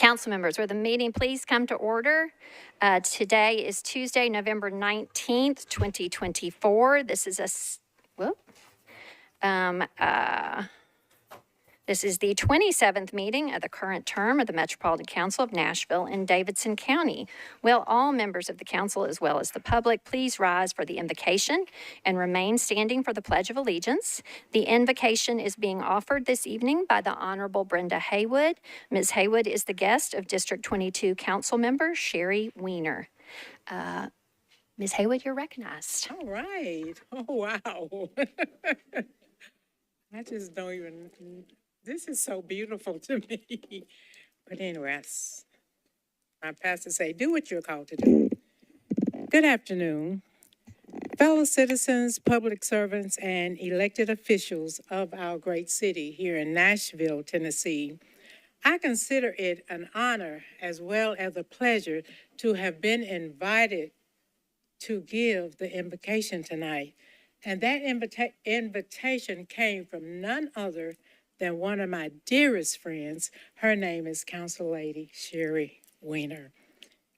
Council members, will the meeting please come to order? Today is Tuesday, November 19th, 2024. This is This is the 27th meeting of the current term of the Metropolitan Council of Nashville in Davidson County. Will all members of the council, as well as the public, please rise for the invocation and remain standing for the Pledge of Allegiance. The invocation is being offered this evening by the Honorable Brenda Haywood. Ms. Haywood is the guest of District 22 Council Member Sherry Weiner. Ms. Haywood, you're recognized. All right. Oh, wow. I just don't even, this is so beautiful to me. But anyway, my pastor say, do what you're called to do. Good afternoon, fellow citizens, public servants, and elected officials of our great city here in Nashville, Tennessee. I consider it an honor as well as a pleasure to have been invited to give the invocation tonight. And that invitation came from none other than one of my dearest friends. Her name is Council Lady Sherry Weiner.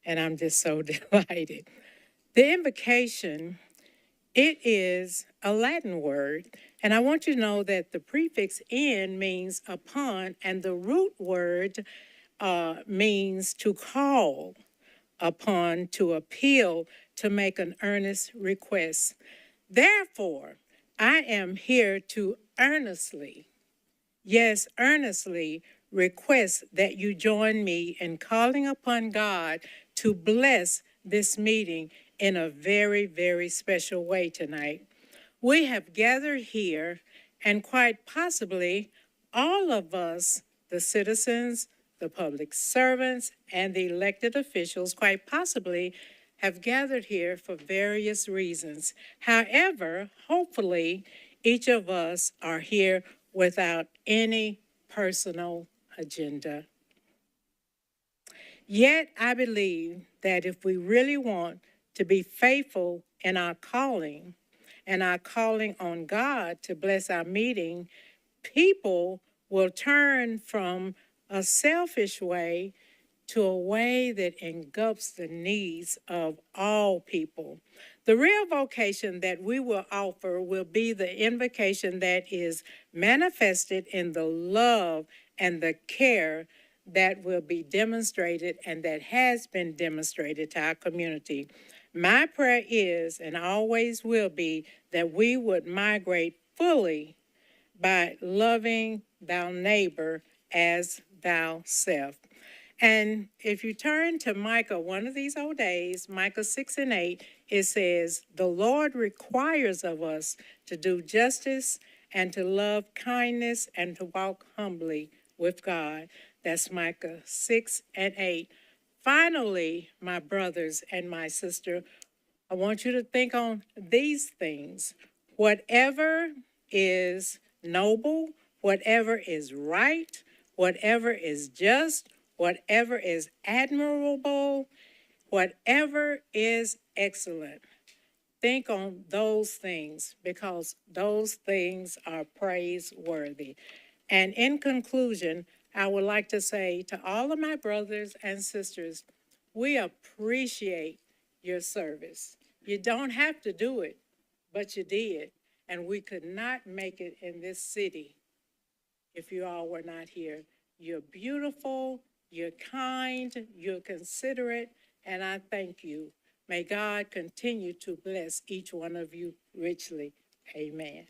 And I'm just so delighted. The invocation, it is a Latin word. And I want you to know that the prefix "in" means upon, and the root word means to call upon, to appeal, to make an earnest request. Therefore, I am here to earnestly, yes, earnestly request that you join me in calling upon God to bless this meeting in a very, very special way tonight. We have gathered here, and quite possibly all of us, the citizens, the public servants, and the elected officials, quite possibly have gathered here for various reasons. However, hopefully, each of us are here without any personal agenda. Yet, I believe that if we really want to be faithful in our calling, and our calling on God to bless our meeting, people will turn from a selfish way to a way that engulfs the needs of all people. The real vocation that we will offer will be the invocation that is manifested in the love and the care that will be demonstrated and that has been demonstrated to our community. My prayer is, and always will be, that we would migrate fully by loving thy neighbor as thyself. And if you turn to Micah one of these old days, Micah 6:8, it says, the Lord requires of us to do justice and to love kindness and to walk humbly with God. That's Micah 6:8. Finally, my brothers and my sister, I want you to think on these things. Whatever is noble, whatever is right, whatever is just, whatever is admirable, whatever is excellent. Think on those things because those things are praiseworthy. And in conclusion, I would like to say to all of my brothers and sisters, we appreciate your service. You don't have to do it, but you did. And we could not make it in this city if you all were not here. You're beautiful, you're kind, you're considerate, and I thank you. May God continue to bless each one of you richly. Amen.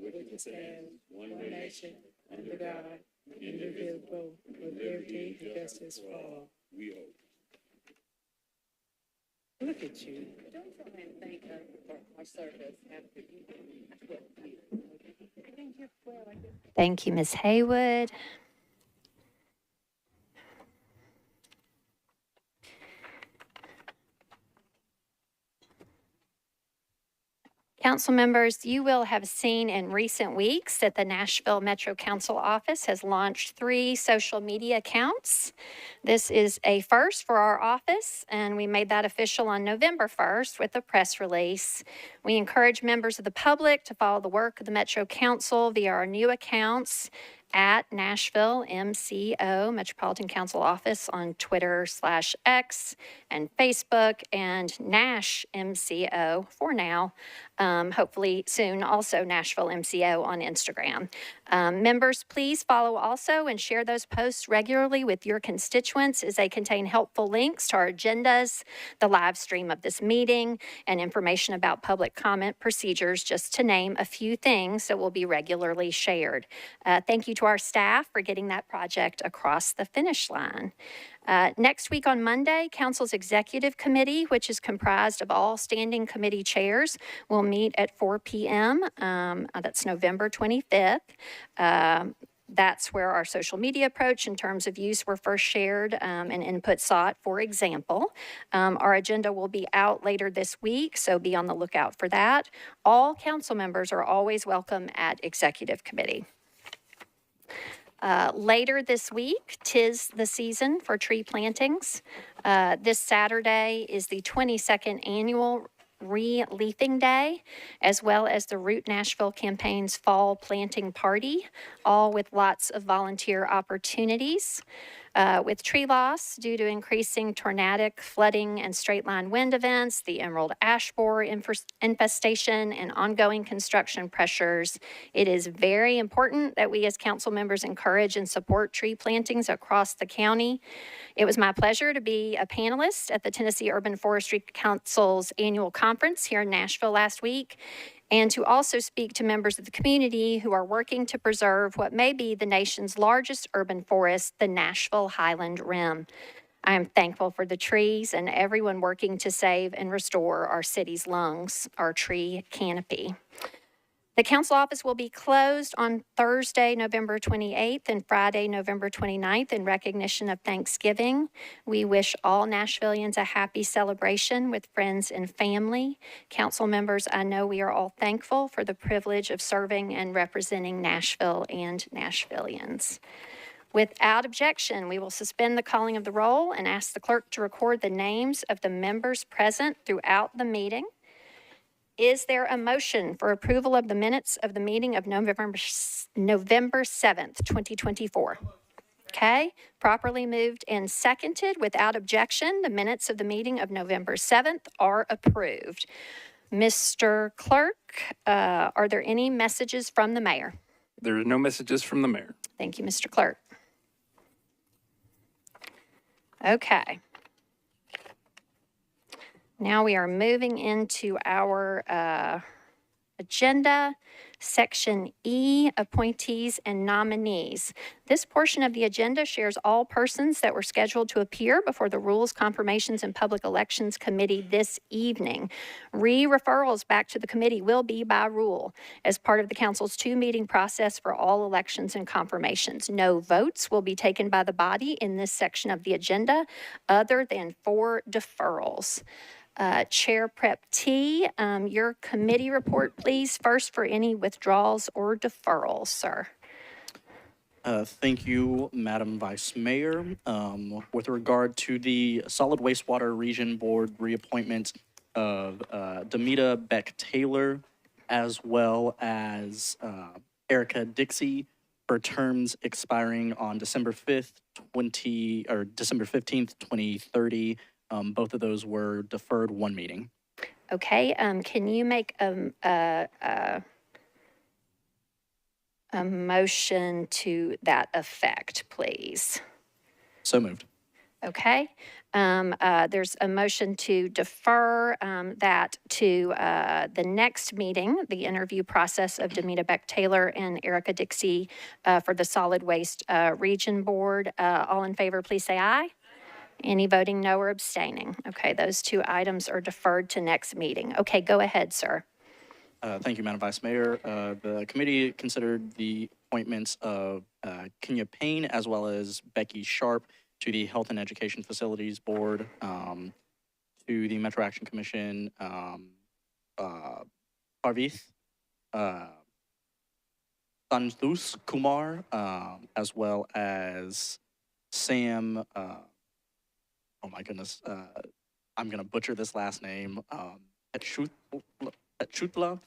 Which stands one nation under God, indivisible, with liberty and justice for all. We hope. Look at you. Don't try and thank her for our service after you. Thank you, Ms. Haywood. Council members, you will have seen in recent weeks that the Nashville Metro Council office has launched 3 social media accounts. This is a first for our office, and we made that official on November 1st with a press release. We encourage members of the public to follow the work of the Metro Council via our new accounts at Nashville MCO, Metropolitan Council Office, on Twitter/X and Facebook, and Nash MCO for now. Hopefully soon also Nashville MCO on Instagram. Members, please follow also and share those posts regularly with your constituents as they contain helpful links to our agendas, the live stream of this meeting, and information about public comment procedures, just to name a few things that will be regularly shared. Thank you to our staff for getting that project across the finish line. Next week on Monday, Council's Executive Committee, which is comprised of all standing committee chairs, will meet at 4 p.m. That's November 25th. That's where our social media approach in terms of use were first shared and input sought, for example. Our agenda will be out later this week, so be on the lookout for that. All council members are always welcome at Executive Committee. Later this week, 'tis the season for tree plantings. This Saturday is the 22nd annual Re-Leafing Day, as well as the Root Nashville campaign's Fall Planting Party, all with lots of volunteer opportunities. With tree loss due to increasing tornadic, flooding, and straight-line wind events, the emerald ash borer infestation, and ongoing construction pressures, it is very important that we as council members encourage and support tree plantings across the county. It was my pleasure to be a panelist at the Tennessee Urban Forestry Council's annual conference here in Nashville last week, and to also speak to members of the community who are working to preserve what may be the nation's largest urban forest, the Nashville Highland Rim. I am thankful for the trees and everyone working to save and restore our city's lungs, our tree canopy. The council office will be closed on Thursday, November 28th and Friday, November 29th in recognition of Thanksgiving. We wish all Nashvillians a happy celebration with friends and family. Council members, I know we are all thankful for the privilege of serving and representing Nashville and Nashvillians. Without objection, we will suspend the calling of the roll and ask the clerk to record the names of the members present throughout the meeting. Is there a motion for approval of the minutes of the meeting of November 7th, 2024? Okay, properly moved and seconded. Without objection, the minutes of the meeting of November 7th are approved. Mr. Clerk, are there any messages from the mayor? There are no messages from the mayor. Thank you, Mr. Clerk. Okay. Now we are moving into our agenda, Section E, Appointees and Nominees. This portion of the agenda shares all persons that were scheduled to appear before the Rules, Confirmations, and Public Elections Committee this evening. Referrals back to the committee will be by rule as part of the council's 2-meeting process for all elections and confirmations. No votes will be taken by the body in this section of the agenda other than for deferrals. Chair Prep T, your committee report, please. First, for any withdrawals or deferrals, sir. Thank you, Madam Vice Mayor. With regard to the Solid Wastewater Region Board reappointment of Demita Beck-Taylor, as well as Erica Dixie, for terms expiring on December 15th, 2030. Both of those were deferred 1 meeting. Okay, can you make a motion to that effect, please? So moved. Okay, there's a motion to defer that to the next meeting, the interview process of Demita Beck-Taylor and Erica Dixie for the Solid Waste Region Board. All in favor, please say aye. Any voting no or abstaining? Okay, those 2 items are deferred to next meeting. Okay, go ahead, sir. Thank you, Madam Vice Mayor. The committee considered the appointments of Kenya Payne as well as Becky Sharp to the Health and Education Facilities Board, to the Metro Action Commission, to the Health and Education Facilities Board, Parvith, Santhus Kumar, as well as Sam, oh my goodness, I'm going to butcher this last name, Etchutla,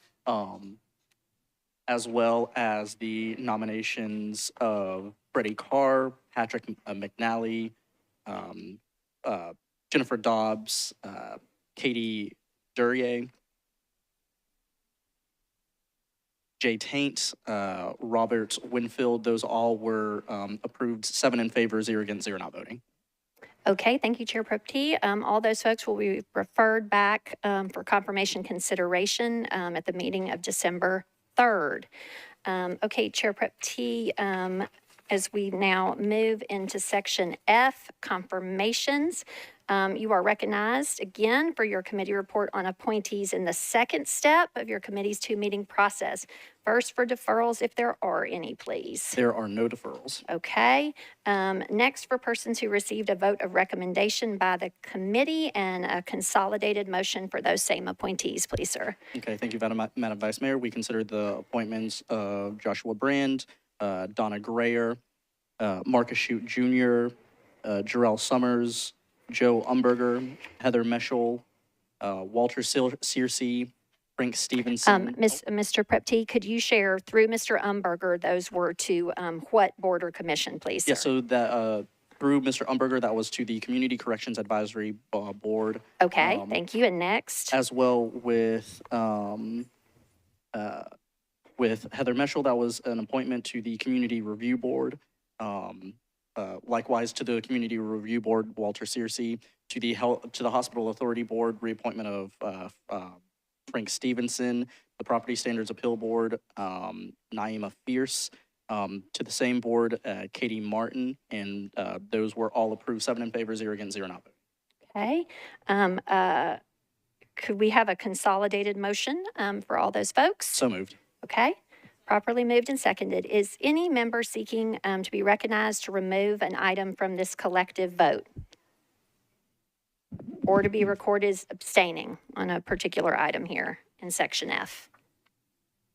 as well as the nominations of Freddie Carr, Patrick McNally, Jennifer Dobbs, Katie Duryea, Jay Taint, Robert Winfield. Those all were approved, 7 in favor, 0 against, 0 not voting. Okay, thank you, Chair Pro Tem. All those folks will be referred back for confirmation consideration at the meeting of December 3rd. Okay, Chair Pro Tem, as we now move into Section F, confirmations, you are recognized again for your committee report on appointees in the second step of your committee's 2-meeting process. First for deferrals, if there are any, please. There are no deferrals. Okay. Next for persons who received a vote of recommendation by the committee and a consolidated motion for those same appointees, please, sir. Okay, thank you, Madam Vice Mayor. We consider the appointments of Joshua Brand, Donna Grayer, Marcus Shute Jr., Jarrell Summers, Joe Umberger, Heather Meschel, Walter Searcy, Frank Stevenson. Mr. Prepty, could you share through Mr. Umberger, those were to what board or commission, please, sir? Yes, so that through Mr. Umberger, that was to the Community Corrections Advisory Board. Okay, thank you. And next? As well with Heather Meschel, that was an appointment to the Community Review Board. Likewise, to the Community Review Board, Walter Searcy. To the Hospital Authority Board, reappointment of Frank Stevenson. The Property Standards Appeal Board, Naima Fierce. To the same board, Katie Martin, and those were all approved, 7 in favor, 0 against, 0 not voting. Okay. Could we have a consolidated motion for all those folks? So moved. Okay. Properly moved and seconded. Is any member seeking to be recognized to remove an item from this collective vote? Or to be recorded as abstaining on a particular item here in Section F?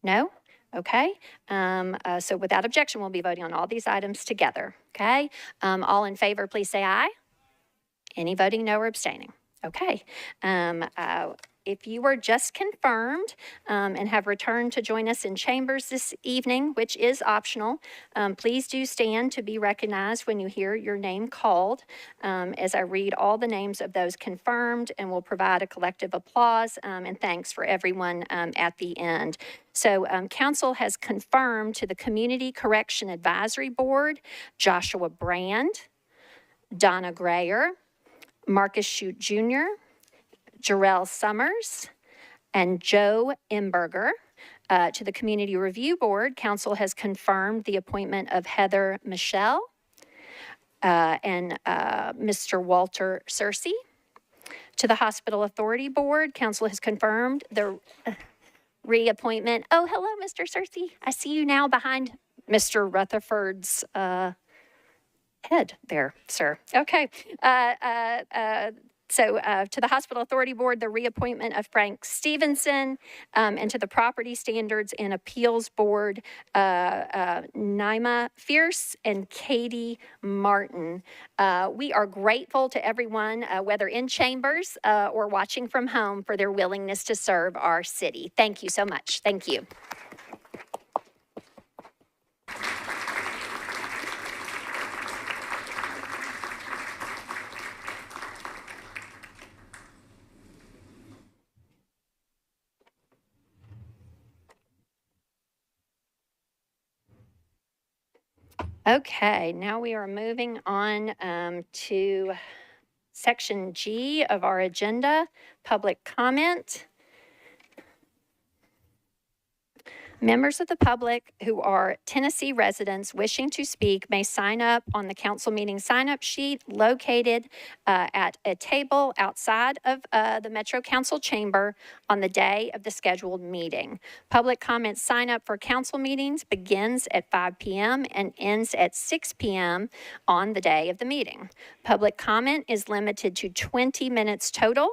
No? Okay. So without objection, we'll be voting on all these items together. Okay. All in favor, please say aye. Any voting no or abstaining? Okay. If you were just confirmed and have returned to join us in chambers this evening, which is optional, please do stand to be recognized when you hear your name called as I read all the names of those confirmed, and will provide a collective applause and thanks for everyone at the end. So council has confirmed to the Community Correction Advisory Board, Joshua Brand, Donna Grayer, Marcus Shute Jr., Jarrell Summers, and Joe Imberger. To the Community Review Board, council has confirmed the appointment of Heather Michelle and Mr. Walter Searcy. To the Hospital Authority Board, council has confirmed the reappointment. Oh, hello, Mr. Searcy. I see you now behind Mr. Rutherford's head there, sir. Okay. So to the Hospital Authority Board, the reappointment of Frank Stevenson, and to the Property Standards and Appeals Board, Naima Fierce and Katie Martin. We are grateful to everyone, whether in chambers or watching from home, for their willingness to serve our city. Thank you so much. Thank you. Okay, now we are moving on to Section G of our agenda, public comment. Members of the public who are Tennessee residents wishing to speak may sign up on the council meeting sign-up sheet located at a table outside of the Metro Council chamber on the day of the scheduled meeting. Public comment sign-up for council meetings begins at 5 p.m. and ends at 6 p.m. on the day of the meeting. Public comment is limited to 20 minutes total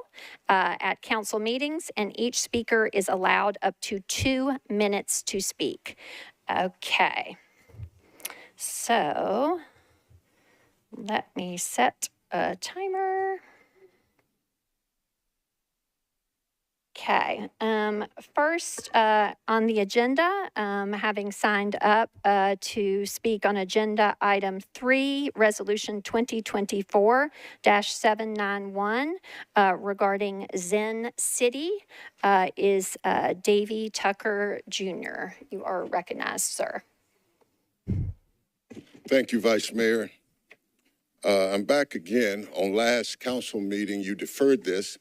at council meetings, and each speaker is allowed up to 2 minutes to speak. Okay. So let me set a timer. Okay. First on the agenda, having signed up to speak on agenda item 3, resolution 2024-791 regarding Zen City is Davy Tucker Jr. You are recognized, sir. Thank you, Vice Mayor. I'm back again. On last council meeting, you deferred this,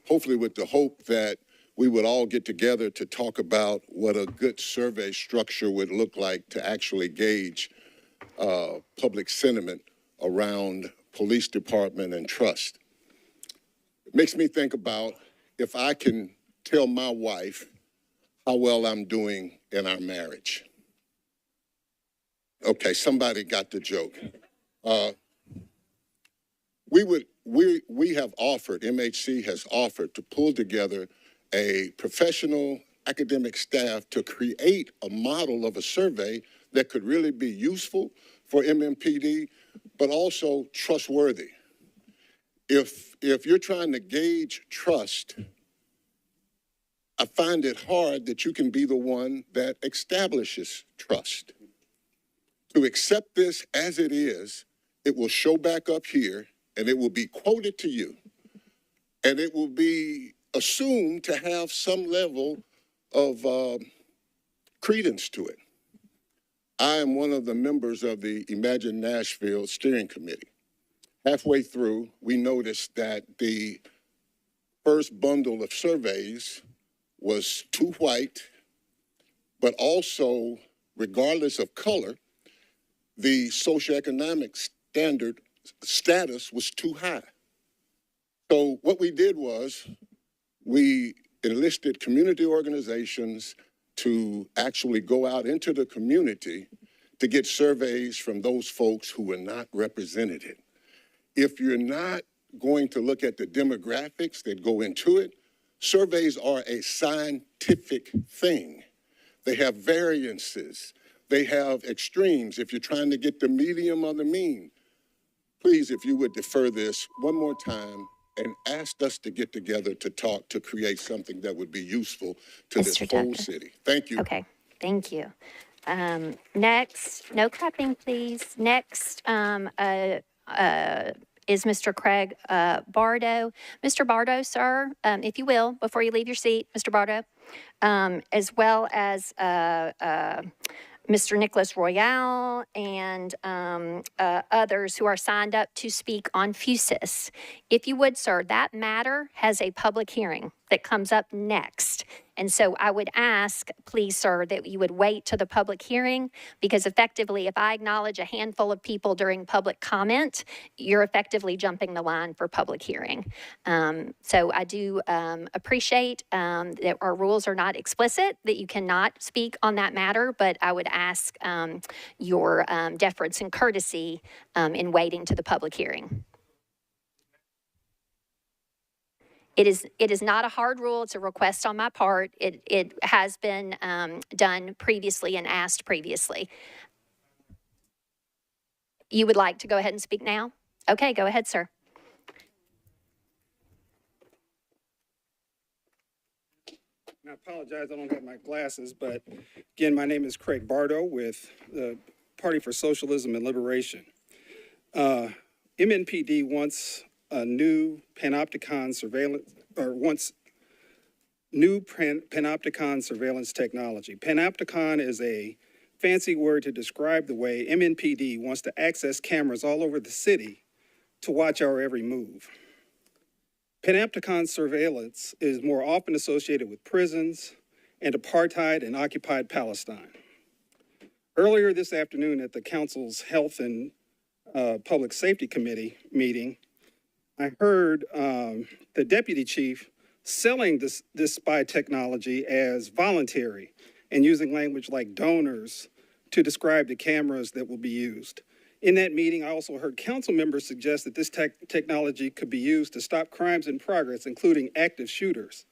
hopefully with the hope that we would all get together to talk about what a good survey structure would look like to actually gauge public sentiment around police department and trust. It makes me think about if I can tell my wife how well I'm doing in our marriage. Okay, somebody got the joke. We have offered, MHC has offered to pull together a professional academic staff to create a model of a survey that could really be useful for MMPD, but also trustworthy. If you're trying to gauge trust, I find it hard that you can be the one that establishes trust. To accept this as it is, it will show back up here and it will be quoted to you. And it will be assumed to have some level of credence to it. I am one of the members of the Imagine Nashville Steering Committee. Halfway through, we noticed that the first bundle of surveys was too white, but also, regardless of color, the socioeconomic status was too high. So what we did was we enlisted community organizations to actually go out into the community to get surveys from those folks who were not represented. If you're not going to look at the demographics that go into it, surveys are a scientific thing. They have variances. They have extremes. If you're trying to get the medium or the mean, please, if you would defer this one more time and asked us to get together to talk to create something that would be useful to this whole city. Thank you. Okay, thank you. Next, no clapping, please. Next is Mr. Craig Bardo. Mr. Bardo, sir, if you will, before you leave your seat, Mr. Bardo, as well as Mr. Nicholas Royale and others who are signed up to speak on Fusus. If you would, sir, that matter has a public hearing that comes up next. And so I would ask, please, sir, that you would wait to the public hearing, because effectively, if I acknowledge a handful of people during public comment, you're effectively jumping the line for public hearing. So I do appreciate that our rules are not explicit, that you cannot speak on that matter, but I would ask your deference and courtesy in waiting to the public hearing. It is not a hard rule. It's a request on my part. It has been done previously and asked previously. You would like to go ahead and speak now? Okay, go ahead, sir. And I apologize, I don't have my glasses, but again, my name is Craig Bardo with the Party for Socialism and Liberation. MNPD wants a new panopticon surveillance, or wants new panopticon surveillance technology. Panopticon is a fancy word to describe the way MNPD wants to access cameras all over the city to watch our every move. Panopticon surveillance is more often associated with prisons and apartheid in occupied Palestine. Earlier this afternoon at the Council's Health and Public Safety Committee meeting, I heard the deputy chief selling this spy technology as voluntary and using language like donors to describe the cameras that will be used. In that meeting, I also heard council members suggest that this technology could be used to stop crimes in progress, including active shooters.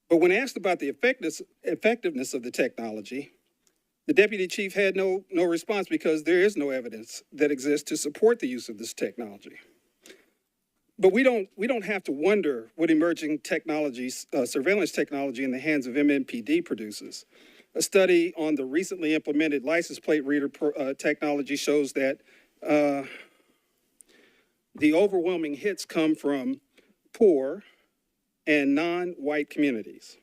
But when asked about the effectiveness of the technology, the deputy chief had no response because there is no evidence that exists to support the use of this technology. But we don't have to wonder what emerging technologies, surveillance technology in the hands of MNPD produces. A study on the recently implemented license plate reader technology shows that the overwhelming hits come from poor and non-white communities.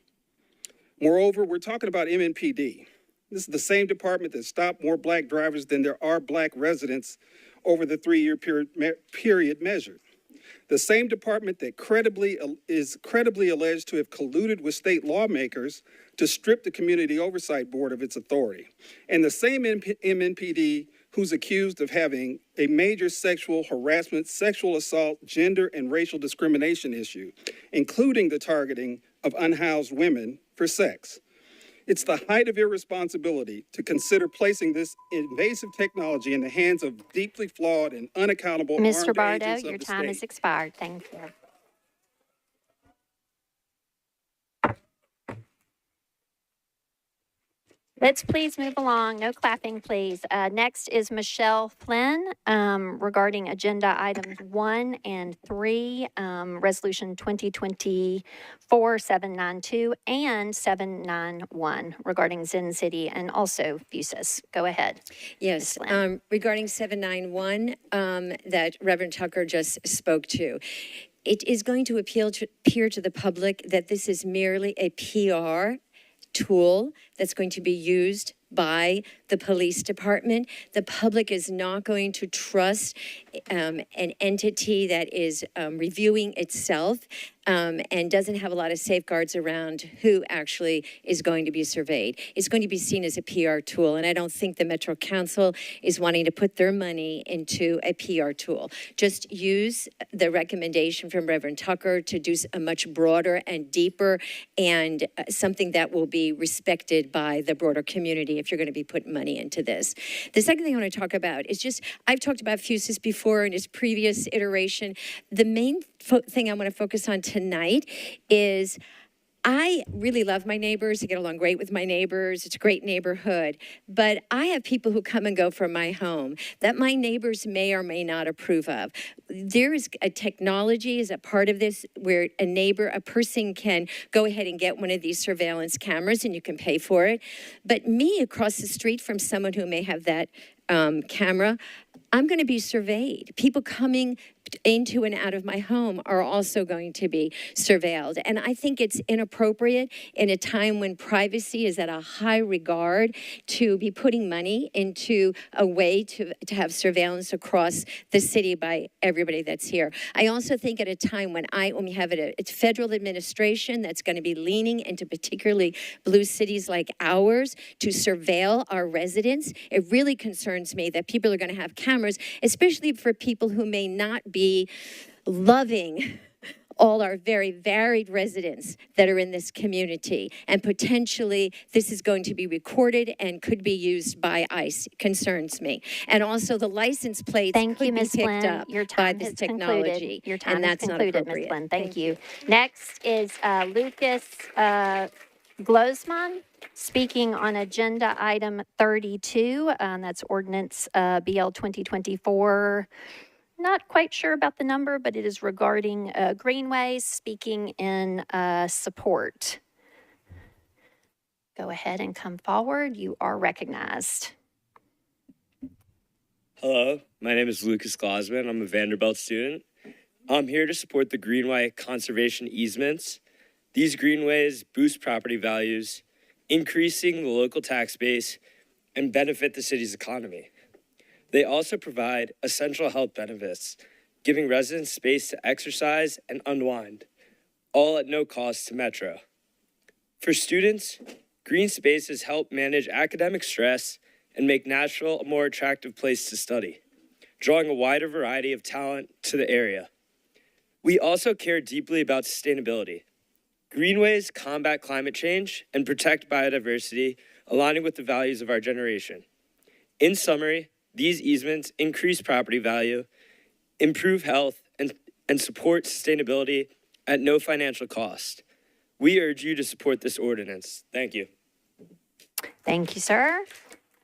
Moreover, we're talking about MNPD. This is the same department that stopped more black drivers than there are black residents over the 3-year period measured. The same department that is credibly alleged to have colluded with state lawmakers to strip the Community Oversight Board of its authority. And the same MNPD who's accused of having a major sexual harassment, sexual assault, gender and racial discrimination issue, including the targeting of unhoused women for sex. It's the height of irresponsibility to consider placing this invasive technology in the hands of deeply flawed and unaccountable armed Mr. Bardo, agents of your the time state. has expired. Thank you. Let's please move along. No clapping, please. Next is Michelle Flynn regarding agenda items 1 and 3, Resolution 2024-792 and 791 regarding Zen City and also Fusus. Go ahead. Yes, Ms. Flynn. regarding 791 that Reverend Tucker just spoke to, it is going to appear to the public that this is merely a PR tool that's going to be used by the police department. The public is not going to trust an entity that is reviewing itself and doesn't have a lot of safeguards around who actually is going to be surveyed. It's going to be seen as a PR tool, and I don't think the Metro Council is wanting to put their money into a PR tool. Just use the recommendation from Reverend Tucker to do a much broader and deeper and something that will be respected by the broader community if you're going to be putting money into this. The second thing I want to talk about is just, I've talked about Fusus before in its previous iteration. The main thing I want to focus on tonight is I really love my neighbors. I get along great with my neighbors. It's a great neighborhood. But I have people who come and go from my home that my neighbors may or may not approve of. There is a technology as a part of this where a person can go ahead and get one of these surveillance cameras and you can pay for it. But me across the street from someone who may have that camera, I'm going to be surveyed. People coming into and out of my home are also going to be surveilled. And I think it's inappropriate in a time when privacy is at a high regard to be putting money into a way to have surveillance across the city by everybody that's here. I also think at a time when we have it's federal administration that's going to be leaning into particularly blue cities like ours to surveil our residents, it really concerns me that people are going to have cameras, especially for people who may not be loving all our very varied residents that are in this community. And potentially this is going to be recorded and could be used by ICE. It concerns me. And also the license plates Thank you, could be Ms. picked Flynn. up Your by time this has technology. concluded. Your time and has that's not concluded, Ms. appropriate. Flynn. Thank you. Next is Lucas Glosman speaking on agenda item 32. That's ordinance BL 2024. Not quite sure about the number, but it is regarding greenways, speaking in support. Go ahead and come forward. You are recognized. Hello, my name is Lucas Glosman. I'm a Vanderbilt student. I'm here to support the greenway conservation easements. These greenways boost property values, increasing the local tax base, and benefit the city's economy. They also provide essential health benefits, giving residents space to exercise and unwind, all at no cost to Metro. For students, green spaces help manage academic stress and make Nashville a more attractive place to study, drawing a wider variety of talent to the area. We also care deeply about sustainability. Greenways combat climate change and protect biodiversity, aligning with the values of our generation. In summary, these easements increase property value, improve health, and support sustainability at no financial cost. We urge you to support this ordinance. Thank you. Thank you, sir.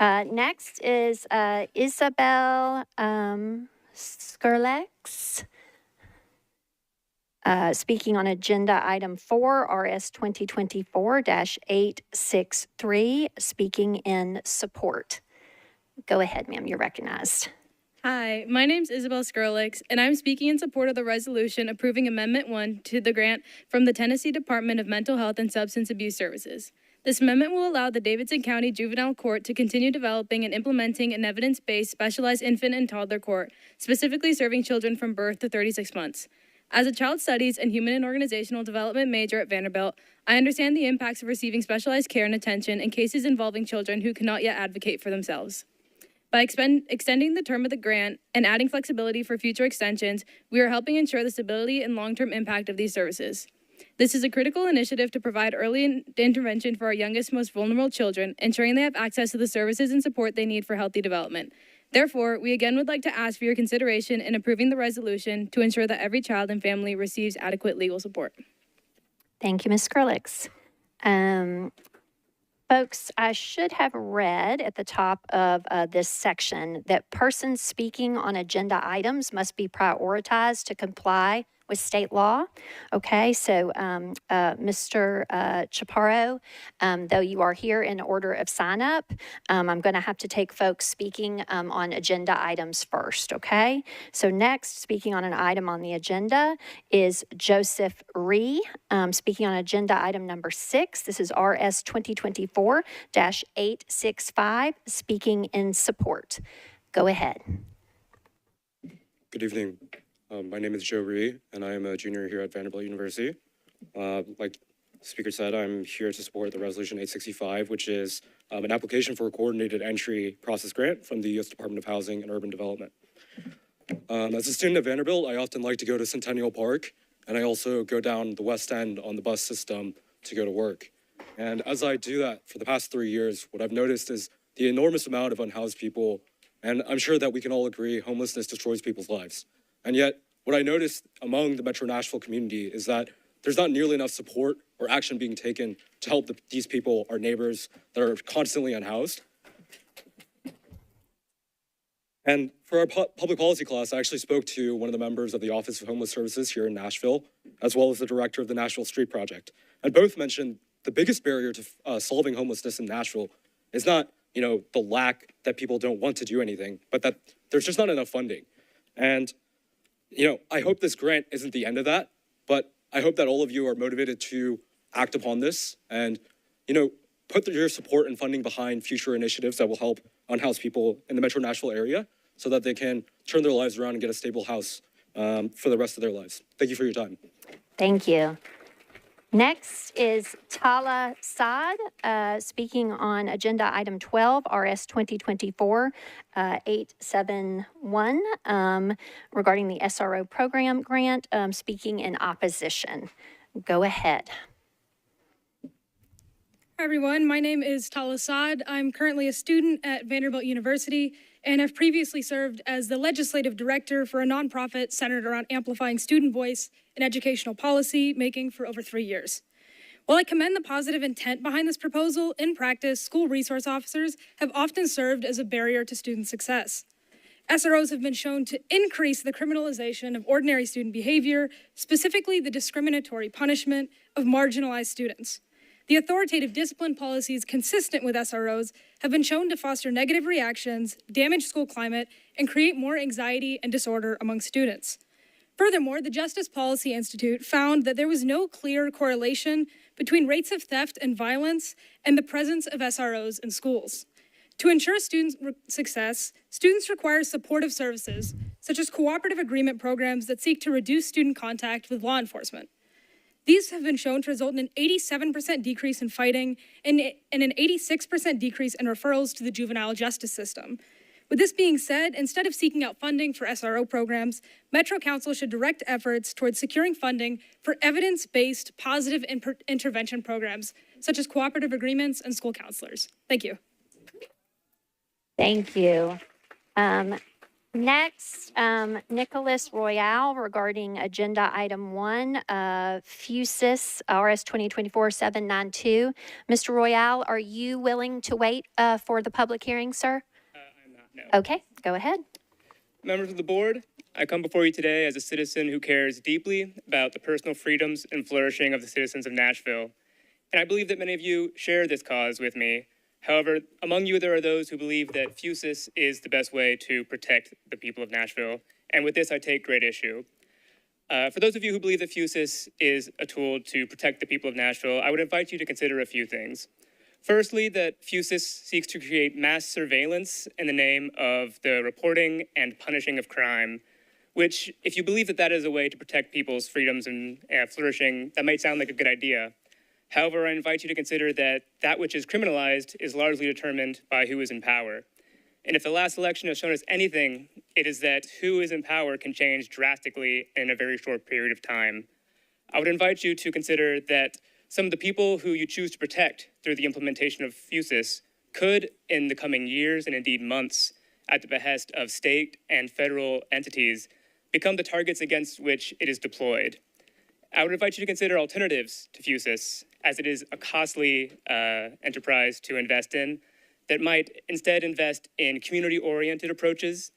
Next is Isabel Skrlex, speaking on agenda item 4, RS 2024-863, speaking in support. Go ahead, ma'am, you're recognized. Hi, my name's Isabel Skrlex, and I'm speaking in support of the resolution approving Amendment 1 to the grant from the Tennessee Department of Mental Health and Substance Abuse Services. This amendment will allow the Davidson County Juvenile Court to continue developing and implementing an evidence-based specialized infant and toddler court, specifically serving children from birth to 36 months. As a child studies and human and organizational development major at Vanderbilt, I understand the impacts of receiving specialized care and attention in cases involving children who cannot yet advocate for themselves. By extending the term of the grant and adding flexibility for future extensions, we are helping ensure the stability and long-term impact of these services. This is a critical initiative to provide early intervention for our youngest, most vulnerable children, ensuring they have access to the services and support they need for healthy development. Therefore, we again would like to ask for your consideration in approving the resolution to ensure that every child and family receives adequate legal support. Thank you, Ms. Skrlex. Folks, I should have read at the top of this section that persons speaking on agenda items must be prioritized to comply with state law. Okay, so Mr. Chaparro, though you are here in order of sign up, I'm going to have to take folks speaking on agenda items first, okay? So next, speaking on an item on the agenda is Joseph Ree, speaking on agenda item number 6. This is RS 2024-865, speaking in support. Go ahead. Good evening. My name is Joe Ree, and I am a junior here at Vanderbilt University. Like the speaker said, I'm here to support the Resolution 865, which is an application for a coordinated entry process grant from the U.S. Department of Housing and Urban Development. As a student at Vanderbilt, I often like to go to Centennial Park, and I also go down the West End on the bus system to go to work. And as I do that for the past 3 years, what I've noticed is the enormous amount of unhoused people, and I'm sure that we can all agree homelessness destroys people's lives. And yet, what I noticed among the Metro Nashville community is that there's not nearly enough support or action being taken to help these people, our neighbors, that are constantly unhoused. And for our public policy class, I actually spoke to one of the members of the Office of Homeless Services here in Nashville, as well as the director of the Nashville Street Project. And both mentioned the biggest barrier to solving homelessness in Nashville is not, the lack that people don't want to do anything, but that there's just not enough funding. And I hope this grant isn't the end of that, but I hope that all of you are motivated to act upon this and, put your support and funding behind future initiatives that will help unhoused people in the Metro Nashville area so that they can turn their lives around and get a stable house for the rest of their lives. Thank you for your time. Thank you. Next is Tala Saad, speaking on agenda item 12, RS 2024-871, regarding the SRO program grant, speaking in opposition. Go ahead. Hi, everyone. My name is Tala Saad. I'm currently a student at Vanderbilt University and have previously served as the legislative director for a nonprofit centered around amplifying student voice in educational policy making for over 3 years. While I commend the positive intent behind this proposal, in practice, school resource officers have often served as a barrier to student success. SROs have been shown to increase the criminalization of ordinary student behavior, specifically the discriminatory punishment of marginalized students. The authoritative discipline policies consistent with SROs have been shown to foster negative reactions, damage school climate, and create more anxiety and disorder among students. Furthermore, the Justice Policy Institute found that there was no clear correlation between rates of theft and violence and the presence of SROs in schools. To ensure student success, students require supportive services, such as cooperative agreement programs that seek to reduce student contact with law enforcement. These have been shown to result in an 87% decrease in fighting and an 86% decrease in referrals to the juvenile justice system. With this being said, instead of seeking out funding for SRO programs, Metro Council should direct efforts towards securing funding for evidence-based positive intervention programs, such as cooperative agreements and school counselors. Thank you. Thank you. Next, Nicholas Royale regarding agenda item 1, Fusus, RS 2024-792. Mr. Royale, are you willing to wait for the public hearing, sir? I'm not, no. Okay, go ahead. Members of the board, I come before you today as a citizen who cares deeply about the personal freedoms and flourishing of the citizens of Nashville. And I believe that many of you share this cause with me. However, among you, there are those who believe that Fusus is the best way to protect the people of Nashville. And with this, I take great issue. For those of you who believe that Fusus is a tool to protect the people of Nashville, I would invite you to consider a few things. Firstly, that Fusus seeks to create mass surveillance in the name of the reporting and punishing of crime, which, if you believe that that is a way to protect people's freedoms and flourishing, that might sound like a good idea. However, I invite you to consider that that which is criminalized is largely determined by who is in power. And if the last election has shown us anything, it is that who is in power can change drastically in a very short period of time. I would invite you to consider that some of the people who you choose to protect through the implementation of Fusus could, in the coming years and indeed months, at the behest of state and federal entities, become the targets against which it is deployed. I would invite you to consider alternatives to Fusus, as it is a costly enterprise to invest in, that might instead invest in community-oriented approaches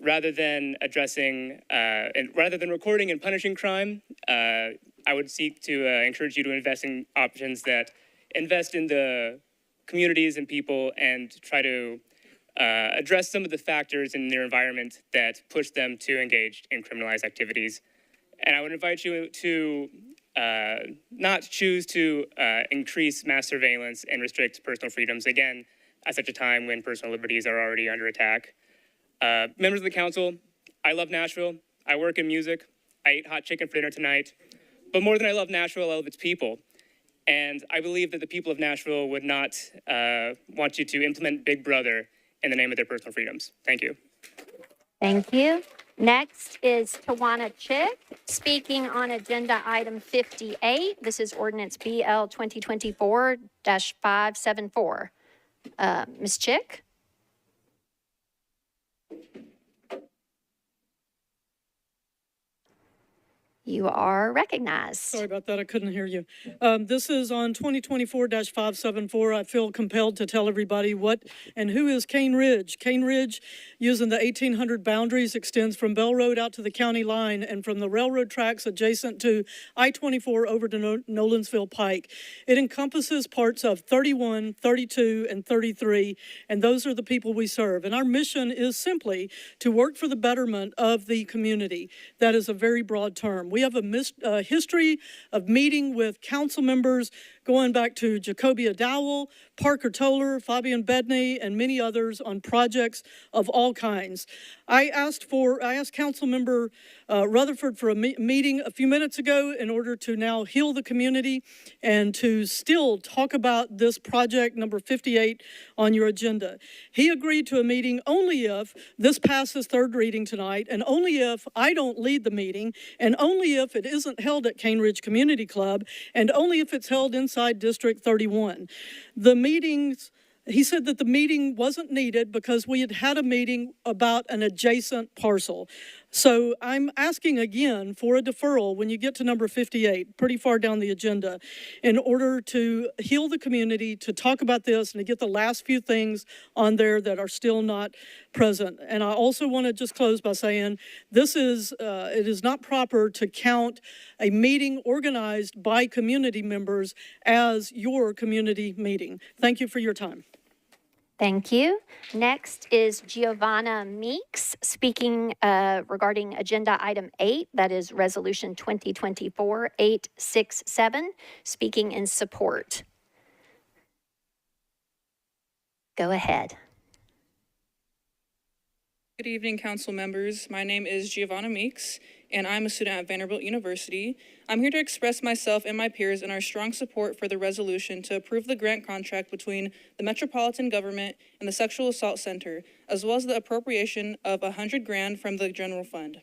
rather than addressing, and rather than recording and punishing crime. I would seek to encourage you to invest in options that invest in the communities and people and try to address some of the factors in their environment that push them to engage in criminalized activities. And I would invite you to not choose to increase mass surveillance and restrict personal freedoms, again, at such a time when personal liberties are already under attack. Members of the council, I love Nashville. I work in music. I ate hot chicken for dinner tonight. But more than I love Nashville, I love its people. And I believe that the people of Nashville would not want you to implement Big Brother in the name of their personal freedoms. Thank you. Thank you. Next is Tawana Chick, speaking on agenda item 58. This is ordinance BL 2024-574. Ms. Chick? You are recognized. Sorry about that. I couldn't hear you. This is on 2024-574. I feel compelled to tell everybody what and who is Cane Ridge. Cane Ridge, using the 1800 boundaries, extends from Bell Road out to the county line and from the railroad tracks adjacent to I-24 over to Nolensville Pike. It encompasses parts of 31, 32, and 33, and those are the people we serve. And our mission is simply to work for the betterment of the community. That is a very broad term. We have a history of meeting with council members going back to Scobey Dowell, Parker Toller, Fabian Bedney, and many others on projects of all kinds. I asked Councilmember Rutherford for a meeting a few minutes ago in order to now heal the community and to still talk about this project number 58 on your agenda. He agreed to a meeting only if this passes third reading tonight, and only if I don't lead the meeting, and only if it isn't held at Cane Ridge Community Club, and only if it's held inside District 31. The meetings, he said that the meeting wasn't needed because we had had a meeting about an adjacent parcel. So I'm asking again for a deferral when you get to number 58, pretty far down the agenda, in order to heal the community, to talk about this and to get the last few things on there that are still not present. And I also want to just close by saying it is not proper to count a meeting organized by community members as your community meeting. Thank you for your time. Thank you. Next is Giovanna Meeks, speaking regarding agenda item 8, that is resolution 2024-867, speaking in support. Go ahead. Good evening, council members. My name is Giovanna Meeks, and I'm a student at Vanderbilt University. I'm here to express myself and my peers in our strong support for the resolution to approve the grant contract between the Metropolitan government and the Sexual Assault Center, as well as the appropriation of $100,000 from the general fund.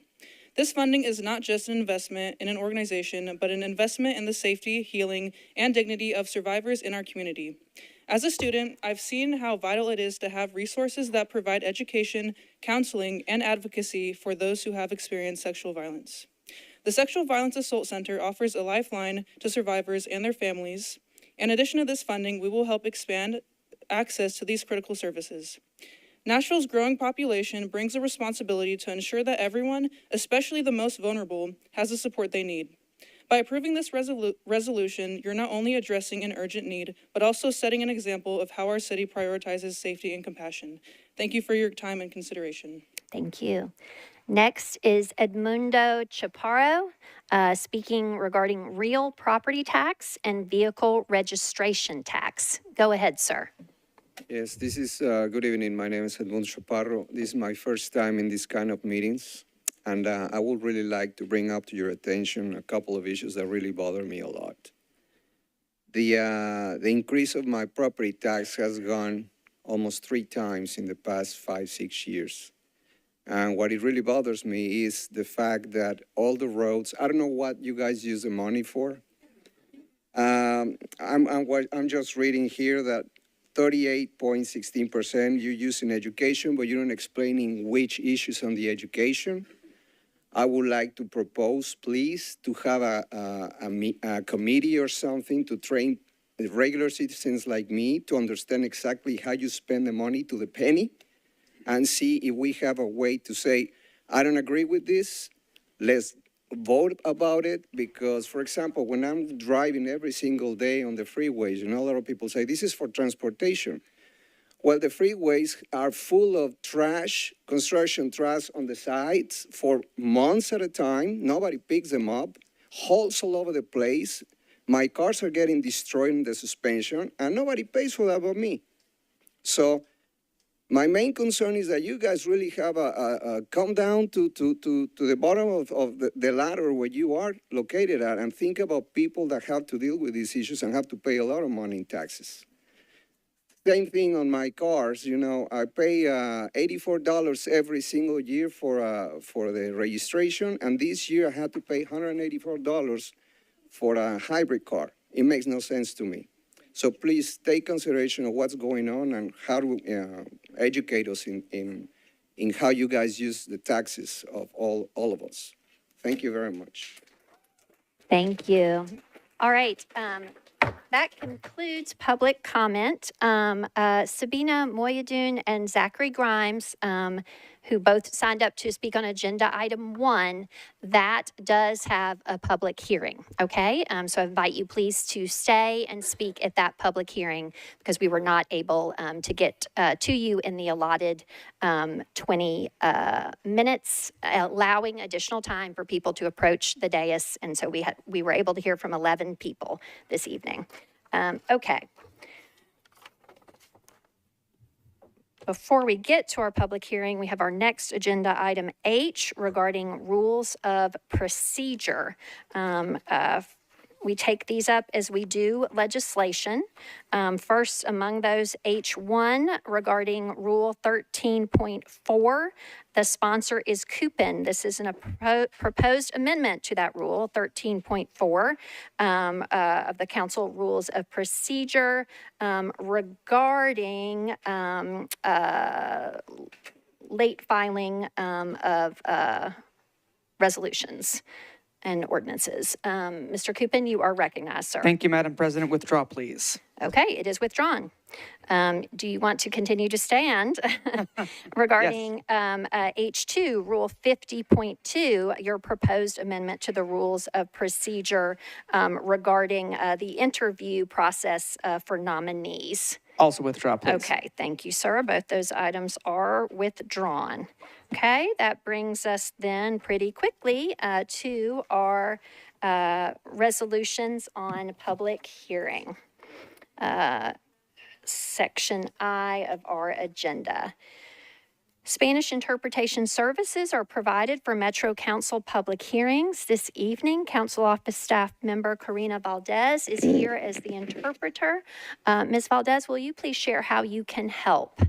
This funding is not just an investment in an organization, but an investment in the safety, healing, and dignity of survivors in our community. As a student, I've seen how vital it is to have resources that provide education, counseling, and advocacy for those who have experienced sexual violence. The Sexual Violence Assault Center offers a lifeline to survivors and their families. In addition to this funding, we will help expand access to these critical services. Nashville's growing population brings a responsibility to ensure that everyone, especially the most vulnerable, has the support they need. By approving this resolution, you're not only addressing an urgent need, but also setting an example of how our city prioritizes safety and compassion. Thank you for your time and consideration. Thank you. Next is Edmundo Chaparro, speaking regarding real property tax and vehicle registration tax. Go ahead, sir. Yes, this is, good evening. My name is Edmundo Chaparro. This is my first time in this kind of meetings, and I would really like to bring up to your attention a couple of issues that really bother me a lot. The increase of my property tax has gone almost 3 times in the past 5-6 years. And what it really bothers me is the fact that all the roads, I don't know what you guys use the money for. I'm just reading here that 38.16% you use in education, but you're not explaining which issues on the education. I would like to propose, please, to have a committee or something to train regular citizens like me to understand exactly how you spend the money to the penny and see if we have a way to say, I don't agree with this, let's vote about it, because, for example, when I'm driving every single day on the freeways, a lot of people say, this is for transportation. Well, the freeways are full of trash, construction trash on the sides for months at a time. Nobody picks them up, holes all over the place. My cars are getting destroyed in the suspension, and nobody pays for that but me. So my main concern is that you guys really have come down to the bottom of the ladder where you are located at and think about people that have to deal with these issues and have to pay a lot of money in taxes. Same thing on my cars, I pay $84 every single year for the registration, and this year I had to pay $184 for a hybrid car. It makes no sense to me. So please take consideration of what's going on and how to educate us in how you guys use the taxes of all of us. Thank you very much. Thank you. All right. That concludes public comment. Sabina Moyadun and Zachary Grimes, who both signed up to speak on agenda item 1, that does have a public hearing, okay? So I invite you please to stay and speak at that public hearing because we were not able to get to you in the allotted 20 minutes, allowing additional time for people to approach the dais. And so we were able to hear from 11 people this evening. Okay. Before we get to our public hearing, we have our next agenda item H regarding rules of procedure. We take these up as we do legislation. First among those, H1 regarding Rule 13.4. The sponsor is Coupon. This is a proposed amendment to that Rule 13.4 of the Council Rules of Procedure regarding late filing of resolutions and ordinances. Mr. Coupon, you are recognized, sir. Thank you, Madam President. Withdraw, please. Okay, it is withdrawn. Do you want to continue to stand regarding H2, Rule 50.2, your proposed amendment to the Rules of Procedure regarding the interview process for nominees? Also withdraw, please. Okay, thank you, sir. Both those items are withdrawn. Okay, that brings us then pretty quickly to our resolutions on public hearing. Section I of our agenda. Spanish interpretation services are provided for Metro Council public hearings. This evening, Council Office Staff Member Karina Valdez is here as the interpreter. Ms. Valdez, will you please share how you can help?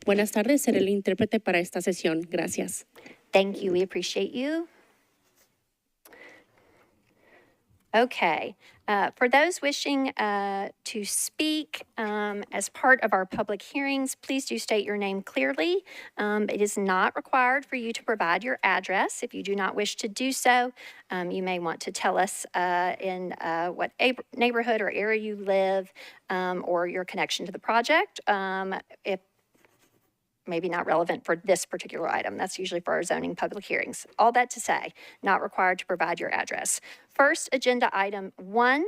Buenas tardes, seré el intérprete para esta sesión. Gracias. Thank you. We appreciate you. Okay. For those wishing to speak as part of our public hearings, please do state your name clearly. It is not required for you to provide your address. If you do not wish to do so, you may want to tell us in what neighborhood or area you live or your connection to the project. If maybe not relevant for this particular item. That's usually for our zoning public hearings. All that to say, not required to provide your address. First, agenda item 1,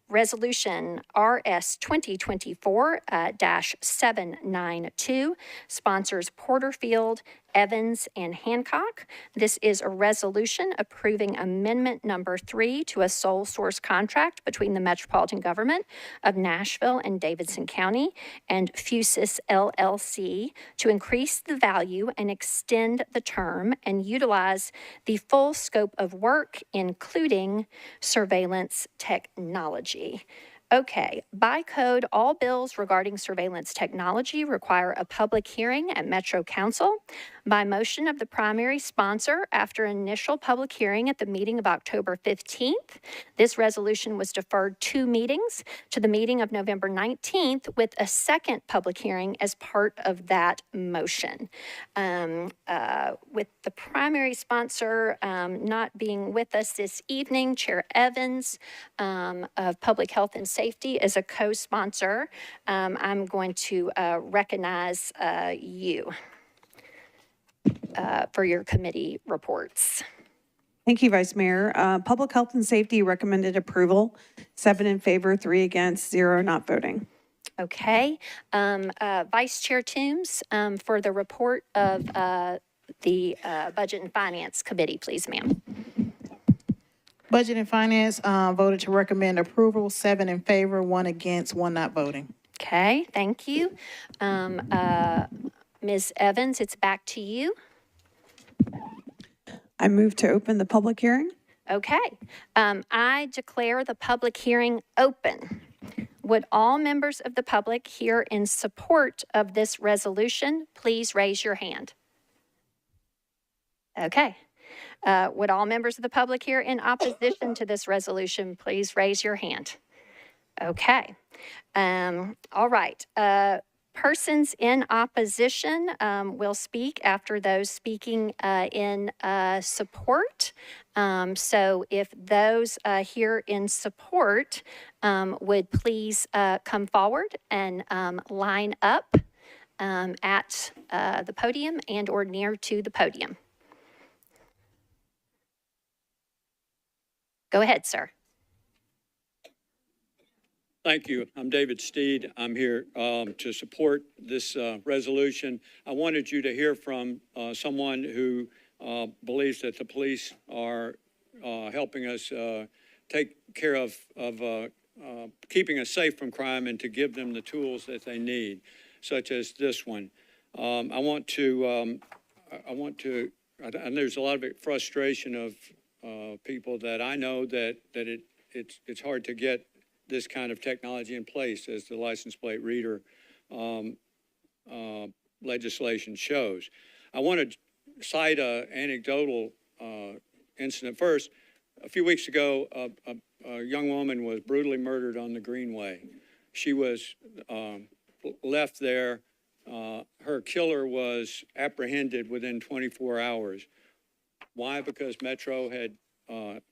Resolution RS 2024-792, sponsors Porterfield, Evans, and Hancock. This is a resolution approving Amendment Number 3 to a sole source contract between the Metropolitan Government of Nashville and Davidson County and Fusus LLC to increase the value and extend the term and utilize the full scope of work, including surveillance technology. Okay, by code, all bills regarding surveillance technology require a public hearing at Metro Council. By motion of the primary sponsor, after initial public hearing at the meeting of October 15th, this resolution was deferred 2 meetings to the meeting of November 19th with a second public hearing as part of that motion. With the primary sponsor not being with us this evening, Chair Evans of Public Health and Safety as a co-sponsor, I'm going to recognize you for your committee reports. Thank you, Vice Mayor. Public Health and Safety recommended approval, 7 in favor, 3 against, 0 not voting. Okay. Vice Chair Toombs, for the report of the Budget and Finance Committee, please, ma'am. Budget and Finance voted to recommend approval, 7 in favor, 1 against, 1 not voting. Okay, thank you. Ms. Evans, it's back to you. I move to open the public hearing. Okay. I declare the public hearing open. Would all members of the public here in support of this resolution please raise your hand? Okay. Would all members of the public here in opposition to this resolution please raise your hand? Okay. All right. Persons in opposition will speak after those speaking in support. So if those here in support would please come forward and line up at the podium and or near to the podium. Go ahead, sir. Thank you. I'm David Steed. I'm here to support this resolution. I wanted you to hear from someone who believes that the police are helping us take care of keeping us safe from crime and to give them the tools that they need, such as this one. And there's a lot of frustration of people that I know that it's hard to get this kind of technology in place, as the license plate reader legislation shows. I want to cite an anecdotal incident first. A few weeks ago, a young woman was brutally murdered on the Greenway. She was left there. Her killer was apprehended within 24 hours. Why? Because Metro had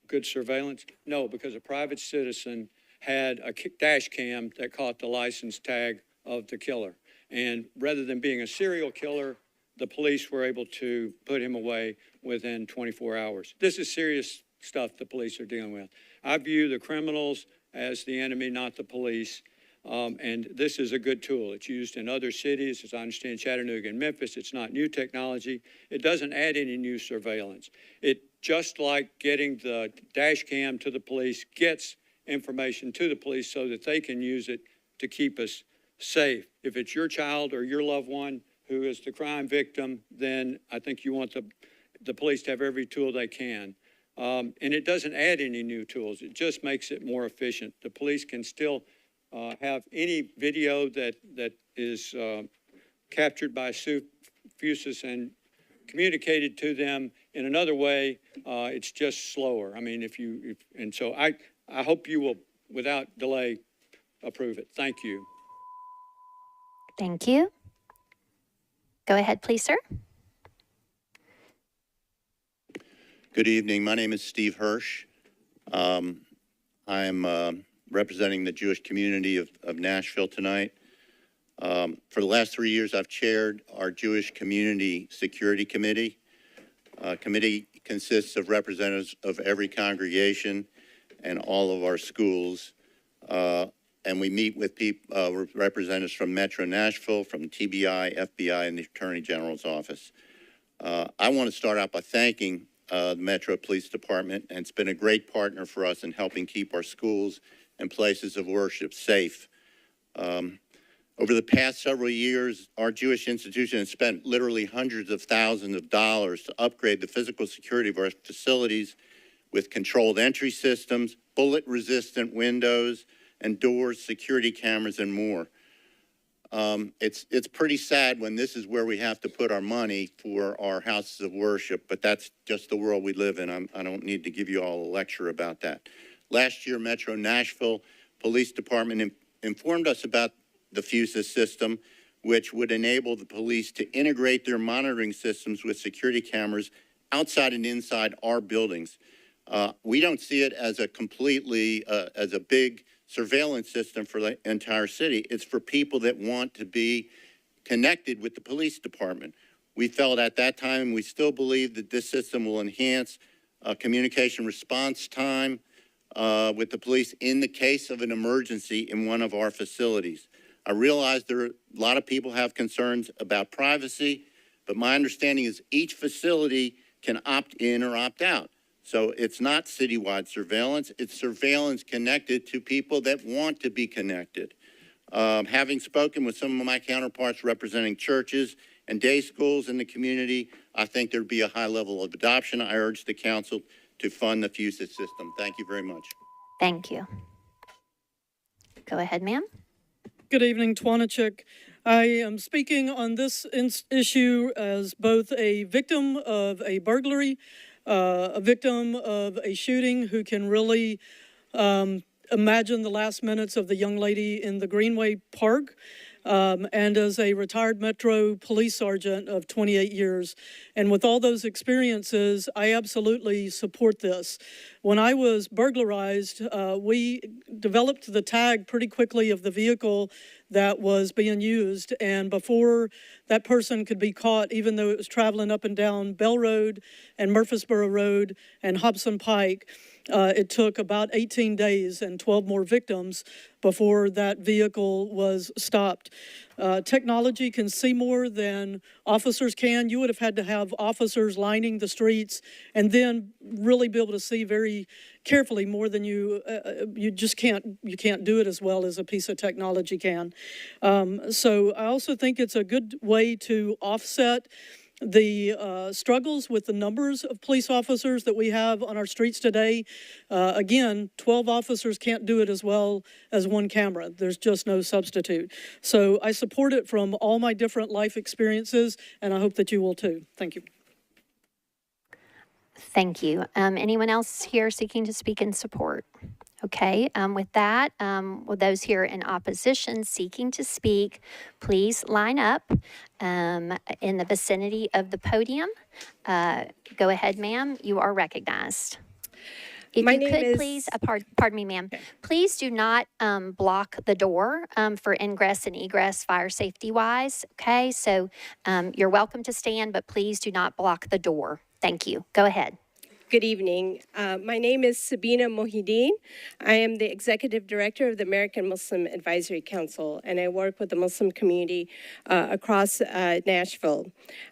good surveillance? No, because a private citizen had a dash cam that caught the license tag of the killer. And rather than being a serial killer, the police were able to put him away within 24 hours. This is serious stuff the police are dealing with. I view the criminals as the enemy, not the police. And this is a good tool. It's used in other cities, as I understand, Chattanooga and Memphis. It's not new technology. It doesn't add any new surveillance. It, just like getting the dash cam to the police, gets information to the police so that they can use it to keep us safe. If it's your child or your loved one who is the crime victim, then I think you want the police to have every tool they can. And it doesn't add any new tools. It just makes it more efficient. The police can still have any video that is captured by Fusus and communicated to them in another way. It's just slower. I mean, and so I hope you will, without delay, approve it. Thank you. Thank you. Go ahead, please, sir. Good evening. My name is Steve Hirsch. I'm representing the Jewish community of Nashville tonight. For the last 3 years, I've chaired our Jewish Community Security Committee. Committee consists of representatives of every congregation and all of our schools. And we meet with representatives from Metro Nashville, from TBI, FBI, and the Attorney General's office. I want to start out by thanking the Metro Police Department, and it's been a great partner for us in helping keep our schools and places of worship safe. Over the past several years, our Jewish institution has spent literally hundreds of thousands of dollars to upgrade the physical security of our facilities with controlled entry systems, bullet-resistant windows and doors, security cameras, and more. It's pretty sad when this is where we have to put our money for our houses of worship, but that's just the world we live in. I don't need to give you all a lecture about that. Last year, Metro Nashville Police Department informed us about the Fusus system, which would enable the police to integrate their monitoring systems with security cameras outside and inside our buildings. We don't see it as a as a big surveillance system for the entire city. It's for people that want to be connected with the police department. We felt at that time, and we still believe, that this system will enhance communication response time with the police in the case of an emergency in one of our facilities. I realize a lot of people have concerns about privacy, but my understanding is each facility can opt in or opt out. So it's not citywide surveillance. It's surveillance connected to people that want to be connected. Having spoken with some of my counterparts representing churches and day schools in the community, I think there'd be a high level of adoption. I urge the council to fund the Fusus system. Thank you very much. Thank you. Go ahead, ma'am. Good evening, Twanachik. I am speaking on this issue as both a victim of a burglary, a victim of a shooting who can really imagine the last minutes of the young lady in the Greenway Park, and as a retired Metro police sergeant of 28 years. And with all those experiences, I absolutely support this. When I was burglarized, we developed the tag pretty quickly of the vehicle that was being used. And before that person could be caught, even though it was traveling up and down Bell Road and Murfreesboro Road and Hobson Pike, it took about 18 days and 12 more victims before that vehicle was stopped. Technology can see more than officers can. You would have had to have officers lining the streets and then really be able to see very carefully more than you just can't do it as well as a piece of technology can. So I also think it's a good way to offset the struggles with the numbers of police officers that we have on our streets today. Again, 12 officers can't do it as well as one camera. There's just no substitute. So I support it from all my different life experiences, and I hope that you will too. Thank you. Thank you. Anyone else here seeking to speak in support? Okay, with that, with those here in opposition seeking to speak, please line up in the vicinity of the podium. Go ahead, ma'am. You are recognized. If My you name could is- please, pardon me, ma'am, please do not block the door for ingress and egress fire safety wise. Okay, so you're welcome to stand, but please do not block the door. Thank you. Go ahead. Good evening. My name is Sabina Mohideen. I am the Executive Director of the American Muslim Advisory Council, and I work with the Muslim community across Nashville.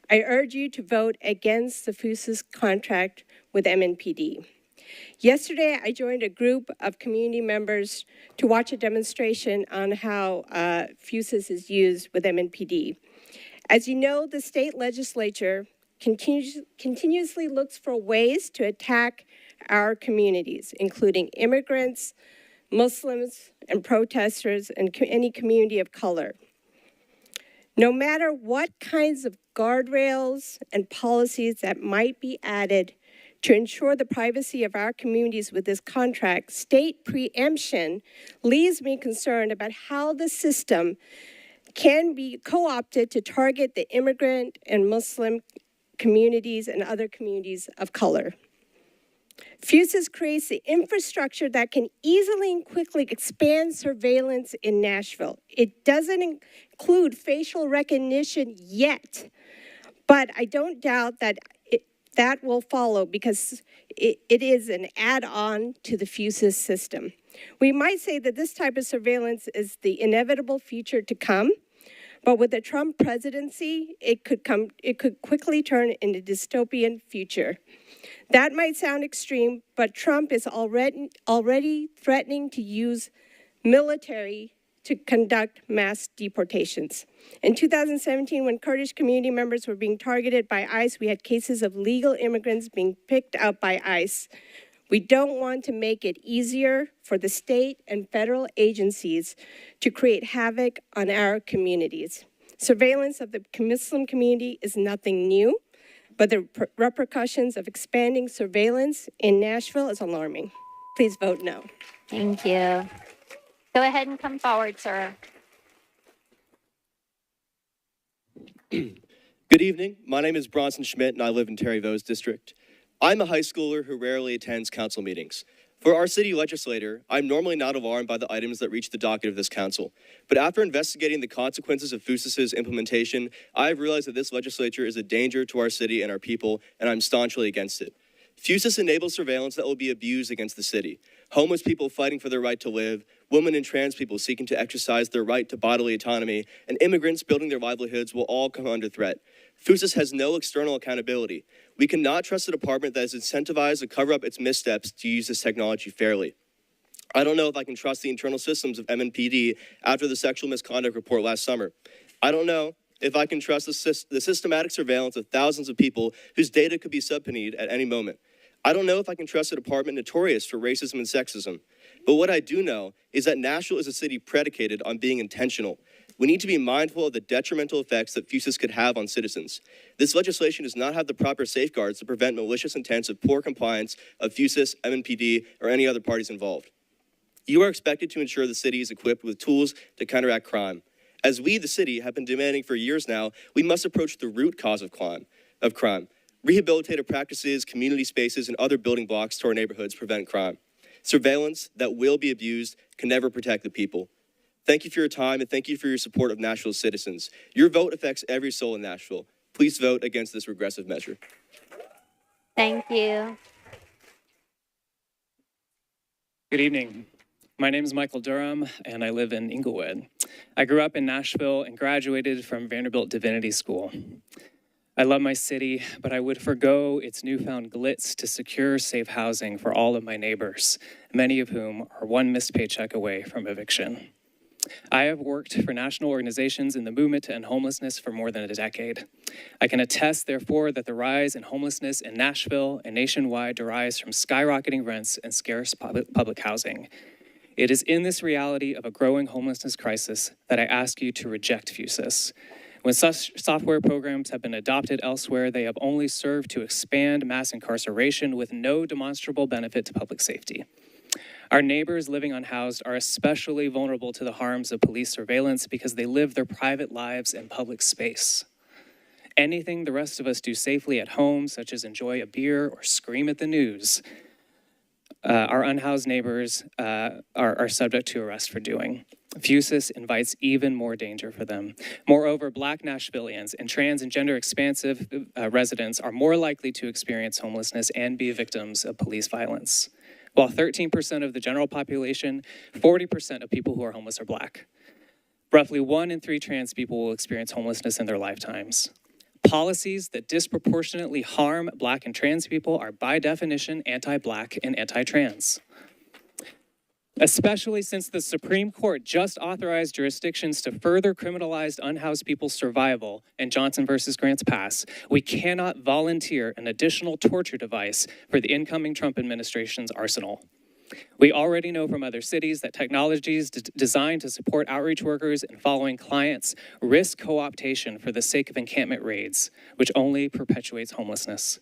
I urge you to vote against the Fusus contract with MNPD. Yesterday, I joined a group of community members to watch a demonstration on how Fusus is used with MNPD. As you know, the state legislature continuously looks for ways to attack our communities, including immigrants, Muslims, and protesters, and any community of color. No matter what kinds of guardrails and policies that might be added to ensure the privacy of our communities with this contract, state preemption leaves me concerned about how the system can be co-opted to target the immigrant and Muslim communities and other communities of color. Fusus creates the infrastructure that can easily and quickly expand surveillance in Nashville. It doesn't include facial recognition yet, but I don't doubt that that will follow because it is an add-on to the Fusus system. We might say that this type of surveillance is the inevitable future to come, but with the Trump presidency, it could quickly turn into a dystopian future. That might sound extreme, but Trump is already threatening to use military to conduct mass deportations. In 2017, when Kurdish community members were being targeted by ICE, we had cases of legal immigrants being picked up by ICE. We don't want to make it easier for the state and federal agencies to create havoc on our communities. Surveillance of the Muslim community is nothing new, but the repercussions of expanding surveillance in Nashville is alarming. Please vote no. Thank you. Go ahead and come forward, sir. Good evening. My name is Bronson Schmidt, and I live in Terry Vaux's district. I'm a high schooler who rarely attends council meetings. For our city legislator, I'm normally not alarmed by the items that reach the docket of this council. But after investigating the consequences of Fusus's implementation, I have realized that this legislature is a danger to our city and our people, and I'm staunchly against it. Fusus enables surveillance that will be abused against the city. Homeless people fighting for their right to live, women and trans people seeking to exercise their right to bodily autonomy, and immigrants building their livelihoods will all come under threat. Fusus has no external accountability. We cannot trust a department that is incentivized to cover up its missteps to use this technology fairly. I don't know if I can trust the internal systems of MNPD after the sexual misconduct report last summer. I don't know if I can trust the systematic surveillance of thousands of people whose data could be subpoenaed at any moment. I don't know if I can trust a department notorious for racism and sexism. But what I do know is that Nashville is a city predicated on being intentional. We need to be mindful of the detrimental effects that Fusus could have on citizens. This legislation does not have the proper safeguards to prevent malicious intents of poor compliance of Fusus, MNPD, or any other parties involved. You are expected to ensure the city is equipped with tools to counteract crime. As we, the city, have been demanding for years now, we must approach the root cause of crime. Rehabilitative practices, community spaces, and other building blocks to our neighborhoods prevent crime. Surveillance that will be abused can never protect the people. Thank you for your time, and thank you for your support of Nashville's citizens. Your vote affects every soul in Nashville. Please vote against this regressive measure. Thank you. Good evening. My name is Michael Durham, and I live in Inglewood. I grew up in Nashville and graduated from Vanderbilt Divinity School. I love my city, but I would forgo its newfound glitz to secure safe housing for all of my neighbors, many of whom are one missed paycheck away from eviction. I have worked for national organizations in the movement to end homelessness for more than a decade. I can attest, therefore, that the rise in homelessness in Nashville and nationwide derives from skyrocketing rents and scarce public housing. It is in this reality of a growing homelessness crisis that I ask you to reject Fusus. When such software programs have been adopted elsewhere, they have only served to expand mass incarceration with no demonstrable benefit to public safety. Our neighbors living unhoused are especially vulnerable to the harms of police surveillance because they live their private lives in public space. Anything the rest of us do safely at home, such as enjoy a beer or scream at the news, our unhoused neighbors are subject to arrest for doing. Fusus invites even more danger for them. Moreover, Black Nashvillians and trans and gender expansive residents are more likely to experience homelessness and be victims of police violence. While 13% of the general population, 40% of people who are homeless are Black. Roughly 1 in 3 trans people will experience homelessness in their lifetimes. Policies that disproportionately harm Black and trans people are by definition anti-Black and anti-trans. Especially since the Supreme Court just authorized jurisdictions to further criminalize unhoused people's survival in Johnson versus Grants Pass, we cannot volunteer an additional torture device for the incoming Trump administration's arsenal. We already know from other cities that technologies designed to support outreach workers and following clients risk co-optation for the sake of encampment raids, which only perpetuates homelessness.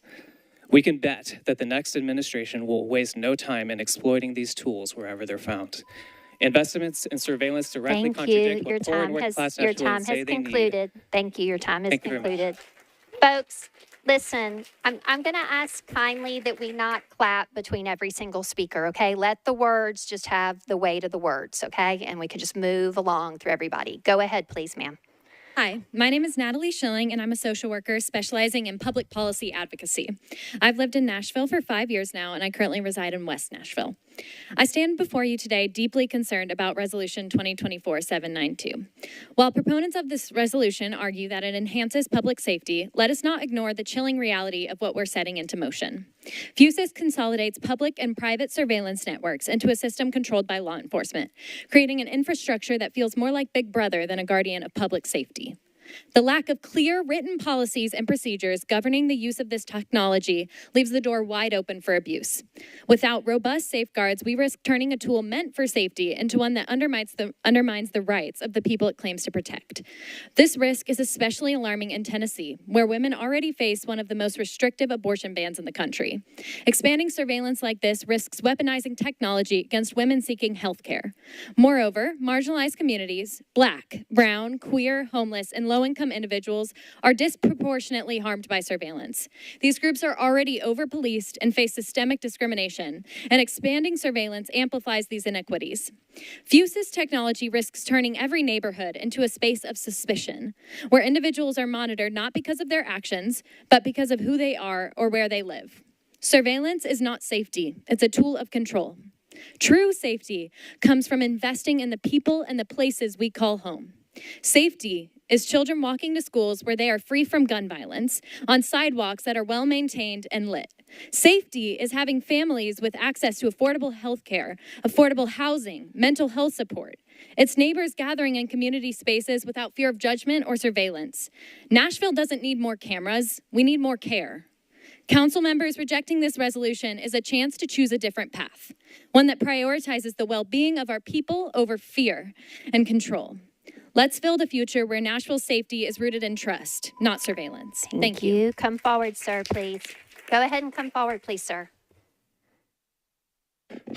We can bet that the next administration will waste no time in exploiting these tools wherever they're found. Investments in surveillance directly contradict what poor and working-class Nashvilleians say they need. Thank you. Your time has Thank you very much. concluded. Folks, listen, I'm going to ask kindly that we not clap between every single speaker, okay? Let the words just have the weight of the words, okay? And we can just move along through everybody. Go ahead, please, ma'am. Hi, my name is Natalie Schilling, and I'm a social worker specializing in public policy advocacy. I've lived in Nashville for 5 years now, and I currently reside in West Nashville. I stand before you today deeply concerned about Resolution 2024-792. While proponents of this resolution argue that it enhances public safety, let us not ignore the chilling reality of what we're setting into motion. Fusus consolidates public and private surveillance networks into a system controlled by law enforcement, creating an infrastructure that feels more like Big Brother than a guardian of public safety. The lack of clear written policies and procedures governing the use of this technology leaves the door wide open for abuse. Without robust safeguards, we risk turning a tool meant for safety into one that undermines the rights of the people it claims to protect. This risk is especially alarming in Tennessee, where women already face one of the most restrictive abortion bans in the country. Expanding surveillance like this risks weaponizing technology against women seeking health care. Moreover, marginalized communities, Black, brown, queer, homeless, and low-income individuals are disproportionately harmed by surveillance. These groups are already over-policed and face systemic discrimination, and expanding surveillance amplifies these inequities. Fusus technology risks turning every neighborhood into a space of suspicion, where individuals are monitored not because of their actions, but because of who they are or where they live. Surveillance is not safety, it's a tool of control. True safety comes from investing in the people and the places we call home. Safety is children walking to schools where they are free from gun violence, on sidewalks that are well maintained and lit. Safety is having families with access to affordable health care, affordable housing, mental health support. It's neighbors gathering in community spaces without fear of judgment or surveillance. Nashville doesn't need more cameras, we need more care. Council members rejecting this resolution is a chance to choose a different path, one that prioritizes the well-being of our people over fear and control. Let's build a future where Nashville's safety is rooted in trust, not surveillance. Thank you. Come forward, sir, please. Go ahead and come forward, please, sir.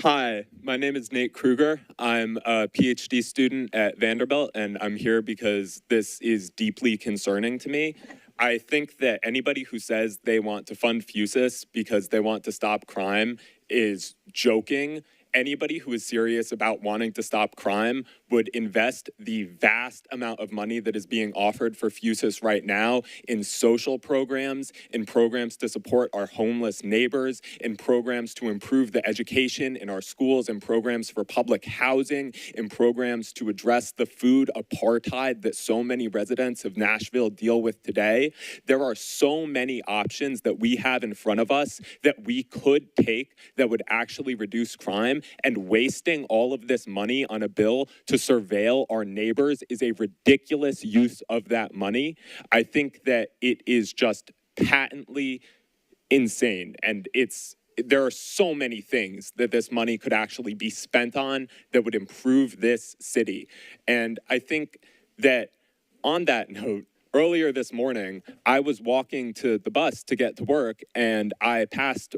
Hi, my name is Nate Kruger. I'm a PhD student at Vanderbilt, and I'm here because this is deeply concerning to me. I think that anybody who says they want to fund Fusus because they want to stop crime is joking. Anybody who is serious about wanting to stop crime would invest the vast amount of money that is being offered for Fusus right now in social programs, in programs to support our homeless neighbors, in programs to improve the education in our schools, in programs for public housing, in programs to address the food apartheid that so many residents of Nashville deal with today. There are so many options that we have in front of us that we could take that would actually reduce crime, and wasting all of this money on a bill to surveil our neighbors is a ridiculous use of that money. I think that it is just patently insane, and there are so many things that this money could actually be spent on that would improve this city. And I think that on that note, earlier this morning, I was walking to the bus to get to work, and I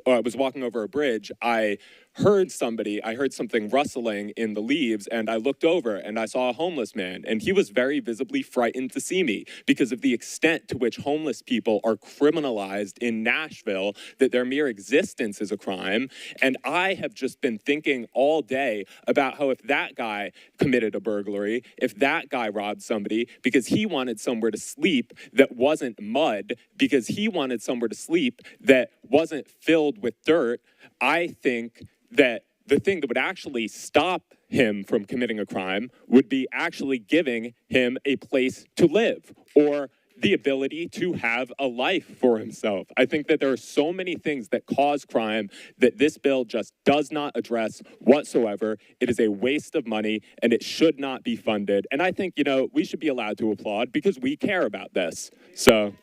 was walking over a bridge. I heard something rustling in the leaves, and I looked over and I saw a homeless man, and he was very visibly frightened to see me because of the extent to which homeless people are criminalized in Nashville, that their mere existence is a crime. And I have just been thinking all day about how if that guy committed a burglary, if that guy robbed somebody because he wanted somewhere to sleep that wasn't mud, because he wanted somewhere to sleep that wasn't filled with dirt, I think that the thing that would actually stop him from committing a crime would be actually giving him a place to live, or the ability to have a life for himself. I think that there are so many things that cause crime that this bill just does not address whatsoever. It is a waste of money and it should not be funded. And I think, we should be allowed to applaud because we care about this. So.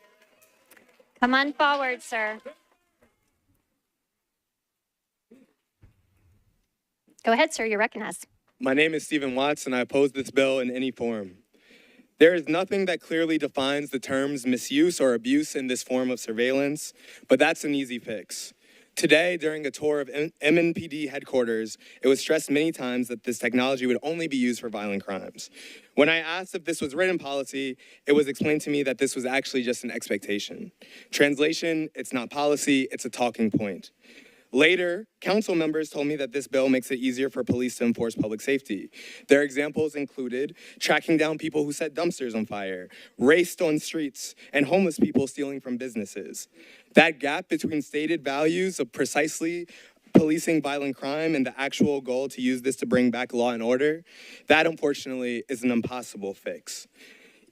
Come on forward, sir. Go ahead, sir. You're recognized. My name is Stephen Watts, and I oppose this bill in any form. There is nothing that clearly defines the terms misuse or abuse in this form of surveillance, but that's an easy fix. Today, during a tour of MNPD headquarters, it was stressed many times that this technology would only be used for violent crimes. When I asked if this was written policy, it was explained to me that this was actually just an expectation. Translation, it's not policy, it's a talking point. Later, council members told me that this bill makes it easier for police to enforce public safety. Their examples included tracking down people who set dumpsters on fire, raced on streets, and homeless people stealing from businesses. That gap between stated values of precisely policing violent crime and the actual goal to use this to bring back law and order, that unfortunately is an impossible fix.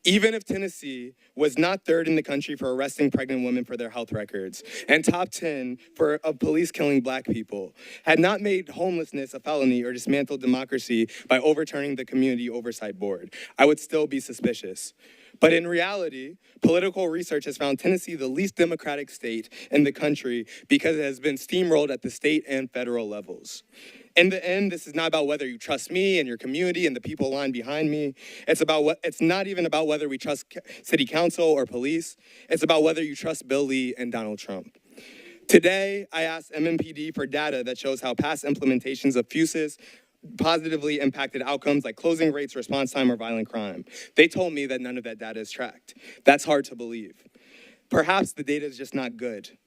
Even if Tennessee was not third in the country for arresting pregnant women for their health records and top 10 of police killing Black people, had not made homelessness a felony or dismantled democracy by overturning the Community Oversight Board, I would still be suspicious. But in reality, political research has found Tennessee the least democratic state in the country because it has been steamrolled at the state and federal levels. In the end, this is not about whether you trust me and your community and the people lined behind me. It's not even about whether we trust city council or police. It's about whether you trust Bill Lee and Donald Trump. Today, I asked MNPD for data that shows how past implementations of Fusus positively impacted outcomes like closing rates, response time, or violent crime. They told me that none of that data is tracked. That's hard to believe. Perhaps the data is just not good.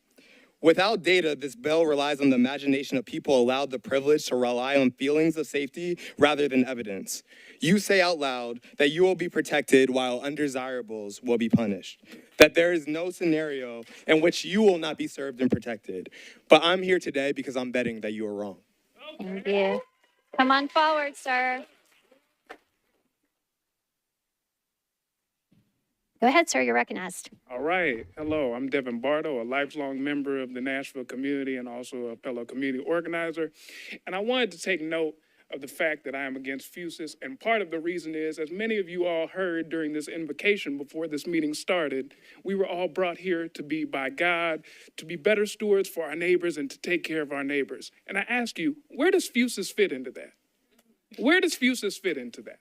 Without data, this bill relies on the imagination of people allowed the privilege to rely on feelings of safety rather than evidence. You say out loud that you will be protected while undesirables will be punished, that there is no scenario in which you will not be served and protected. But I'm here today because I'm betting that you are wrong. Thank you. Come on forward, sir. Go ahead, sir. You're recognized. All right. Hello, I'm Devin Bardo, a lifelong member of the Nashville community and also a fellow community organizer. And I wanted to take note of the fact that I am against Fusus. And part of the reason is, as many of you all heard during this invocation before this meeting started, we were all brought here to be by God, to be better stewards for our neighbors and to take care of our neighbors. And I ask you, where does Fusus fit into that? Where does Fusus fit into that?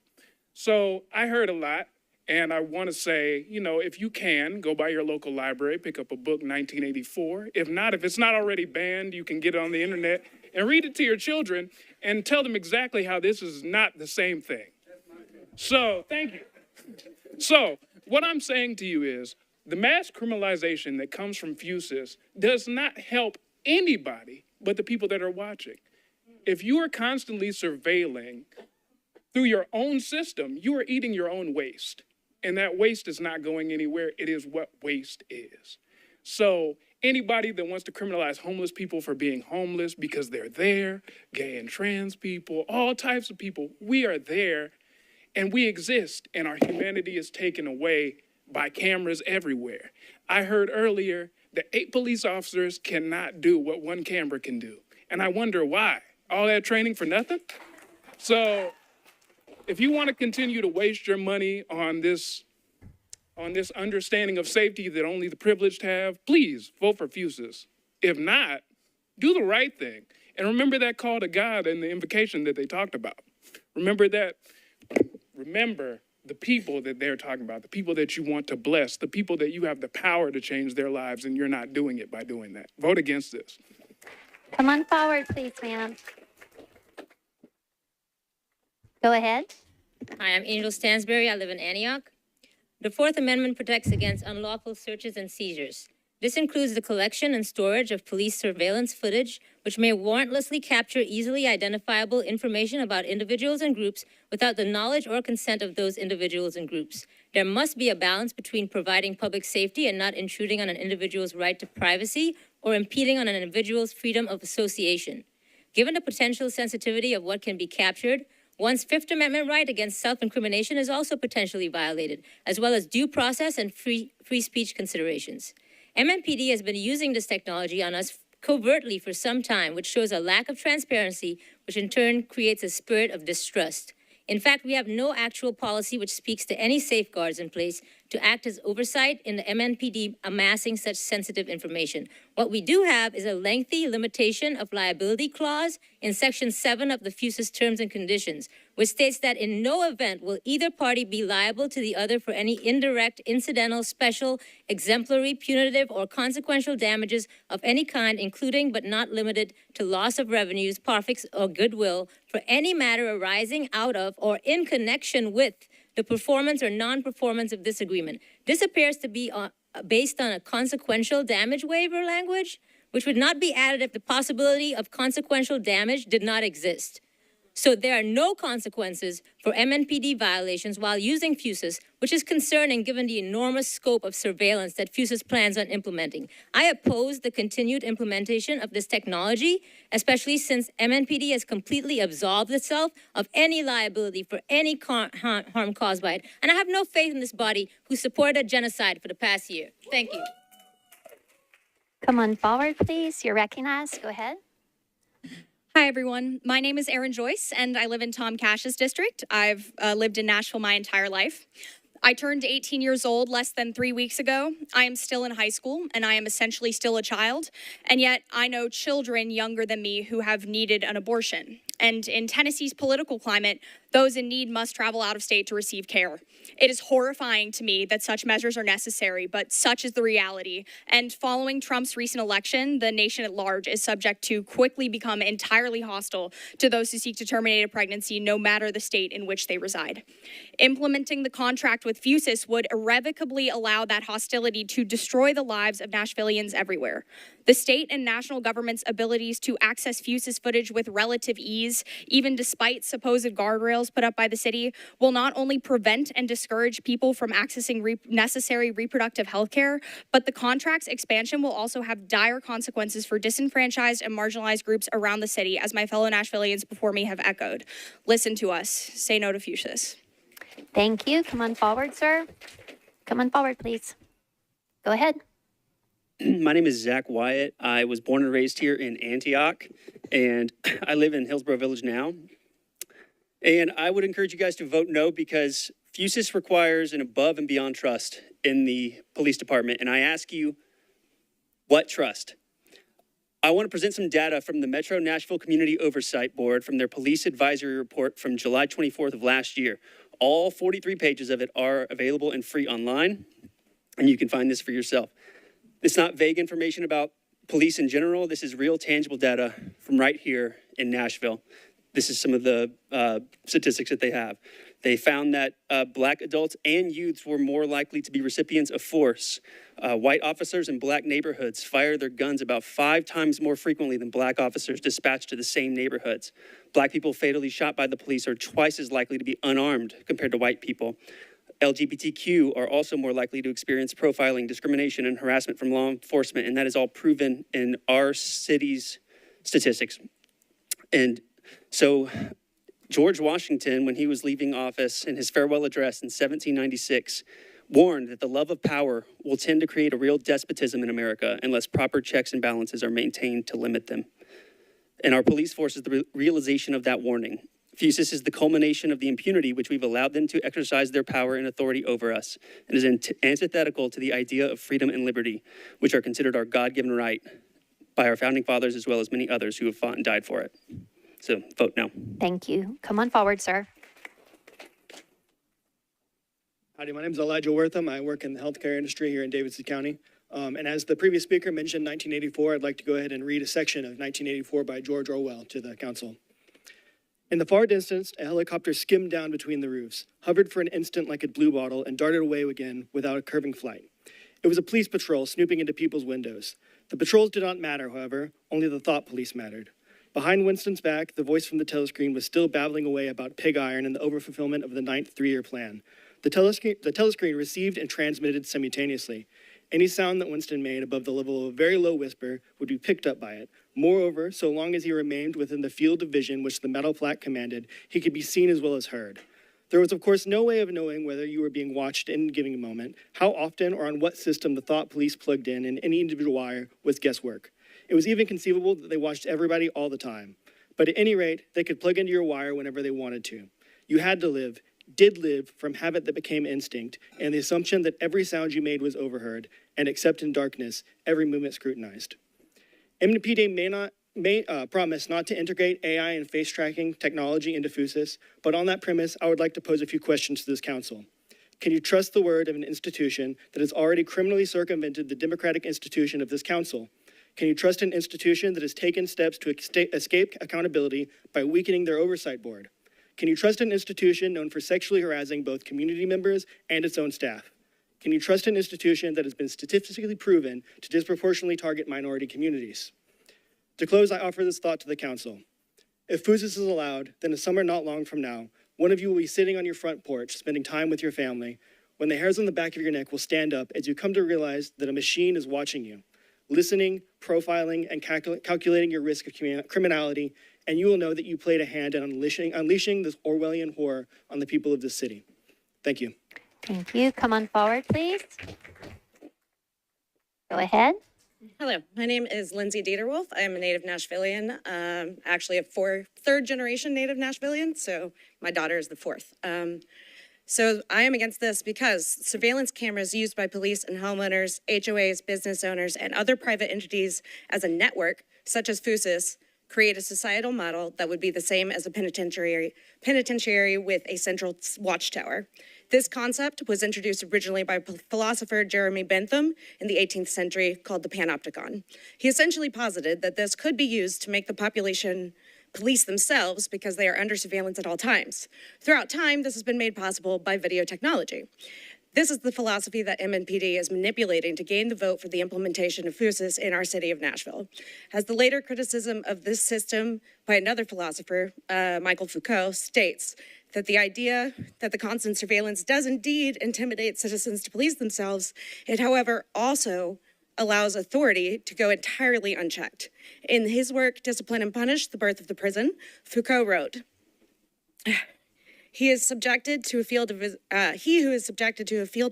So I heard a lot. And I want to say, if you can, go by your local library, pick up a book, 1984. If not, if it's not already banned, you can get it on the internet and read it to your children and tell them exactly how this is not the same thing. So, thank you. So, what I'm saying to you is the mass criminalization that comes from Fusus does not help anybody but the people that are watching. If you are constantly surveilling through your own system, you are eating your own waste. And that waste is not going anywhere. It is what waste is. So anybody that wants to criminalize homeless people for being homeless because they're there, gay and trans people, all types of people, we are there and we exist, and our humanity is taken away by cameras everywhere. I heard earlier that 8 police officers cannot do what 1 camera can do. And I wonder why. All that training for nothing? So if you want to continue to waste your money on this understanding of safety that only the privileged have, please vote for Fusus. If not, do the right thing. And remember that call to God and the invocation that they talked about. Remember that. Remember the people that they're talking about, the people that you want to bless, the people that you have the power to change their lives, and you're not doing it by doing that. Vote against this. Come on forward, please, ma'am. Go ahead. Hi, I'm Angel Stansberry. I live in Antioch. The Fourth Amendment protects against unlawful searches and seizures. This includes the collection and storage of police surveillance footage, which may warrantlessly capture easily identifiable information about individuals and groups without the knowledge or consent of those individuals and groups. There must be a balance between providing public safety and not intruding on an individual's right to privacy or impeding on an individual's freedom of association. Given the potential sensitivity of what can be captured, One's Fifth Amendment right against self-incrimination is also potentially violated, as well as due process and free speech considerations. MNPD has been using this technology on us covertly for some time, which shows a lack of transparency, which in turn creates a spirit of distrust. In fact, we have no actual policy which speaks to any safeguards in place to act as oversight in the MNPD amassing such sensitive information. What we do have is a lengthy limitation of liability clause in Section 7 of the Fusus Terms and Conditions, which states that in no event will either party be liable to the other for any indirect, incidental, special, exemplary, punitive, or consequential damages of any kind, including but not limited to loss of revenues, profits, or goodwill for any matter arising out of or in connection with the performance or non-performance of this agreement. This appears to be based on a consequential damage waiver language, which would not be added if the possibility of consequential damage did not exist. So there are no consequences for MNPD violations while using Fusus, which is concerning given the enormous scope of surveillance that Fusus plans on implementing. I oppose the continued implementation of this technology, especially since MNPD has completely absolved itself of any liability for any harm caused by it. And I have no faith in this body who supported genocide for the past year. Thank you. Come on forward, please. You're recognized. Go ahead. Hi, everyone. My name is Erin Joyce, and I live in Tom Cash's district. I've lived in Nashville my entire life. I turned 18 years old less than 3 weeks ago. I am still in high school, and I am essentially still a child. And yet, I know children younger than me who have needed an abortion. And in Tennessee's political climate, those in need must travel out of state to receive care. It is horrifying to me that such measures are necessary, but such is the reality. And following Trump's recent election, the nation at large is subject to quickly become entirely hostile to those who seek to terminate a pregnancy, no matter the state in which they reside. Implementing the contract with Fusus would irrevocably allow that hostility to destroy the lives of Nashvillians everywhere. The state and national government's abilities to access Fusus footage with relative ease, even despite supposed guardrails put up by the city, will not only prevent and discourage people from accessing necessary reproductive health care, but the contract's expansion will also have dire consequences for disenfranchised and marginalized groups around the city, as my fellow Nashvillians before me have echoed. Listen to us. Say no to Fusus. Thank you. Come on forward, sir. Come on forward, please. Go ahead. My name is Zach Wyatt. I was born and raised here in Antioch, and I live in Hillsborough Village now. And I would encourage you guys to vote no because Fusus requires an above and beyond trust in the police department. And I ask you, what trust? I want to present some data from the Metro Nashville Community Oversight Board from their police advisory report from July 24th of last year. All 43 pages of it are available and free online, and you can find this for yourself. It's not vague information about police in general. This is real, tangible data from right here in Nashville. This is some of the statistics that they have. They found that Black adults and youths were more likely to be recipients of force. White officers in Black neighborhoods fire their guns about 5 times more frequently than Black officers dispatched to the same neighborhoods. Black people fatally shot by the police are twice as likely to be unarmed compared to white people. LGBTQ are also more likely to experience profiling, discrimination, and harassment from law enforcement, and that is all proven in our city's statistics. And so George Washington, when he was leaving office in his farewell address in 1796, warned that the love of power will tend to create a real despotism in America unless proper checks and balances are maintained to limit them. And our police force is the realization of that warning. Fusus is the culmination of the impunity which we've allowed them to exercise their power and authority over us, and is antithetical to the idea of freedom and liberty, which are considered our God-given right by our founding fathers as well as many others who have fought and died for it. So vote no. Thank you. Come on forward, sir. Howdy, my name is Elijah Wortham. I work in the healthcare industry here in Davidson County. And as the previous speaker mentioned 1984, I'd like to go ahead and read a section of 1984 by George Orwell to the council. In the far distance, a helicopter skimmed down between the roofs, hovered for an instant like a blue bottle, and darted away again without a curving flight. It was a police patrol snooping into people's windows. The patrols did not matter, however, only the thought police mattered. Behind Winston's back, the voice from the telescreen was still babbling away about pig iron and the overfulfillment of the 9th three-year plan. The telescreen received and transmitted simultaneously. Any sound that Winston made above the level of a very low whisper would be picked up by it, Moreover, so long as he remained within the field of vision which the metal plaque commanded, he could be seen as well as heard. There was, of course, no way of knowing whether you were being watched in a given moment, how often or on what system the thought police plugged in any individual wire was guesswork. It was even conceivable that they watched everybody all the time. But at any rate, they could plug into your wire whenever they wanted to. You had to live, did live, from habit that became instinct, and the assumption that every sound you made was overheard, and except in darkness, every movement scrutinized. MPD may promise not to integrate AI and face tracking technology into Fusus, but on that premise, I would like to pose a few questions to this council. Can you trust the word of an institution that has already criminally circumvented the democratic institution of this council? Can you trust an institution that has taken steps to escape accountability by weakening their oversight board? Can you trust an institution known for sexually harassing both community members and its own staff? Can you trust an institution that has been statistically proven to disproportionately target minority communities? To close, I offer this thought to the council. If Fusus is allowed, then a summer not long from now, one of you will be sitting on your front porch, spending time with your family, when the hairs on the back of your neck will stand up as you come to realize that a machine is watching you, listening, profiling, and calculating your risk of criminality, and you will know that you played a hand in unleashing this Orwellian horror on the people of this city. Thank you. Thank you. Come on forward, please. Go ahead. Hello, my name is Lindsay Dieterwolf. I am a native Nashvilleian, actually a third generation native Nashvilleian, so my daughter is the fourth. So I am against this because surveillance cameras used by police and homeowners, HOAs, business owners, and other private entities as a network, such as Fusus, create a societal model that would be the same as a penitentiary with a central watchtower. This concept was introduced originally by philosopher Jeremy Bentham in the 18th century called the panopticon. He essentially posited that this could be used to make the population police themselves because they are under surveillance at all times. Throughout time, this has been made possible by video technology. This is the philosophy that MNPD is manipulating to gain the vote for the implementation of Fusus in our city of Nashville. As the later criticism of this system by another philosopher, Michael Foucault, states that the idea that the constant surveillance does indeed intimidate citizens to police themselves, it, however, also allows authority to go entirely unchecked. In his work, Discipline and Punish, The Birth of the Prison, Foucault wrote, he who is subjected to a field of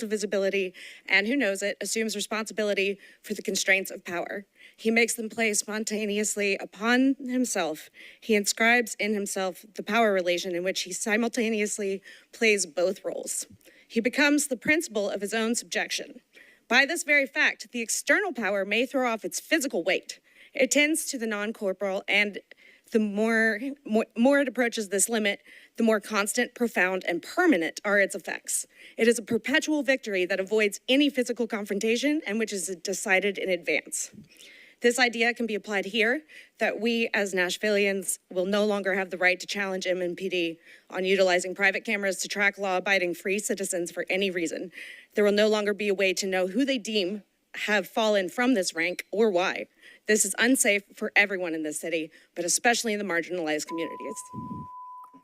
visibility and who knows it assumes responsibility for the constraints of power. He makes them play spontaneously upon himself. He inscribes in himself the power relation in which he simultaneously plays both roles. He becomes the principle of his own subjection. By this very fact, the external power may throw off its physical weight. It tends to the non-corporal, and the more it approaches this limit, the more constant, profound, and permanent are its effects. It is a perpetual victory that avoids any physical confrontation and which is decided in advance. This idea can be applied here, that we as Nashvilleians will no longer have the right to challenge MNPD on utilizing private cameras to track law-abiding free citizens for any reason. There will no longer be a way to know who they deem have fallen from this rank or why. This is unsafe for everyone in this city, but especially in the marginalized communities.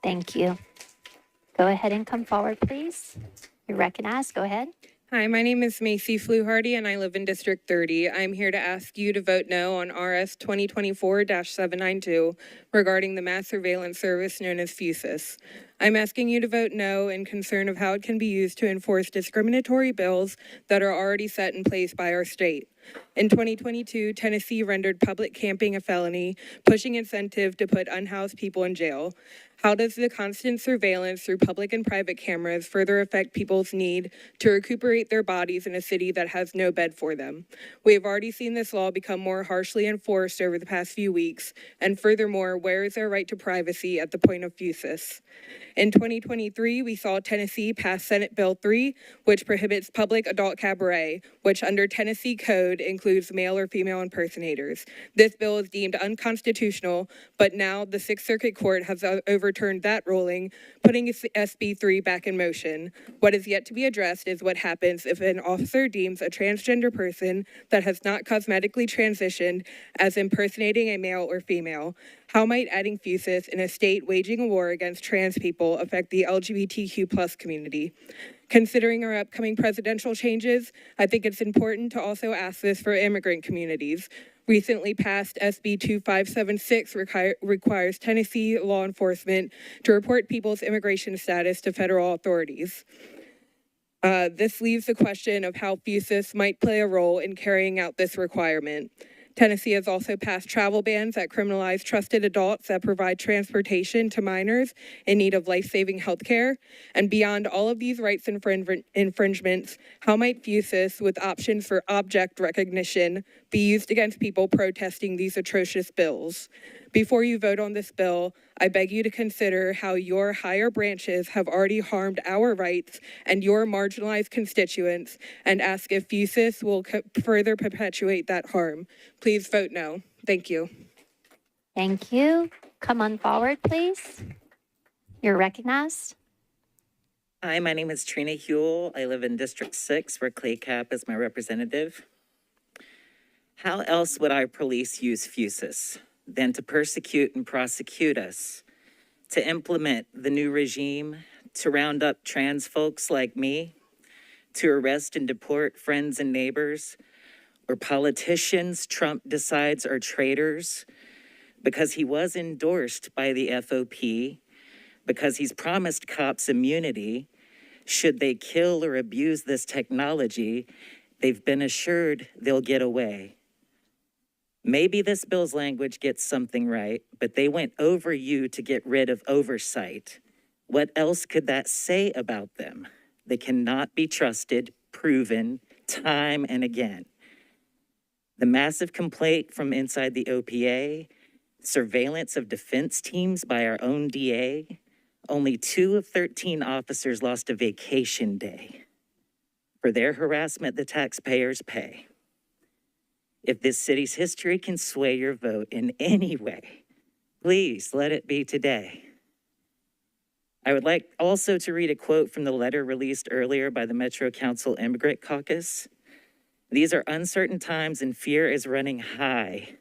Thank you. Go ahead and come forward, please. You're recognized. Go ahead. Hi, my name is Macy Fluharty, and I live in District 30. I'm here to ask you to vote no on RS 2024-792 regarding the mass surveillance service known as Fusus. I'm asking you to vote no in concern of how it can be used to enforce discriminatory bills that are already set in place by our state. In 2022, Tennessee rendered public camping a felony, pushing incentive to put unhoused people in jail. How does the constant surveillance through public and private cameras further affect people's need to recuperate their bodies in a city that has no bed for them? We have already seen this law become more harshly enforced over the past few weeks, and furthermore, where is their right to privacy at the point of Fusus? In 2023, we saw Tennessee pass Senate Bill 3, which prohibits public adult cabaret, which under Tennessee code includes male or female impersonators. This bill is deemed unconstitutional, but now the Sixth Circuit Court has overturned that ruling, putting SB 3 back in motion. What is yet to be addressed is what happens if an officer deems a transgender person that has not cosmetically transitioned as impersonating a male or female. How might adding Fusus in a state waging a war against trans people affect the LGBTQ+ community? Considering our upcoming presidential changes, I think it's important to also ask this for immigrant communities. Recently passed SB 2576 requires Tennessee law enforcement to report people's immigration status to federal authorities. This leaves the question of how Fusus might play a role in carrying out this requirement. Tennessee has also passed travel bans that criminalize trusted adults that provide transportation to minors in need of life-saving health care. And beyond all of these rights infringements, how might Fusus, with options for object recognition, be used against people protesting these atrocious bills? Before you vote on this bill, I beg you to consider how your higher branches have already harmed our rights and your marginalized constituents, and ask if Fusus will further perpetuate that harm. Please vote no. Thank you. Thank you. Come on forward, please. You're recognized. Hi, my name is Trina Huell. I live in District 6, where Clay Cap is my representative. How else would our police use Fusus than to persecute and prosecute us, to implement the new regime, to round up trans folks like me, to arrest and deport friends and neighbors, or politicians Trump decides are traitors because he was endorsed by the FOP, because he's promised cops immunity. Should they kill or abuse this technology, they've been assured they'll get away. Maybe this bill's language gets something right, but they went over you to get rid of oversight. What else could that say about them? They cannot be trusted, proven, time and again. The massive complaint from inside the OPA, surveillance of defense teams by our own DA, only 2 of 13 officers lost a vacation day. For their harassment, the taxpayers pay. If this city's history can sway your vote in any way, please let it be today. I would like also to read a quote from the letter released earlier by the Metro Council Immigrant Caucus. These are uncertain times and fear is running high.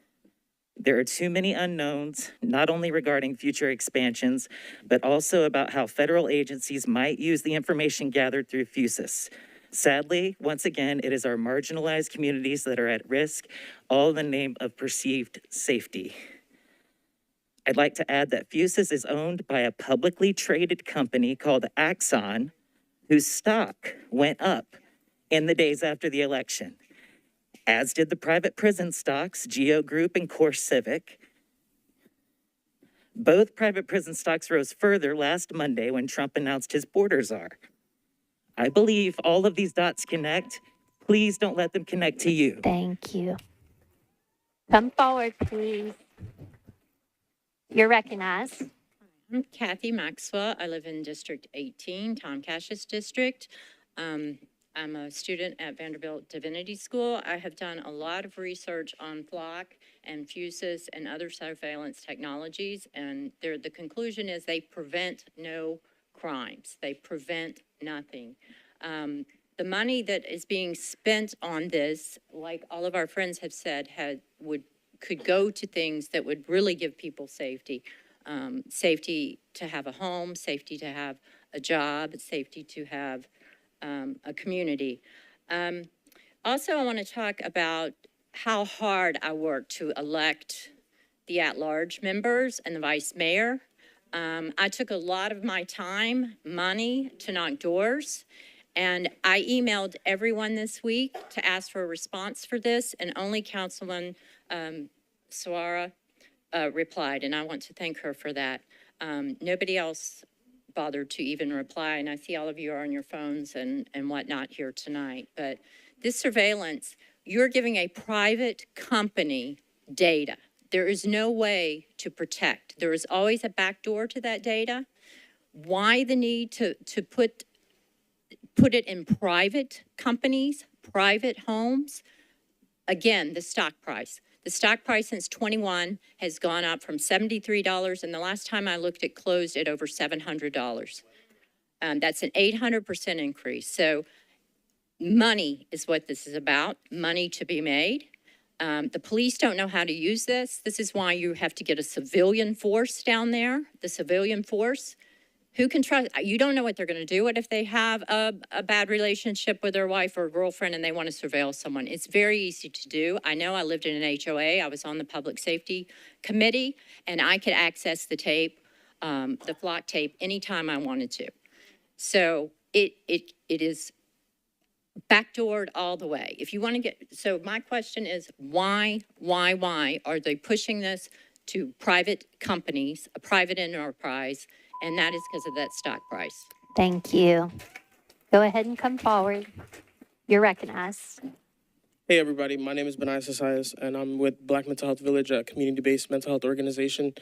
There are too many unknowns, not only regarding future expansions, but also about how federal agencies might use the information gathered through Fusus. Sadly, once again, it is our marginalized communities that are at risk, all in the name of perceived safety. I'd like to add that Fusus is owned by a publicly traded company called Axon, whose stock went up in the days after the election, as did the private prison stocks, Geo Group and Core Civic. Both private prison stocks rose further last Monday when Trump announced his border czar. I believe all of these dots connect. Please don't let them connect to you. Thank you. Come forward, please. You're recognized. I'm Kathy Maxwell. I live in District 18, Tom Cash's district. I'm a student at Vanderbilt Divinity School. I have done a lot of research on Flock and Fusus and other surveillance technologies, and the conclusion is they prevent no crimes. They prevent nothing. The money that is being spent on this, like all of our friends have said, could go to things that would really give people safety. Safety to have a home, safety to have a job, safety to have a community. Also, I want to talk about how hard I worked to elect the at-large members and the vice mayor. I took a lot of my time, money to knock doors, and I emailed everyone this week to ask for a response for this, and only Councilman Suara replied, and I want to thank her for that. Nobody else bothered to even reply, and I see all of you are on your phones and whatnot here tonight. But this surveillance, you're giving a private company data. There is no way to protect. There is always a backdoor to that data. Why the need to put it in private companies, private homes? Again, the stock price. The stock price since 21 has gone up from $73, and the last time I looked, it closed at over $700. That's an 800% increase. So money is what this is about, money to be made. The police don't know how to use this. This is why you have to get a civilian force down there. The civilian force Who can trust? You don't know what they're going to do. What if they have a bad relationship with their wife or girlfriend and they want to surveil someone? It's very easy to do. I know I lived in an HOA. I was on the public safety committee, and I could access the tape, the flock tape, anytime I wanted to. So it is backdoored all the way. If you want to get, so my question is, why are they pushing this to private companies, a private enterprise? And that is because of that stock price. Thank you. Go ahead and come forward. You're recognized. Hey everybody, my name is Benai Sasias, and I'm with Black Mental Health Village, a community-based mental health organization.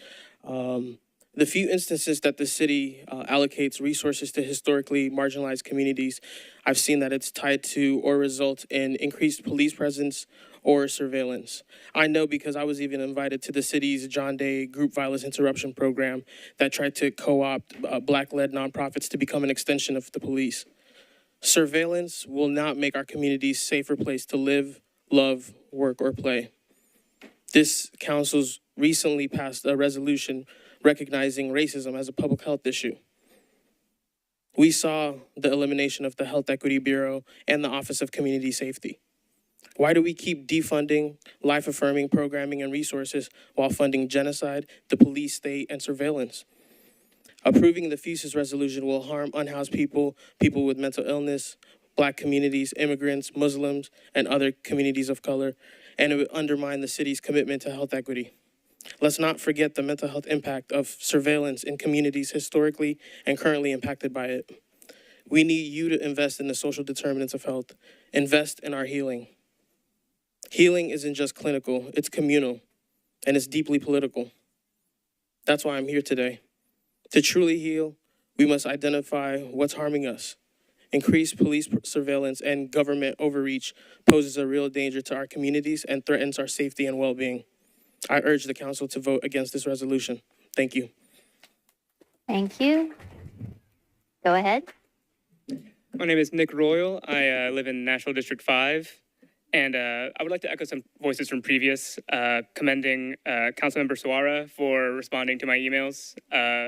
The few instances that the city allocates resources to historically marginalized communities, I've seen that it's tied to or result in increased police presence or surveillance. I know because I was even invited to the city's John Day Group Violence Interruption Program that tried to co-opt Black-led nonprofits to become an extension of the police. Surveillance will not make our communities a safer place to live, love, work, or play. This council's recently passed a resolution recognizing racism as a public health issue. We saw the elimination of the Health Equity Bureau and the Office of Community Safety. Why do we keep defunding life-affirming programming and resources while funding genocide, the police state, and surveillance? Approving the Fusus resolution will harm unhoused people, people with mental illness, Black communities, immigrants, Muslims, and other communities of color, and it would undermine the city's commitment to health equity. Let's not forget the mental health impact of surveillance in communities historically and currently impacted by it. We need you to invest in the social determinants of health. Invest in our healing. Healing isn't just clinical, it's communal, and it's deeply political. That's why I'm here today. To truly heal, we must identify what's harming us. Increased police surveillance and government overreach poses a real danger to our communities and threatens our safety and well-being. I urge the council to vote against this resolution. Thank you. Thank you. Go ahead. My name is Nick Royal. I live in Nashville District 5. And I would like to echo some voices from previous, commending Councilmember Suara for responding to my emails.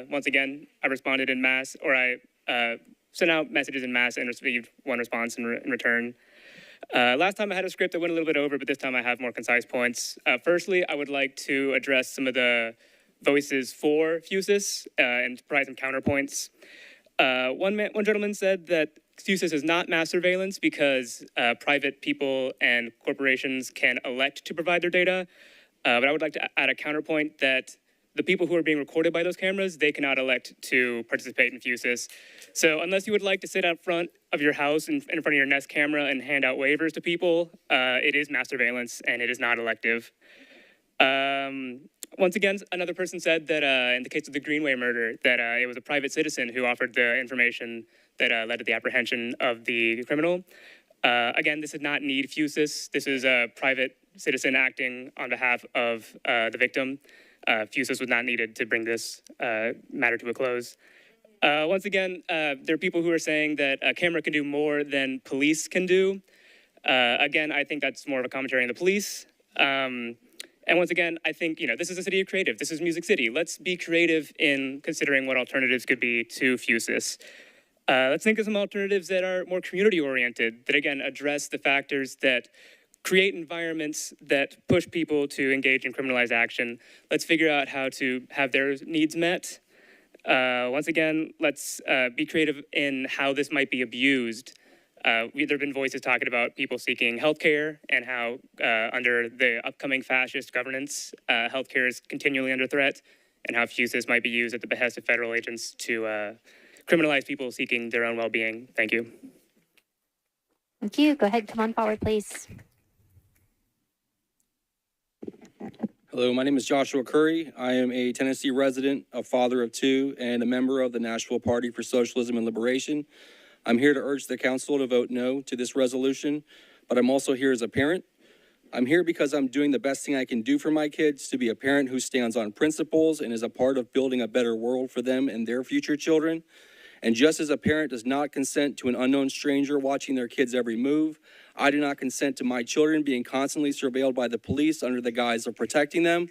Once again, I responded en masse, or I sent out messages en masse and received one response in return. Last time I had a script that went a little bit over, but this time I have more concise points. Firstly, I would like to address some of the voices for Fusus and provide some counterpoints. One gentleman said that Fusus is not mass surveillance because private people and corporations can elect to provide their data. But I would like to add a counterpoint that the people who are being recorded by those cameras, they cannot elect to participate in Fusus. So unless you would like to sit out front of your house in front of your Nest camera and hand out waivers to people, it is mass surveillance and it is not elective. Once again, another person said that in the case of the Greenway murder, that it was a private citizen who offered the information that led to the apprehension of the criminal. Again, this did not need Fusus. This is a private citizen acting on behalf of the victim. Fusus was not needed to bring this matter to a close. Once again, there are people who are saying that a camera can do more than police can do. Again, I think that's more of a commentary on the police. And once again, I think, this is a city of creative. This is Music City. Let's be creative in considering what alternatives could be to Fusus. Let's think of some alternatives that are more community-oriented, that again address the factors that create environments that push people to engage in criminalized action. Let's figure out how to have their needs met. Once again, let's be creative in how this might be abused. There have been voices talking about people seeking healthcare and how under the upcoming fascist governance, healthcare is continually under threat, and how Fusus might be used at the behest of federal agents to criminalize people seeking their own well-being. Thank you. Thank you. Go ahead. Come on forward, please. Hello, my name is Joshua Curry. I am a Tennessee resident, a father of two, and a member of the Nashville Party for Socialism and Liberation. I'm here to urge the council to vote no to this resolution, but I'm also here as a parent. I'm here because I'm doing the best thing I can do for my kids, to be a parent who stands on principles and is a part of building a better world for them and their future children. And just as a parent does not consent to an unknown stranger watching their kids' every move, I do not consent to my children being constantly surveilled by the police under the guise of protecting them.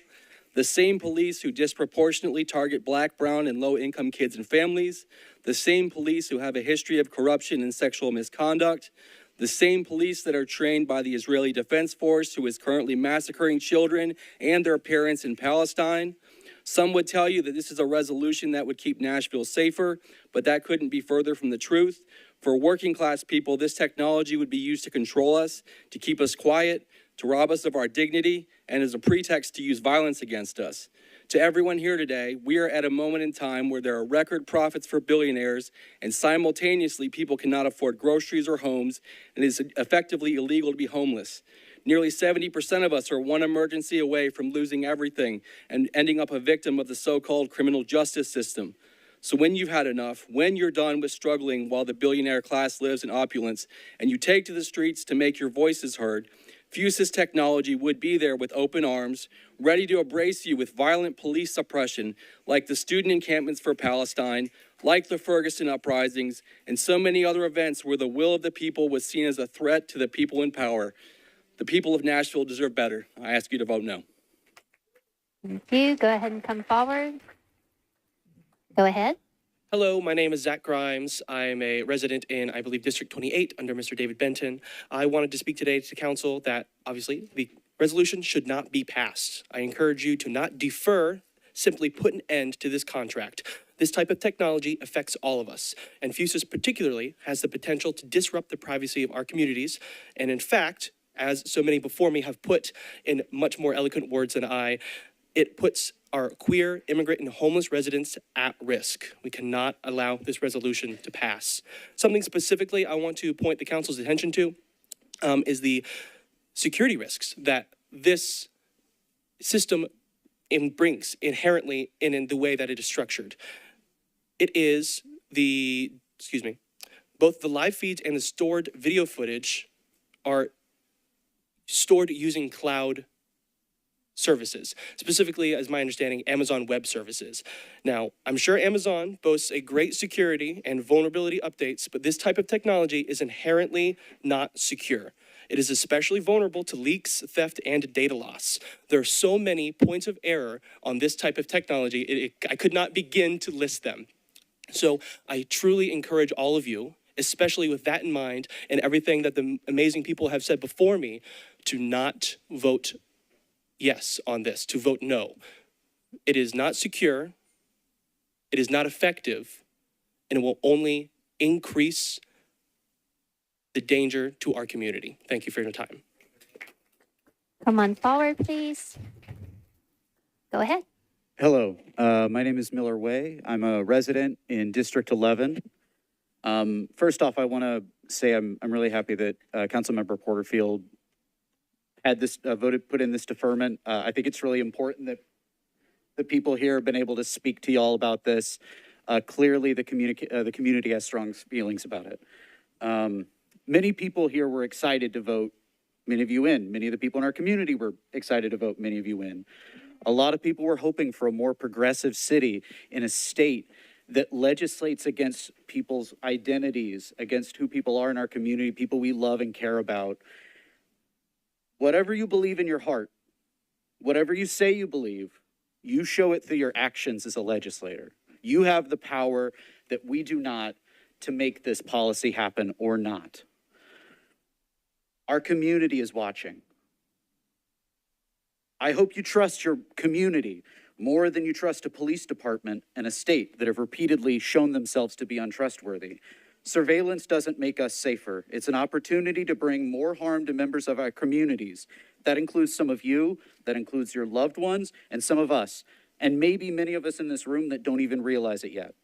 the same police who disproportionately target Black, brown, and low-income kids and families, the same police who have a history of corruption and sexual misconduct, the same police that are trained by the Israeli Defense Force who is currently massacring children and their parents in Palestine. Some would tell you that this is a resolution that would keep Nashville safer, but that couldn't be further from the truth. For working class people, this technology would be used to control us, to keep us quiet, to rob us of our dignity, and as a pretext to use violence against us. To everyone here today, we are at a moment in time where there are record profits for billionaires, and simultaneously people cannot afford groceries or homes, and it is effectively illegal to be homeless. Nearly 70% of us are one emergency away from losing everything and ending up a victim of the so-called criminal justice system. So when you've had enough, when you're done with struggling while the billionaire class lives in opulence, and you take to the streets to make your voices heard, Fusus technology would be there with open arms, ready to embrace you with violent police suppression, like the student encampments for Palestine, like the Ferguson uprisings, and so many other events where the will of the people was seen as a threat to the people in power. The people of Nashville deserve better. I ask you to vote no. Thank you. Go ahead and come forward. Go ahead. Hello, my name is Zach Grimes. I'm a resident in, I believe, District 28 under Mr. David Benton. I wanted to speak today to council that, obviously, the resolution should not be passed. I encourage you to not defer, simply put an end to this contract. This type of technology affects all of us, and Fusus particularly has the potential to disrupt the privacy of our communities. And in fact, as so many before me have put in much more eloquent words than I, it puts our queer, immigrant, and homeless residents at risk. We cannot allow this resolution to pass. Something specifically I want to point the council's attention to is the security risks that this system brings inherently in the way that it is structured. It is both the live feeds and the stored video footage are stored using cloud services, specifically, as my understanding, Amazon Web Services. Now, I'm sure Amazon boasts a great security and vulnerability updates, but this type of technology is inherently not secure. It is especially vulnerable to leaks, theft, and data loss. There are so many points of error on this type of technology, I could not begin to list them. So I truly encourage all of you, especially with that in mind and everything that the amazing people have said before me, to not vote yes on this, to vote no. It is not secure, it is not effective, and it will only increase the danger to our community. Thank you for your time. Come on forward, please. Go ahead. Hello, my name is Miller Way. I'm a resident in District 11. First off, I want to say I'm really happy that Councilmember Porterfield had this put in this deferment. I think it's really important that the people here have been able to speak to y'all about this. Clearly, the community has strong feelings about it. Many people here were excited to vote many of you in. Many of the people in our community were excited to vote many of you in. A lot of people were hoping for a more progressive city in a state that legislates against people's identities, against who people are in our community, people we love and care about. Whatever you believe in your heart, whatever you say you believe, you show it through your actions as a legislator. You have the power that we do not to make this policy happen or not. Our community is watching. I hope you trust your community more than you trust a police department and a state that have repeatedly shown themselves to be untrustworthy. Surveillance doesn't make us safer. It's an opportunity to bring more harm to members of our communities. That includes some of you, that includes your loved ones, and some of us, and maybe many of us in this room that don't even realize it yet.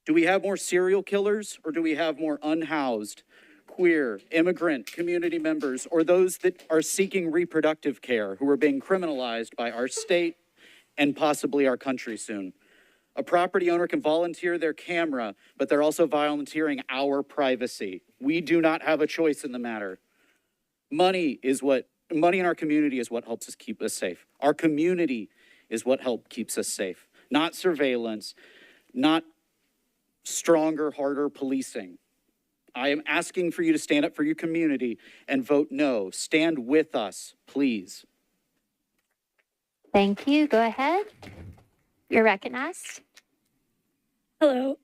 Do we have more serial killers, or do we have more unhoused, queer, immigrant community members, or those that are seeking reproductive care who are being criminalized by our state and possibly our country soon? A property owner can volunteer their camera, but they're also volunteering our privacy. We do not have a choice in the matter. Money in our community is what helps us keep us safe. Our community is what keeps us safe. Not surveillance, not stronger, harder policing. I am asking for you to stand up for your community and vote no. Stand with us, please. Thank you. Go ahead. You're recognized. Hello.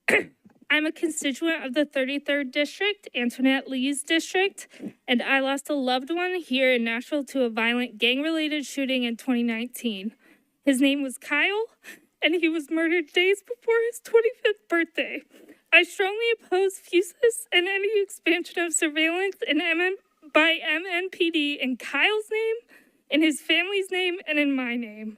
I'm a constituent of the 33rd District, Antoinette Lee's district, and I lost a loved one here in Nashville to a violent gang-related shooting in 2019. His name was Kyle, and he was murdered days before his 25th birthday. I strongly oppose Fusus and any expansion of surveillance by MNPD in Kyle's name, in his family's name, and in my name.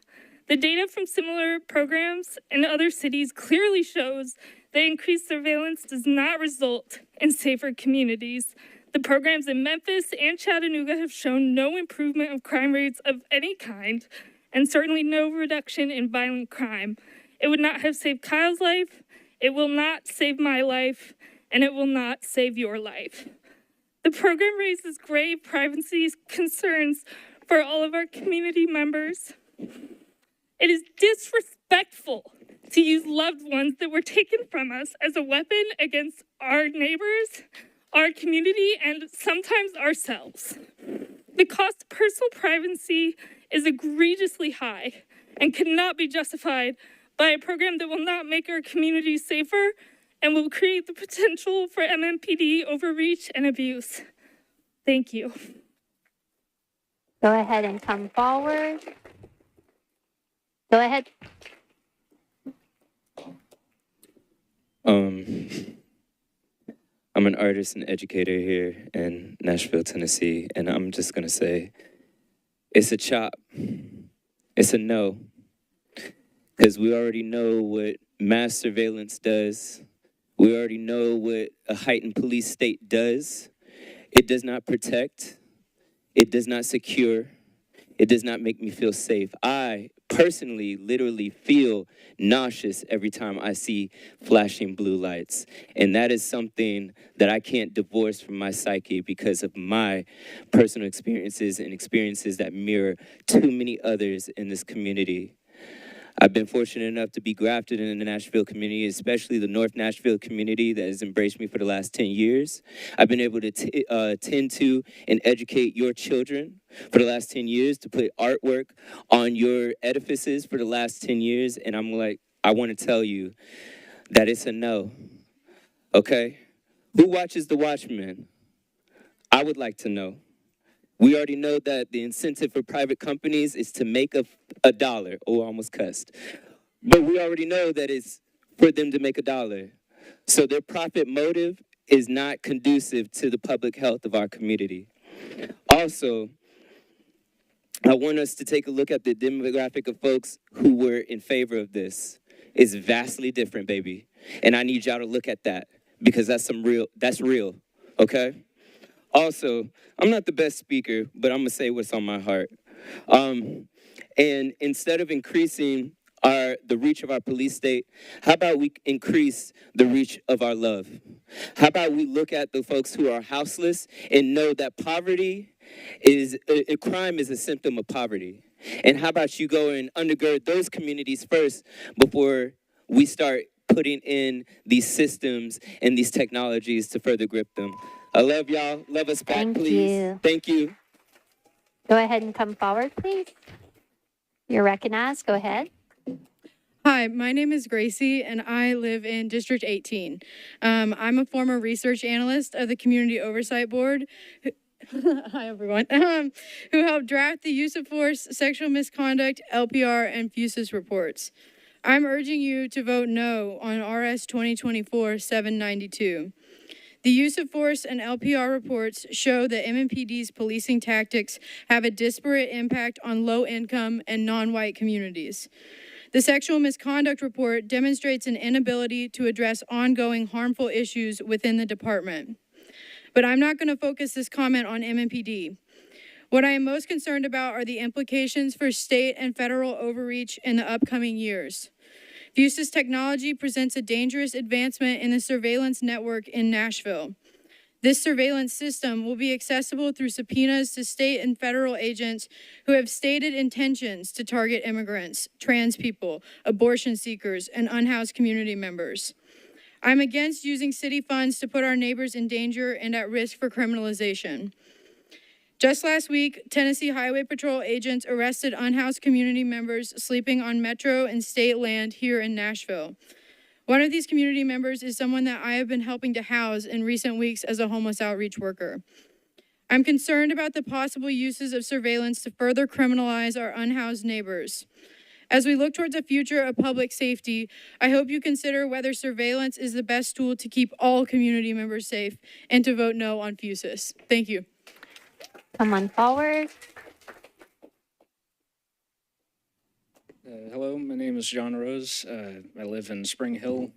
The data from similar programs in other cities clearly shows that increased surveillance does not result in safer communities. The programs in Memphis and Chattanooga have shown no improvement of crime rates of any kind, and certainly no reduction in violent crime. It would not have saved Kyle's life, it will not save my life, and it will not save your life. The program raises grave privacy concerns for all of our community members. It is disrespectful to use loved ones that were taken from us as a weapon against our neighbors, our community, and sometimes ourselves. The cost of personal privacy is egregiously high and cannot be justified by a program that will not make our communities safer and will create the potential for MMPD overreach and abuse. Thank you. Go ahead and come forward. Go ahead. I'm an artist and educator here in Nashville, Tennessee, and I'm just gonna say, it's a chop. It's a no. Because we already know what mass surveillance does. We already know what a heightened police state does. It does not protect. It does not secure. It does not make me feel safe. I personally literally feel nauseous every time I see flashing blue lights. And that is something that I can't divorce from my psyche because of my personal experiences and experiences that mirror too many others in this community. I've been fortunate enough to be grafted in the Nashville community, especially the North Nashville community that has embraced me for the last 10 years. I've been able to tend to and educate your children for the last 10 years, to put artwork on your edifices for the last 10 years. And I'm like, I want to tell you that it's a no, okay? Who watches The Watchmen? I would like to know. We already know that the incentive for private companies is to make a dollar. Oh, I almost cussed. But we already know that it's for them to make a dollar. So their profit motive is not conducive to the public health of our community. Also, I want us to take a look at the demographic of folks who were in favor of this. It's vastly different, baby. And I need y'all to look at that because that's real, okay? Also, I'm not the best speaker, but I'm gonna say what's on my heart. And instead of increasing the reach of our police state, how about we increase the reach of our love? How about we look at the folks who are houseless and know that poverty is, crime is a symptom of poverty. And how about you go and undergird those communities first before we start putting in these systems and these technologies to further grip them. I love y'all. Love us back, please. Thank you. Go ahead and come forward, please. You're recognized. Go ahead. Hi, my name is Gracie, and I live in District 18. I'm a former research analyst of the Community Oversight Board. Hi, everyone. Who helped draft the use of force, sexual misconduct, LPR, and Fusus reports. I'm urging you to vote no on RS 2024-792. The use of force and LPR reports show that MMPD's policing tactics have a disparate impact on low-income and non-white communities. The sexual misconduct report demonstrates an inability to address ongoing harmful issues within the department. But I'm not going to focus this comment on MMPD. What I am most concerned about are the implications for state and federal overreach in the upcoming years. Fusus technology presents a dangerous advancement in the surveillance network in Nashville. This surveillance system will be accessible through subpoenas to state and federal agents who have stated intentions to target immigrants, trans people, abortion seekers, and unhoused community members. I'm against using city funds to put our neighbors in danger and at risk for criminalization. Just last week, Tennessee Highway Patrol agents arrested unhoused community members sleeping on Metro and state land here in Nashville. One of these community members is someone that I have been helping to house in recent weeks as a homeless outreach worker. I'm concerned about the possible uses of surveillance to further criminalize our unhoused neighbors. As we look towards a future of public safety, I hope you consider whether surveillance is the best tool to keep all community members safe and to vote no on Fusus. Thank you. Come on forward. Hello, my name is John Rose. I live in Spring Hill.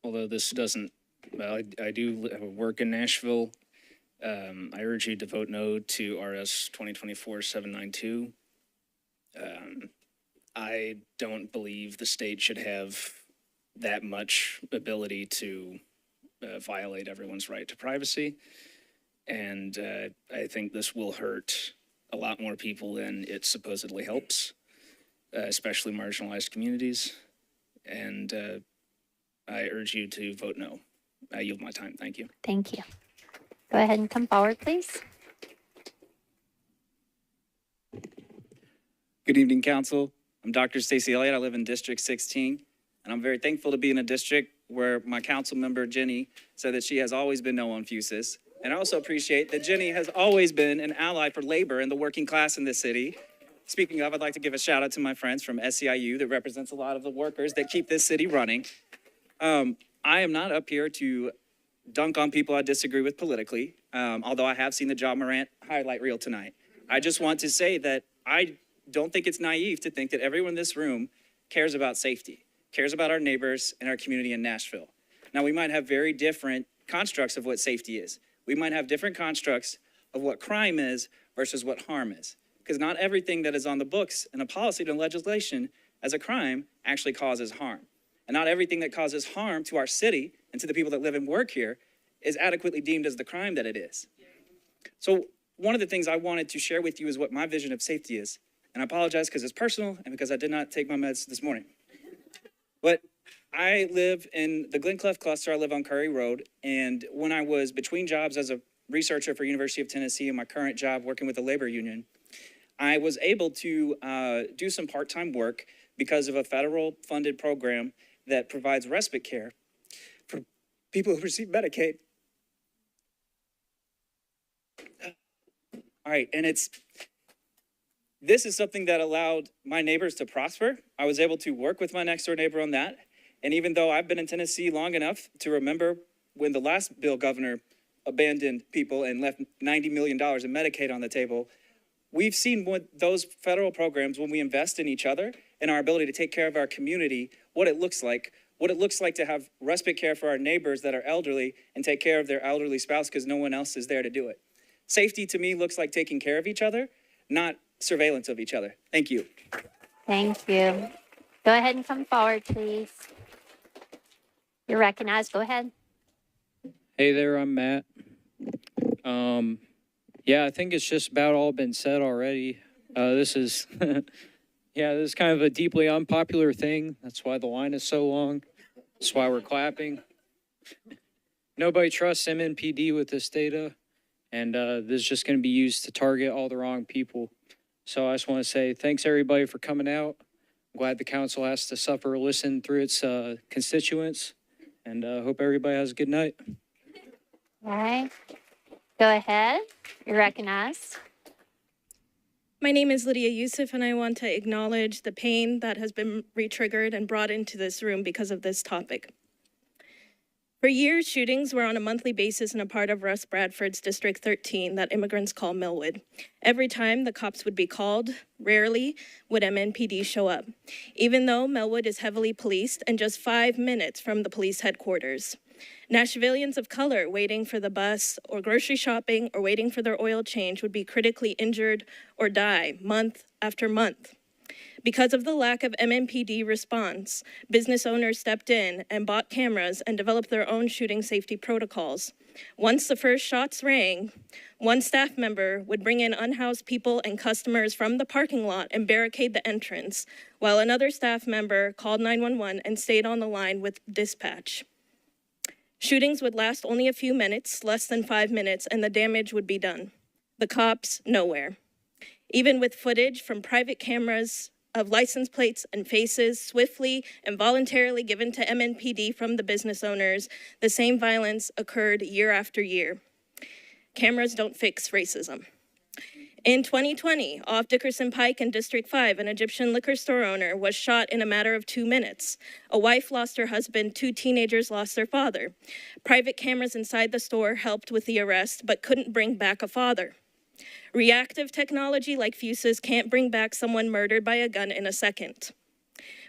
Although this doesn't, well, I do work in Nashville. I urge you to vote no to RS 2024-792. I don't believe the state should have that much ability to violate everyone's right to privacy. And I think this will hurt a lot more people than it supposedly helps, especially marginalized communities. And I urge you to vote no. I yield my time. Thank you. Thank you. Go ahead and come forward, please. Good evening, Council. I'm Dr. Stacey Elliott. I live in District 16, and I'm very thankful to be in a district where my council member, Jenny, said that she has always been no on Fusus. And I also appreciate that Jenny has always been an ally for labor and the working class in this city. Speaking of, I'd like to give a shout out to my friends from SEIU that represents a lot of the workers that keep this city running. I am not up here to dunk on people I disagree with politically, although I have seen the John Morant highlight reel tonight. I just want to say that I don't think it's naive to think that everyone in this room cares about safety, cares about our neighbors and our community in Nashville. Now, we might have very different constructs of what safety is. We might have different constructs of what crime is versus what harm is. Because not everything that is on the books in a policy and legislation as a crime actually causes harm. And not everything that causes harm to our city and to the people that live and work here is adequately deemed as the crime that it is. So one of the things I wanted to share with you is what my vision of safety is. And I apologize because it's personal and because I did not take my meds this morning. But I live in the Glen Cleft cluster. I live on Curry Road. And when I was between jobs as a researcher for University of Tennessee and my current job working with the labor union, I was able to do some part-time work because of a federal funded program that provides respite care for people who receive Medicaid. All right, and this is something that allowed my neighbors to prosper. I was able to work with my next door neighbor on that. And even though I've been in Tennessee long enough to remember when the last bill governor abandoned people and left $90 million in Medicaid on the table, we've seen what those federal programs, when we invest in each other and our ability to take care of our community, what it looks like to have respite care for our neighbors that are elderly and take care of their elderly spouse because no one else is there to do it. Safety to me looks like taking care of each other, not surveillance of each other. Thank you. Thank you. Go ahead and come forward, please. You're recognized. Go ahead. Hey there, I'm Matt. Yeah, I think it's just about all been said already. This is, yeah, this is kind of a deeply unpopular thing. That's why the line is so long. That's why we're clapping. Nobody trusts MNPD with this data, and this is just going to be used to target all the wrong people. So I just want to say thanks everybody for coming out. I'm glad the council has to suffer or listen through its constituents, and hope everybody has a good night. All right. Go ahead. You're recognized. My name is Lydia Youssef, and I want to acknowledge the pain that has been re-triggered and brought into this room because of this topic. For years, shootings were on a monthly basis in a part of Russ Bradford's District 13 that immigrants call Millwood. Every time the cops would be called, rarely would MNPD show up, even though Millwood is heavily policed and just 5 minutes from the police headquarters. Nashvillians of color waiting for the bus or grocery shopping or waiting for their oil change would be critically injured or die month after month. Because of the lack of MNPD response, business owners stepped in and bought cameras and developed their own shooting safety protocols. Once the first shots rang, one staff member would bring in unhoused people and customers from the parking lot and barricade the entrance, while another staff member called 911 and stayed on the line with dispatch. Shootings would last only a few minutes, less than 5 minutes, and the damage would be done. the cops nowhere. Even with footage from private cameras of license plates and faces swiftly and voluntarily given to MNPD from the business owners, the same violence occurred year after year. Cameras don't fix racism. In 2020, off Dickerson Pike in District 5, an Egyptian liquor store owner was shot in a matter of 2 minutes. A wife lost her husband, 2 teenagers lost their father. Private cameras inside the store helped with the arrest, but couldn't bring back a father. Reactive technology like Fusus can't bring back someone murdered by a gun in a second.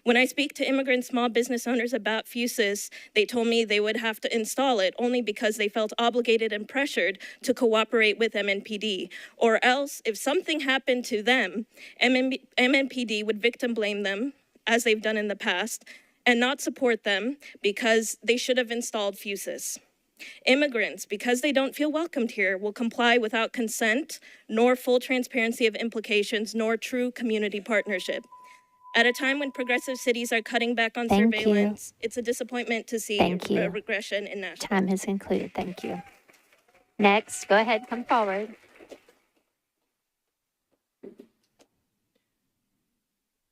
When I speak to immigrant small business owners about Fusus, they told me they would have to install it only because they felt obligated and pressured to cooperate with MNPD. Or else, if something happened to them, MNPD would victim blame them, as they've done in the past, and not support them because they should have installed Fusus. Immigrants, because they don't feel welcomed here, will comply without consent, nor full transparency of implications, nor true community partnership. At a time when progressive cities are cutting back on surveillance, it's a disappointment to see a regression in Nashville. Time has concluded. Thank you. Next, go ahead, come forward.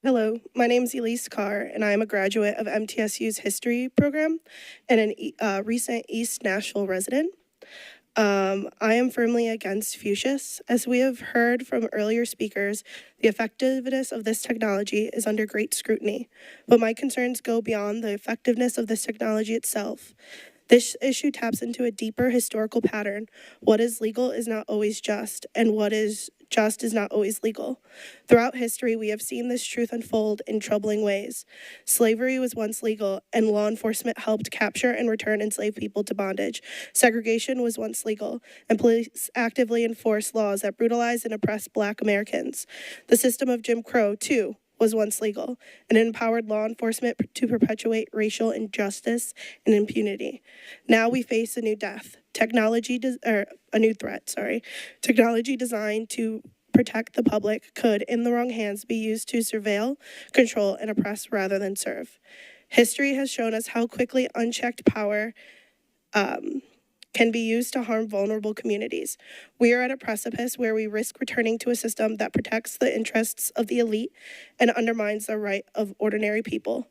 Hello, my name is Elise Carr, and I am a graduate of MTSU's history program and a recent East Nashville resident. I am firmly against Fusus. As we have heard from earlier speakers, the effectiveness of this technology is under great scrutiny, but my concerns go beyond the effectiveness of this technology itself. This issue taps into a deeper historical pattern. What is legal is not always just, and what is just is not always legal. Throughout history, we have seen this truth unfold in troubling ways. Slavery was once legal, and law enforcement helped capture and return enslaved people to bondage. Segregation was once legal, and police actively enforced laws that brutalized and oppressed Black Americans. The system of Jim Crow, too, was once legal, and it empowered law enforcement to perpetuate racial injustice and impunity. Now we face a new Technology designed to protect the public could, in the wrong hands, be used to surveil, control, and oppress rather than serve. History has shown us how quickly unchecked power can be used to harm vulnerable communities. We are at a precipice where we risk returning to a system that protects the interests of the elite and undermines the right of ordinary people.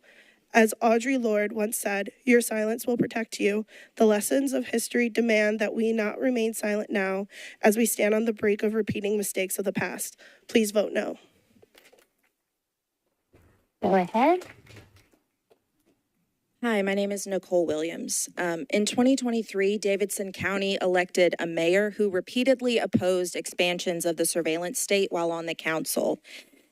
As Audre Lorde once said, "Your silence will protect you." The lessons of history demand that we not remain silent now as we stand on the brink of repeating mistakes of the past. Please vote no. Go ahead. Hi, my name is Nicole Williams. In 2023, Davidson County elected a mayor who repeatedly opposed expansions of the surveillance state while on the council.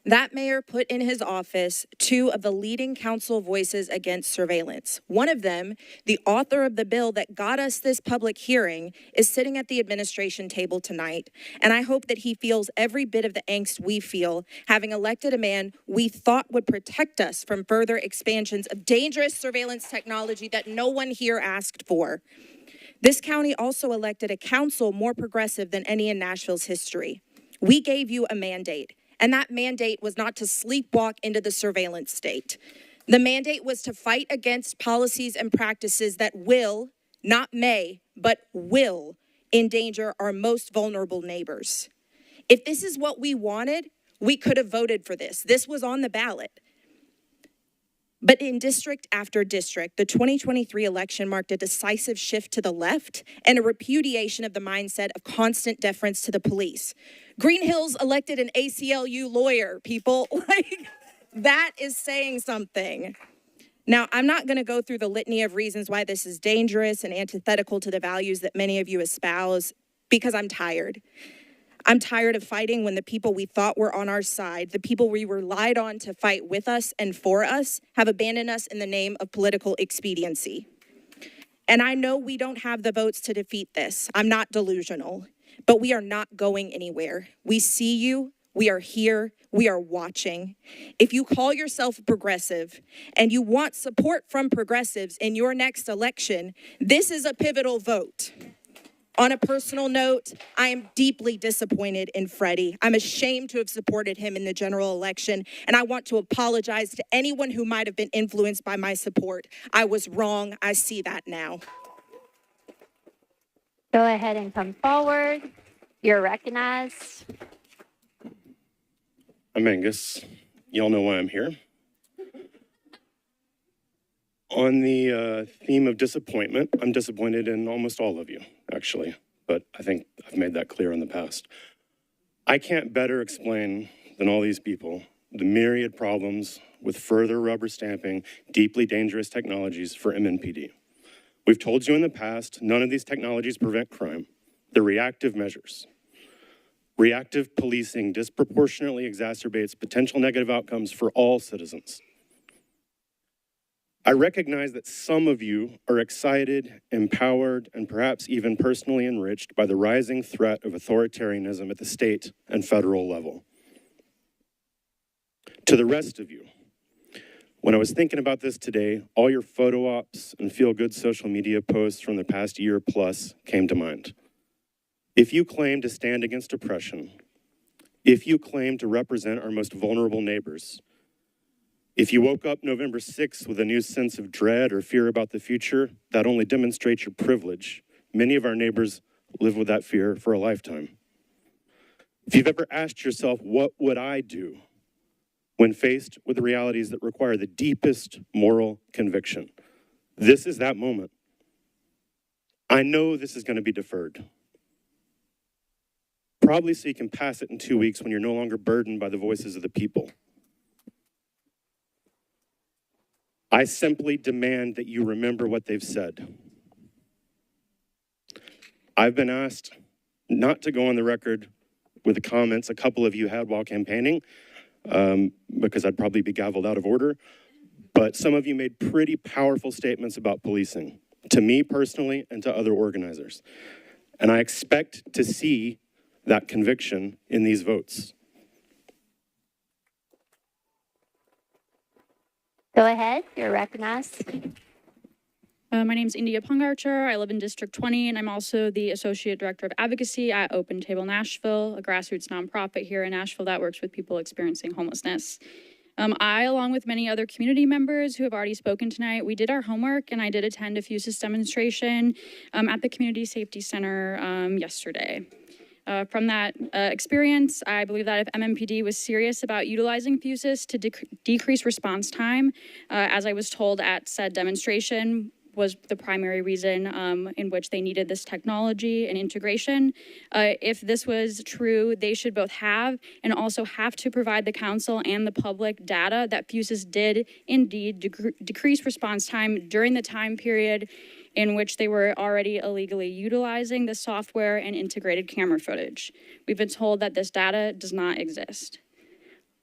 That mayor put in his office 2 of the leading council voices against surveillance. One of them, the author of the bill that got us this public hearing, is sitting at the administration table tonight. And I hope that he feels every bit of the angst we feel, having elected a man we thought would protect us from further expansions of dangerous surveillance technology that no one here asked for. This county also elected a council more progressive than any in Nashville's history. We gave you a mandate. And that mandate was not to sleepwalk into the surveillance state. The mandate was to fight against policies and practices that will, not may, but will endanger our most vulnerable neighbors. If this is what we wanted, we could have voted for this. This was on the ballot. But in district after district, the 2023 election marked a decisive shift to the left and a repudiation of the mindset of constant deference to the police. Green Hills elected an ACLU lawyer, people. That is saying something. Now, I'm not going to go through the litany of reasons why this is dangerous and antithetical to the values that many of you espouse, because I'm tired. I'm tired of fighting when the people we thought were on our side, the people we relied on to fight with us and for us, have abandoned us in the name of political expediency. And I know we don't have the votes to defeat this. I'm not delusional, but we are not going anywhere. We see you. We are here. We are watching. If you call yourself progressive and you want support from progressives in your next election, this is a pivotal vote. On a personal note, I am deeply disappointed in Freddie. I'm ashamed to have supported him in the general election, and I want to apologize to anyone who might have been influenced by my support. I was wrong. I see that now. Go ahead and come forward. You're recognized. I'm Angus. Y'all know why I'm here. On the theme of disappointment, I'm disappointed in almost all of you, actually, but I think I've made that clear in the past. I can't better explain than all these people the myriad problems with further rubber stamping deeply dangerous technologies for MNPD. We've told you in the past, none of these technologies prevent crime. They're reactive measures. Reactive policing disproportionately exacerbates potential negative outcomes for all citizens. I recognize that some of you are excited, empowered, and perhaps even personally enriched by the rising threat of authoritarianism at the state and federal level. To the rest of you, when I was thinking about this today, all your photo ops and feel-good social media posts from the past year plus came to mind. If you claim to stand against oppression, if you claim to represent our most vulnerable neighbors, if you woke up November 6th with a new sense of dread or fear about the future, that only demonstrates your privilege. Many of our neighbors live with that fear for a lifetime. If you've ever asked yourself, what would I do when faced with the realities that require the deepest moral conviction? This is that moment. I know this is going to be deferred. Probably so you can pass it in 2 weeks when you're no longer burdened by the voices of the people. I simply demand that you remember what they've said. I've been asked not to go on the record with the comments a couple of you had while campaigning, because I'd probably be gavelled out of order. But some of you made pretty powerful statements about policing, to me personally and to other organizers. And I expect to see that conviction in these votes. Go ahead, you're recognized. My name is India Pungarcher. I live in District 20, and I'm also the Associate Director of Advocacy at Open Table Nashville, a grassroots nonprofit here in Nashville that works with people experiencing homelessness. I, along with many other community members who have already spoken tonight, we did our homework, and I did attend a Fusus demonstration at the Community Safety Center yesterday. From that experience, I believe that if MMPD was serious about utilizing Fusus to decrease response time, as I was told at said demonstration, was the primary reason in which they needed this technology and integration. If this was true, they should both have and also have to provide the council and the public data that Fusus did indeed decrease response time during the time period in which they were already illegally utilizing the software and integrated camera footage. We've been told that this data does not exist.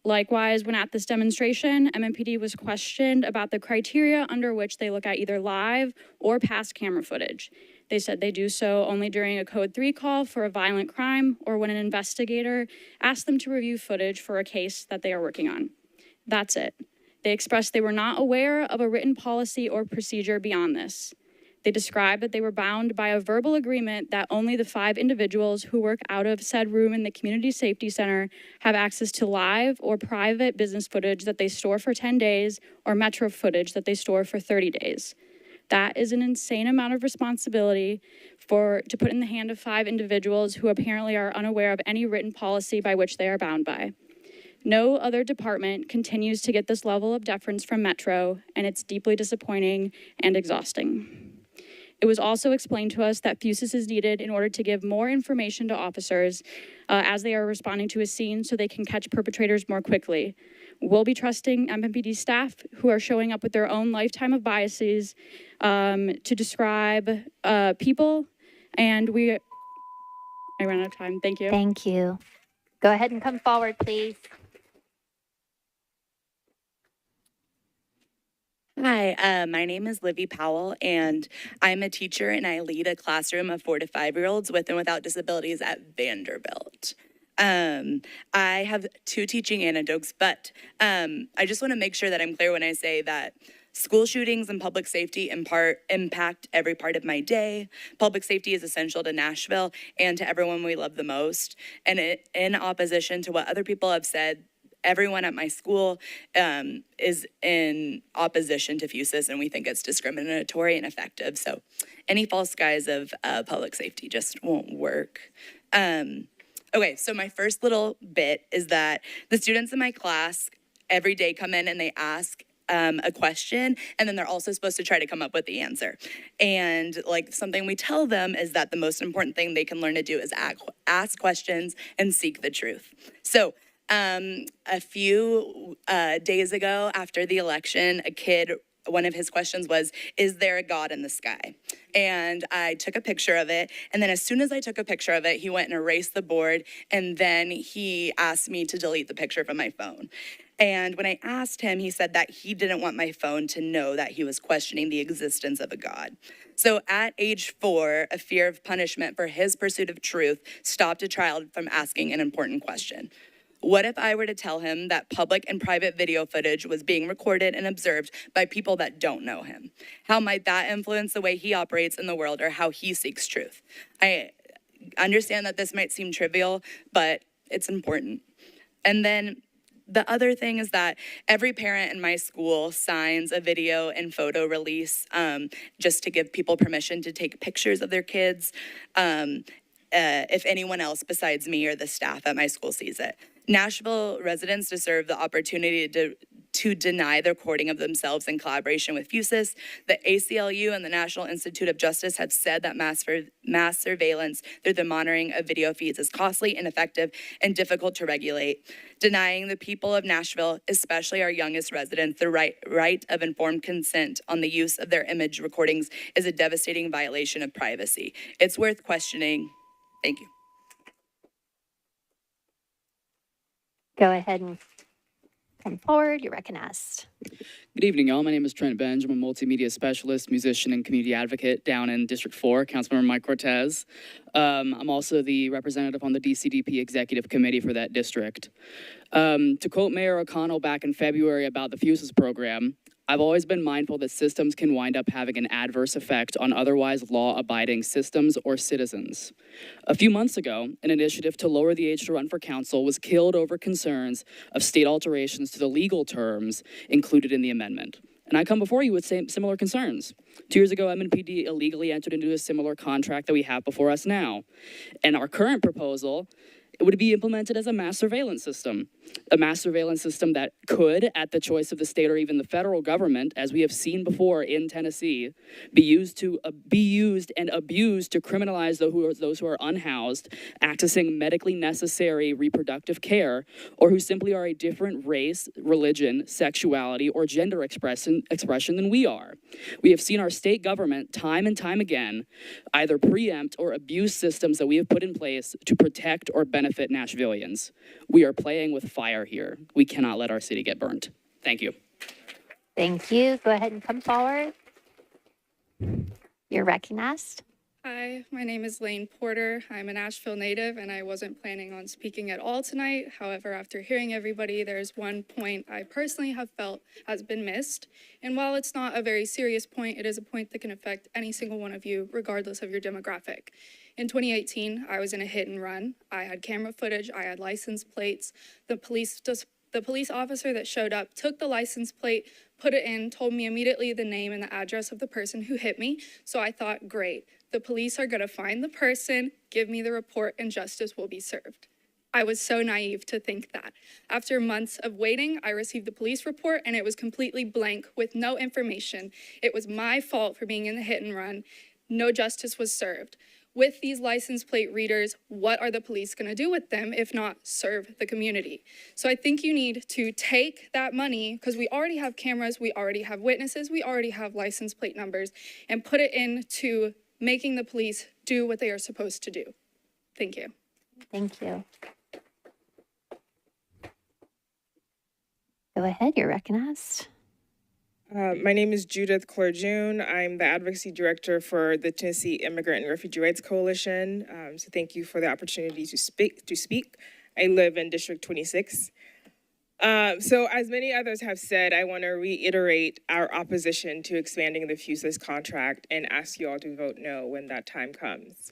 Likewise, when at this demonstration, MMPD was questioned about the criteria under which they look at either live or past camera footage. They said they do so only during a Code 3 call for a violent crime or when an investigator asks them to review footage for a case that they are working on. That's it. They expressed they were not aware of a written policy or procedure beyond this. They described that they were bound by a verbal agreement that only the 5 individuals who work out of said room in the Community Safety Center have access to live or private business footage that they store for 10 days or Metro footage that they store for 30 days. That is an insane amount of responsibility to put in the hand of 5 individuals who apparently are unaware of any written policy by which they are bound by. No other department continues to get this level of deference from Metro, and it's deeply disappointing and exhausting. It was also explained to us that Fusus is needed in order to give more information to officers as they are responding to a scene so they can catch perpetrators more quickly. We'll be trusting MMPD staff who are showing up with their own lifetime of biases to describe people, and I ran out of time. Thank you. Thank you. Go ahead and come forward, please. Hi, my name is Livy Powell, and I'm a teacher, and I lead a classroom of 4 to 5-year-olds with and without disabilities at Vanderbilt. I have 2 teaching anecdotes, but I just want to make sure that I'm clear when I say that school shootings and public safety impact every part of my day. Public safety is essential to Nashville and to everyone we love the most. And in opposition to what other people have said, everyone at my school is in opposition to Fusus, and we think it's discriminatory and ineffective. So any false guise of public safety just won't work. Okay, so my first little bit is that the students in my class every day come in and they ask a question, and then they're also supposed to try to come up with the answer. And like something we tell them is that the most important thing they can learn to do is ask questions and seek the truth. So a few days ago after the election, one of his questions was, is there a God in the sky? And I took a picture of it. And then as soon as I took a picture of it, he went and erased the board. And then he asked me to delete the picture from my phone. And when I asked him, he said that he didn't want my phone to know that he was questioning the existence of a God. So at age 4, a fear of punishment for his pursuit of truth stopped a child from asking an important question. What if I were to tell him that public and private video footage was being recorded and observed by people that don't know him? How might that influence the way he operates in the world or how he seeks truth? I understand that this might seem trivial, but it's important. And then the other thing is that every parent in my school signs a video and photo release just to give people permission to take pictures of their kids if anyone else besides me or the staff at my school sees it. Nashville residents deserve the opportunity to deny the recording of themselves in collaboration with Fusus. The ACLU and the National Institute of Justice have said that mass surveillance through the monitoring of video feeds is costly, ineffective, and difficult to regulate. Denying the people of Nashville, especially our youngest residents, the right of informed consent on the use of their image recordings is a devastating violation of privacy. It's worth questioning. Thank you. Go ahead and come forward. You're recognized. Good evening, y'all. My name is Trent Benj. I'm a multimedia specialist, musician, and community advocate down in District 4, Councilmember Mike Cortez. I'm also the representative on the DCDP Executive Committee for that district. To quote Mayor O'Connell back in February about the Fusus program, I've always been mindful that systems can wind up having an adverse effect on otherwise law-abiding systems or citizens. A few months ago, an initiative to lower the age to run for council was killed over concerns of state alterations to the legal terms included in the amendment. And I come before you with similar concerns. 2 years ago, MNPD illegally entered into a similar contract that we have before us now. And our current proposal, it would be implemented as a mass surveillance system that could, at the choice of the state or even the federal government, as we have seen before in Tennessee, be used and abused to criminalize those who are unhoused, accessing medically necessary reproductive care, or who simply are a different race, religion, sexuality, or gender expression than we are. We have seen our state government time and time again either preempt or abuse systems that we have put in place to protect or benefit Nashvillians. We are playing with fire here. We cannot let our city get burnt. Thank you. Thank you. Go ahead and come forward. You're recognized. Hi, my name is Lane Porter. I'm a Nashville native, and I wasn't planning on speaking at all tonight. However, after hearing everybody, there's one point I personally have felt has been missed. And while it's not a very serious point, it is a point that can affect any single one of you, regardless of your demographic. In 2018, I was in a hit and run. I had camera footage, I had license plates. The police officer that showed up took the license plate, put it in, told me immediately the name and the address of the person who hit me. So I thought, great, the police are gonna find the person, give me the report, and justice will be served. I was so naive to think that. After months of waiting, I received the police report and it was completely blank with no information. It was my fault for being in the hit and run. No justice was served. With these license plate readers, what are the police gonna do with them if not serve the community? So I think you need to take that money, because we already have cameras, we already have witnesses, we already have license plate numbers, and put it into making the police do what they are supposed to do. Thank you. Thank you. Go ahead, you're recognized. My name is Judith Clerjune. I'm the Advocacy Director for the Tennessee Immigrant and Refugee Rights Coalition. So thank you for the opportunity to speak. I live in District 26. So as many others have said, I want to reiterate our opposition to expanding the Fusus contract and ask you all to vote no when that time comes.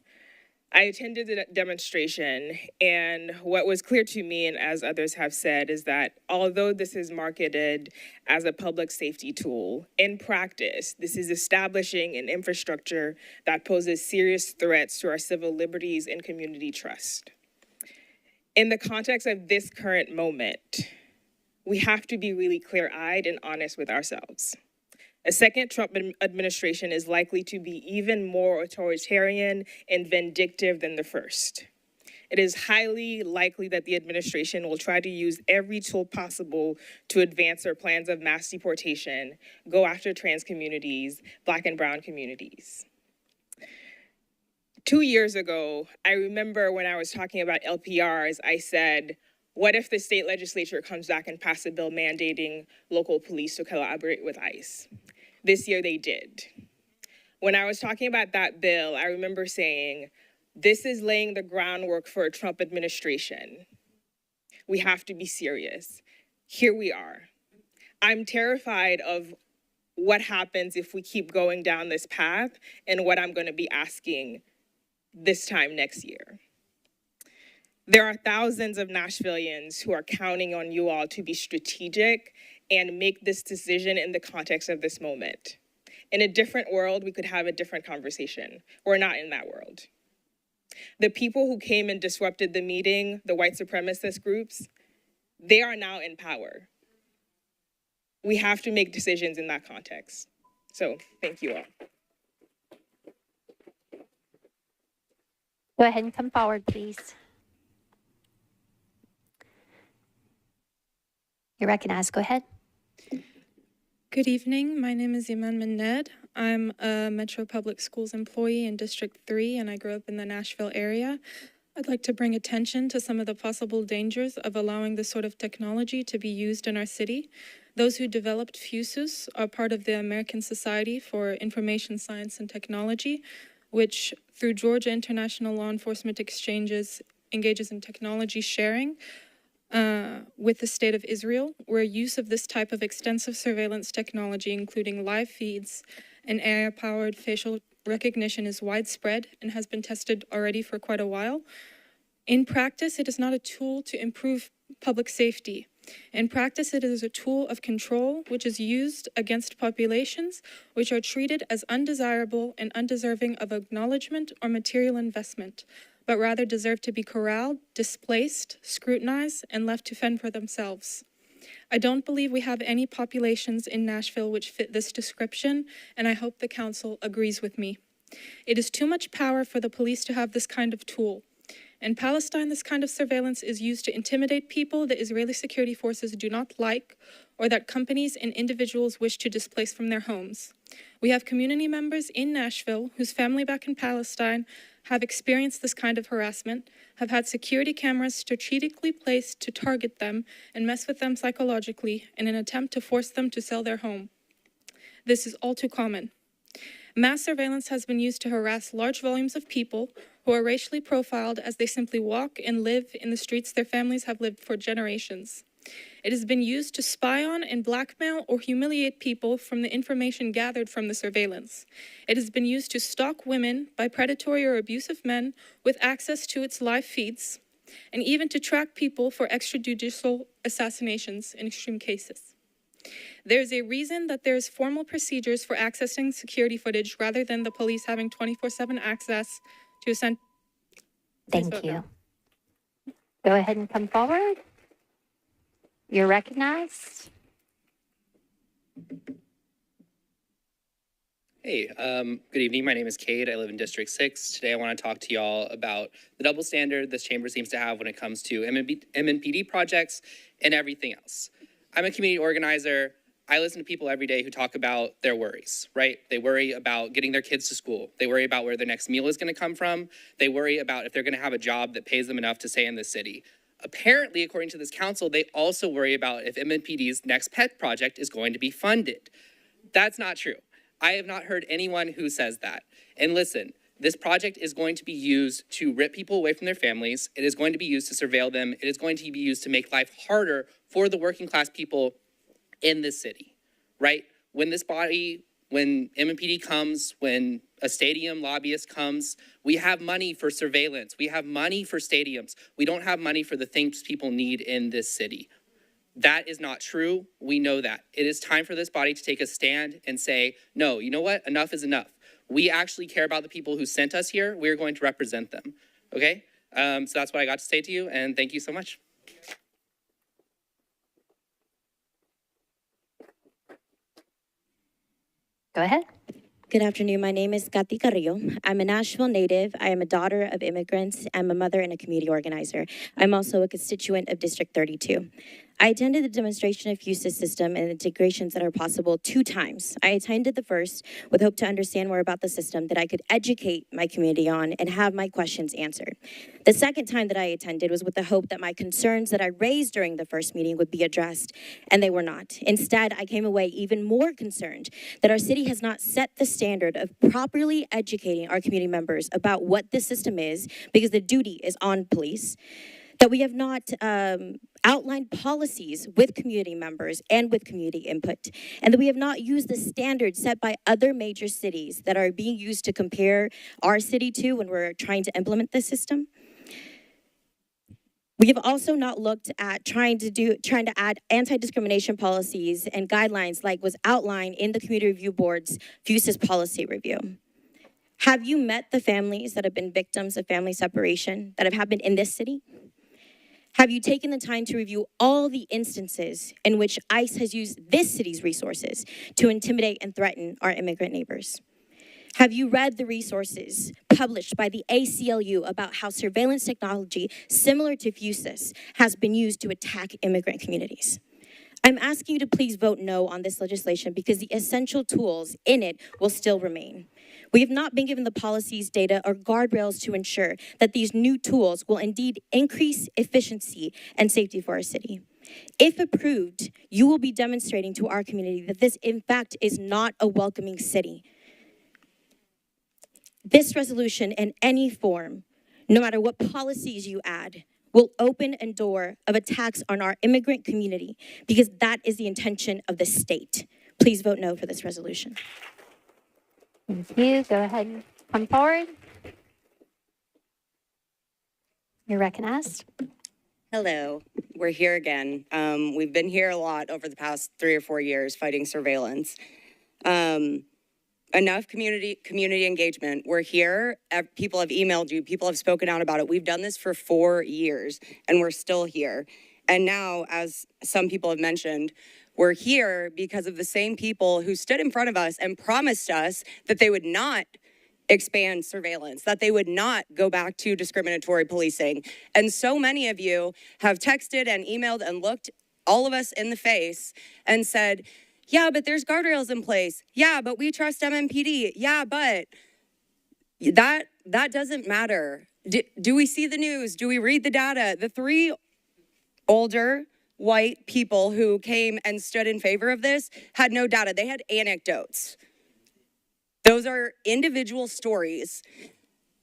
I attended the demonstration, and what was clear to me, and as others have said, is that although this is marketed as a public safety tool, in practice, this is establishing an infrastructure that poses serious threats to our civil liberties and community trust. In the context of this current moment, we have to be really clear-eyed and honest with ourselves. A second Trump administration is likely to be even more authoritarian and vindictive than the first. It is highly likely that the administration will try to use every tool possible to advance their plans of mass deportation, go after trans communities, Black and brown communities. 2 years ago, I remember when I was talking about LPRs, I said, what if the state legislature comes back and passes a bill mandating local police to collaborate with ICE? This year they did. When I was talking about that bill, I remember saying, this is laying the groundwork for a Trump administration. We have to be serious. Here we are. I'm terrified of what happens if we keep going down this path and what I'm going to be asking this time next year. There are thousands of Nashvillians who are counting on you all to be strategic and make this decision in the context of this moment. In a different world, we could have a different conversation. We're not in that world. The people who came and disrupted the meeting, the white supremacist groups, they are now in power. We have to make decisions in that context. So thank you all. Go ahead and come forward, please. You're recognized. Go ahead. Good evening. My name is Iman Mined. I'm a Metro Public Schools employee in District 3, and I grew up in the Nashville area. I'd like to bring attention to some of the possible dangers of allowing this sort of technology to be used in our city. Those who developed Fusus are part of the American Society for Information Science and Technology, which through Georgia International Law Enforcement Exchanges engages in technology sharing with the state of Israel, where use of this type of extensive surveillance technology, including live feeds and AI-powered facial recognition, is widespread and has been tested already for quite a while. In practice, it is not a tool to improve public safety. In practice, it is a tool of control which is used against populations which are treated as undesirable and undeserving of acknowledgement or material investment, but rather deserve to be corralled, displaced, scrutinized, and left to fend for themselves. I don't believe we have any populations in Nashville which fit this description, and I hope the council agrees with me. It is too much power for the police to have this kind of tool. In Palestine, this kind of surveillance is used to intimidate people that Israeli security forces do not like, or that companies and individuals wish to displace from their homes. We have community members in Nashville whose family back in Palestine have experienced this kind of harassment, have had security cameras strategically placed to target them and mess with them psychologically in an attempt to force them to sell their home. This is all too common. Mass surveillance has been used to harass large volumes of people who are racially profiled as they simply walk and live in the streets their families have lived for generations. It has been used to spy on and blackmail or humiliate people from the information gathered from the surveillance. It has been used to stalk women by predatory or abusive men with access to its live feeds, and even to track people for extrajudicial assassinations in extreme cases. There's a reason that there's formal procedures for accessing security footage rather than the police having 24/7 access to Thank you. Go ahead and come forward. You're recognized. Hey, good evening. My name is Cade. I live in District 6. Today I want to talk to y'all about the double standard this chamber seems to have when it comes to MNPD projects and everything else. I'm a community organizer. I listen to people every day who talk about their worries, right? They worry about getting their kids to school. They worry about where their next meal is going to come from. They worry about if they're going to have a job that pays them enough to stay in the city. Apparently, according to this council, they also worry about if MNPD's next pet project is going to be funded. That's not true. I have not heard anyone who says that. And listen, this project is going to be used to rip people away from their families. It is going to be used to surveil them. It is going to be used to make life harder for the working class people in this city, right? When this body When MPD comes, when a stadium lobbyist comes, we have money for surveillance. We have money for stadiums. We don't have money for the things people need in this city. That is not true. We know that. It is time for this body to take a stand and say, no, you know what? Enough is enough. We actually care about the people who sent us here. We're going to represent them. Okay? So that's what I got to say to you, and thank you so much. Go ahead. Good afternoon. My name is Katy Carrillo. I'm a Nashville native. I am a daughter of immigrants. I'm a mother and a community organizer. I'm also a constituent of District 32. I attended the demonstration of Fusus system and integrations that are possible 2 times. I attended the first with hope to understand more about the system that I could educate my community on and have my questions answered. The second time that I attended was with the hope that my concerns that I raised during the first meeting would be addressed, and they were not. Instead, I came away even more concerned that our city has not set the standard of properly educating our community members about what this system is, because the duty is on police, that we have not outlined policies with community members and with community input, and that we have not used the standards set by other major cities that are being used to compare our city to when we're trying to implement this system. We have also not looked at trying to add anti-discrimination policies and guidelines like was outlined in the Community Review Board's Fusus policy review. Have you met the families that have been victims of family separation that have happened in this city? Have you taken the time to review all the instances in which ICE has used this city's resources to intimidate and threaten our immigrant neighbors? Have you read the resources published by the ACLU about how surveillance technology similar to Fusus has been used to attack immigrant communities? I'm asking you to please vote no on this legislation because the essential tools in it will still remain. We have not been given the policies, data, or guardrails to ensure that these new tools will indeed increase efficiency and safety for our city. If approved, you will be demonstrating to our community that this, in fact, is not a welcoming city. This resolution in any form, no matter what policies you add, will open a door of attacks on our immigrant community because that is the intention of the state. Please vote no for this resolution. Thank you. Go ahead and come forward. You're recognized. Hello, we're here again. We've been here a lot over the past 3 or 4 years fighting surveillance. Enough community engagement. We're here. People have emailed you. People have spoken out about it. We've done this for 4 years, and we're still here. And now, as some people have mentioned, we're here because of the same people who stood in front of us and promised us that they would not expand surveillance, that they would not go back to discriminatory policing. And so many of you have texted and emailed and looked all of us in the face and said, yeah, but there's guardrails in place. Yeah, but we trust MMPD. Yeah, but that doesn't matter. Do we see the news? Do we read the data? The 3 older white people who came and stood in favor of this had no data. They had anecdotes. Those are individual stories.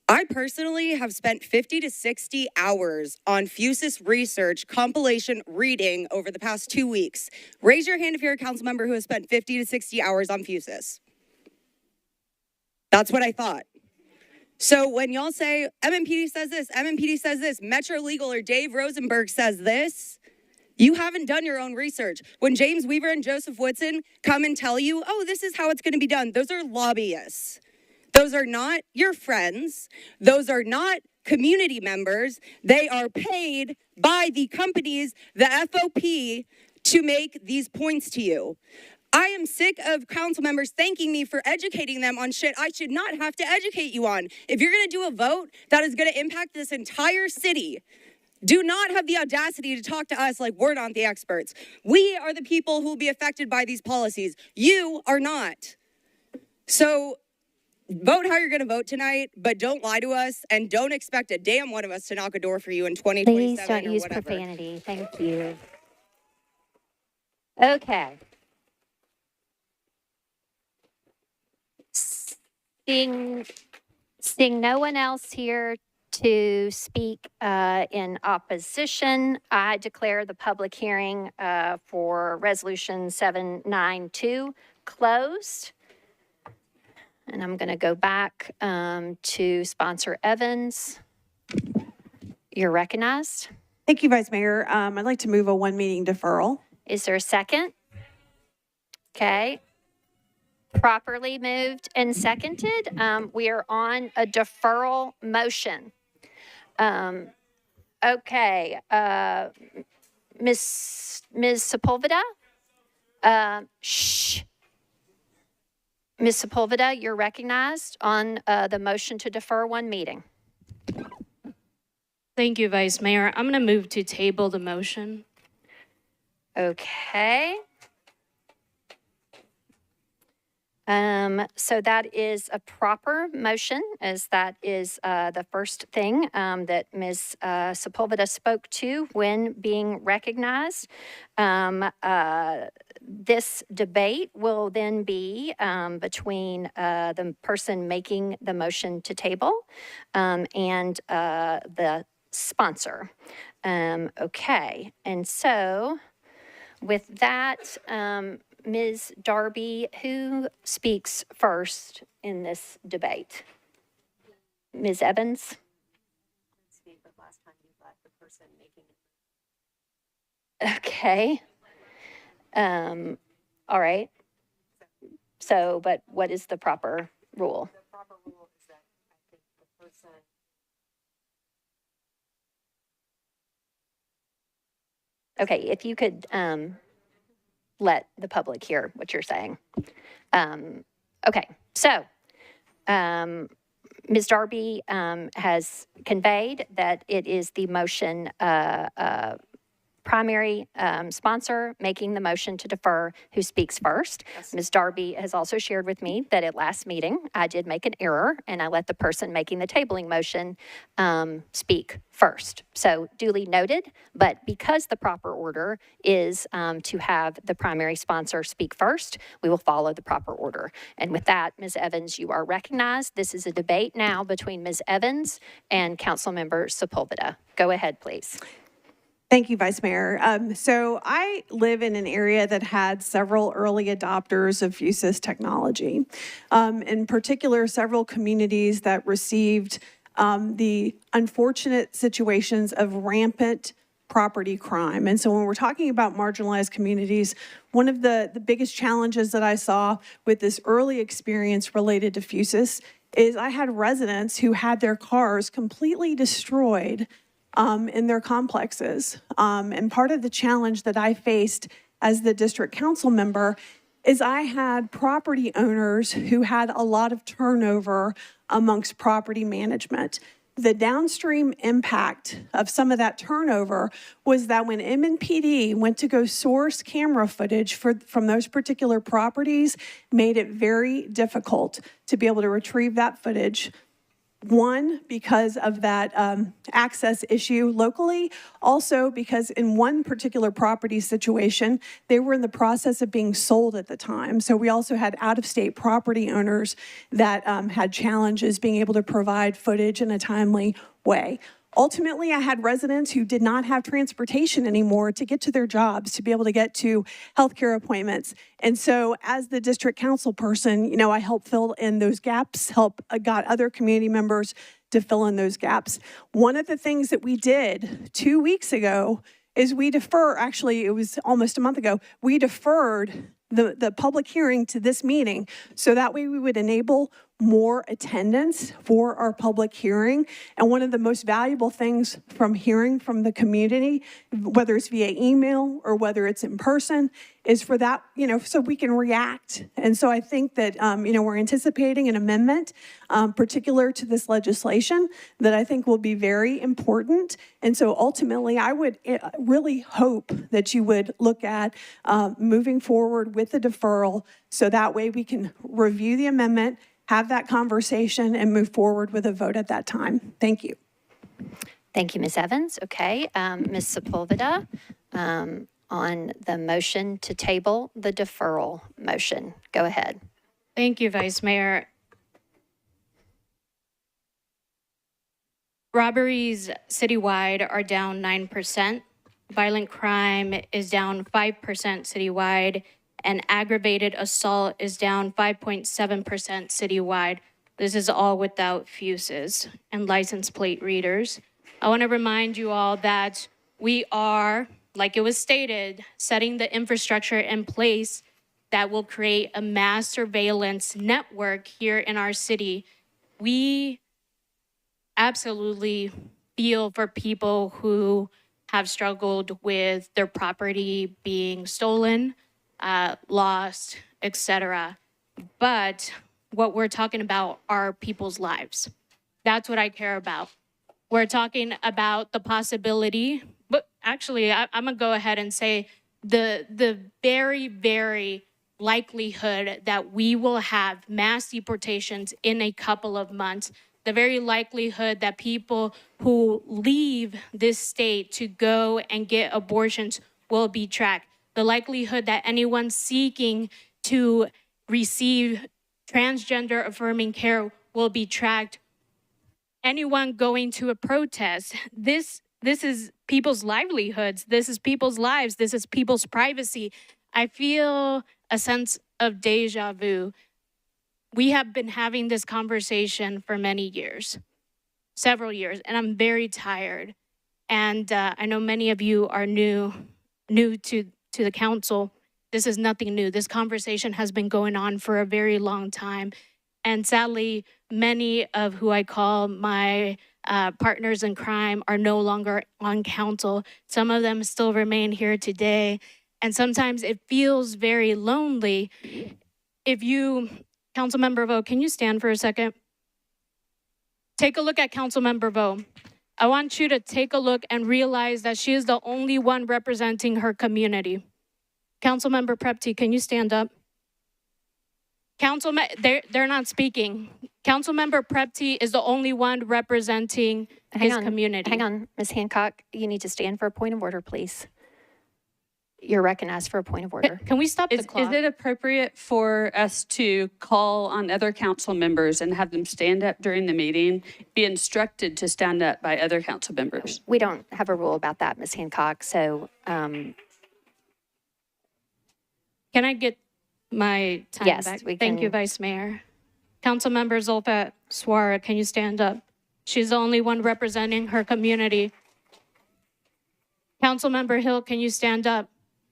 I personally have spent 50 to 60 hours on Fusus research, compilation reading over the past 2 weeks. Raise your hand if you're a council member who has spent 50 to 60 hours on Fusus. That's what I thought. So when y'all say MMPD says this, Metro Legal or Dave Rosenberg says this, you haven't done your own research. When James Weaver and Joseph Woodson come and tell you, oh, this is how it's going to be done, those are lobbyists. Those are not your friends. Those are not community members. They are paid by the companies, the FOP, to make these points to you. I am sick of council members thanking me for educating them on shit I should not have to educate you on. If you're going to do a vote that is going to impact this entire city, do not have the audacity to talk to us like we're not the experts. We are the people who will be affected by these policies. You are not. So vote how you're going to vote tonight, but don't lie to us and don't expect a damn one of us to knock a door for you in 2027 Please don't or use whatever. profanity. Thank you. Okay. Seeing no one else here to speak in opposition, I declare the public hearing for Resolution 792 closed. And I'm going to go back to sponsor Evans. You're recognized. Thank you, Vice Mayor. I'd like to move a one meeting deferral. Is there a second? Okay. Properly moved and seconded. We are on a deferral motion. Okay. Ms. Sepulveda? Shh. Ms. Sepulveda, you're recognized on the motion to defer one meeting. Thank you, Vice Mayor. I'm going to move to table the motion. Okay. So that is a proper motion, as that is the first thing that Ms. Sepulveda spoke to when being recognized. This debate will then be between the person making the motion to table and the sponsor. Okay, and so with that, Ms. Darby, who speaks first in this debate? Ms. Evans? Okay. All right. So, but what is the proper rule? The proper rule is that I think the person. Okay, if you could let the public hear what you're saying. Okay, so Ms. Darby has conveyed that it is the motion primary sponsor making the motion to defer who speaks first. Yes. Ms. Darby has also shared with me that at last meeting, I did make an error and I let the person making the tabling motion speak first. So duly noted, but because the proper order is to have the primary sponsor speak first, we will follow the proper order. And with that, Ms. Evans, you are recognized. This is a debate now between Ms. Evans and Councilmember Sepulveda. Go ahead, please. Thank you, Vice Mayor. So I live in an area that had several early adopters of Fusus technology. In particular, several communities that received the unfortunate situations of rampant property crime. And so when we're talking about marginalized communities, one of the biggest challenges that I saw with this early experience related to Fusus is I had residents who had their cars completely destroyed in their complexes. And part of the challenge that I faced as the district council member is I had property owners who had a lot of turnover amongst property management. The downstream impact of some of that turnover was that when MNPD went to go source camera footage from those particular properties, made it very difficult to be able to retrieve that footage. One, because of that access issue locally. Also, because in one particular property situation, they were in the process of being sold at the time. So we also had out-of-state property owners that had challenges being able to provide footage in a timely way. Ultimately, I had residents who did not have transportation anymore to get to their jobs, to be able to get to healthcare appointments. And so as the district council person, you know, I helped fill in those gaps, got other community members to fill in those gaps. One of the things that we did 2 weeks ago is actually it was almost a month ago, we deferred the public hearing to this meeting. So that way we would enable more attendance for our public hearing. And one of the most valuable things from hearing from the community, whether it's via email or whether it's in person, is for that, you know, so we can react. And so I think that, you know, we're anticipating an amendment particular to this legislation that I think will be very important. And so ultimately, I would really hope that you would look at moving forward with the deferral so that way we can review the amendment, have that conversation, and move forward with a vote at that time. Thank you. Thank you, Ms. Evans. Okay, Ms. Sepulveda, on the motion to table the deferral motion. Go ahead. Thank you, Vice Mayor. Robberies citywide are down 9%. Violent crime is down 5% citywide. and aggravated assault is down 5.7% citywide. This is all without fuses and license plate readers. I want to remind you all that we are, like it was stated, setting the infrastructure in place that will create a mass surveillance network here in our city. We absolutely feel for people who have struggled with their property being stolen, lost, etc. But what we're talking about are people's lives. That's what I care about. We're talking about the possibility, but actually, I'm gonna go ahead and say the very, very likelihood that we will have mass deportations in a couple of months, the very likelihood that people who leave this state to go and get abortions will be tracked, the likelihood that anyone seeking to receive transgender affirming care will be tracked, anyone going to a protest. This is people's livelihoods. This is people's lives. This is people's privacy. I feel a sense of deja vu. We have been having this conversation for many years, several years, and I'm very tired. And I know many of you are new to the council. This is nothing new. This conversation has been going on for a very long time. And sadly, many of who I call my partners in crime are no longer on council. Some of them still remain here today. And sometimes it feels very lonely. If you, Councilmember Vo, can you stand for a second? Take a look at Councilmember Vo. I want you to take a look and realize that she is the only one representing her community. Councilmember Prepti, can you stand up? They're not speaking. Councilmember Prepti is the only one representing his community. Hang on, Ms. Hancock, you need to stand for a point of order, please. You're recognized for a point of order. Can we stop the clock? Is it appropriate for us to call on other council members and have them stand up during the meeting, be instructed to stand up by other council members? We don't have a rule about that, Ms. Hancock, so can I get my time yes, back? we Thank can. you, Vice Mayor. Councilmember Zulfat Swara, can you stand up? She's the only one representing her community. Councilmember Hill, can you stand up?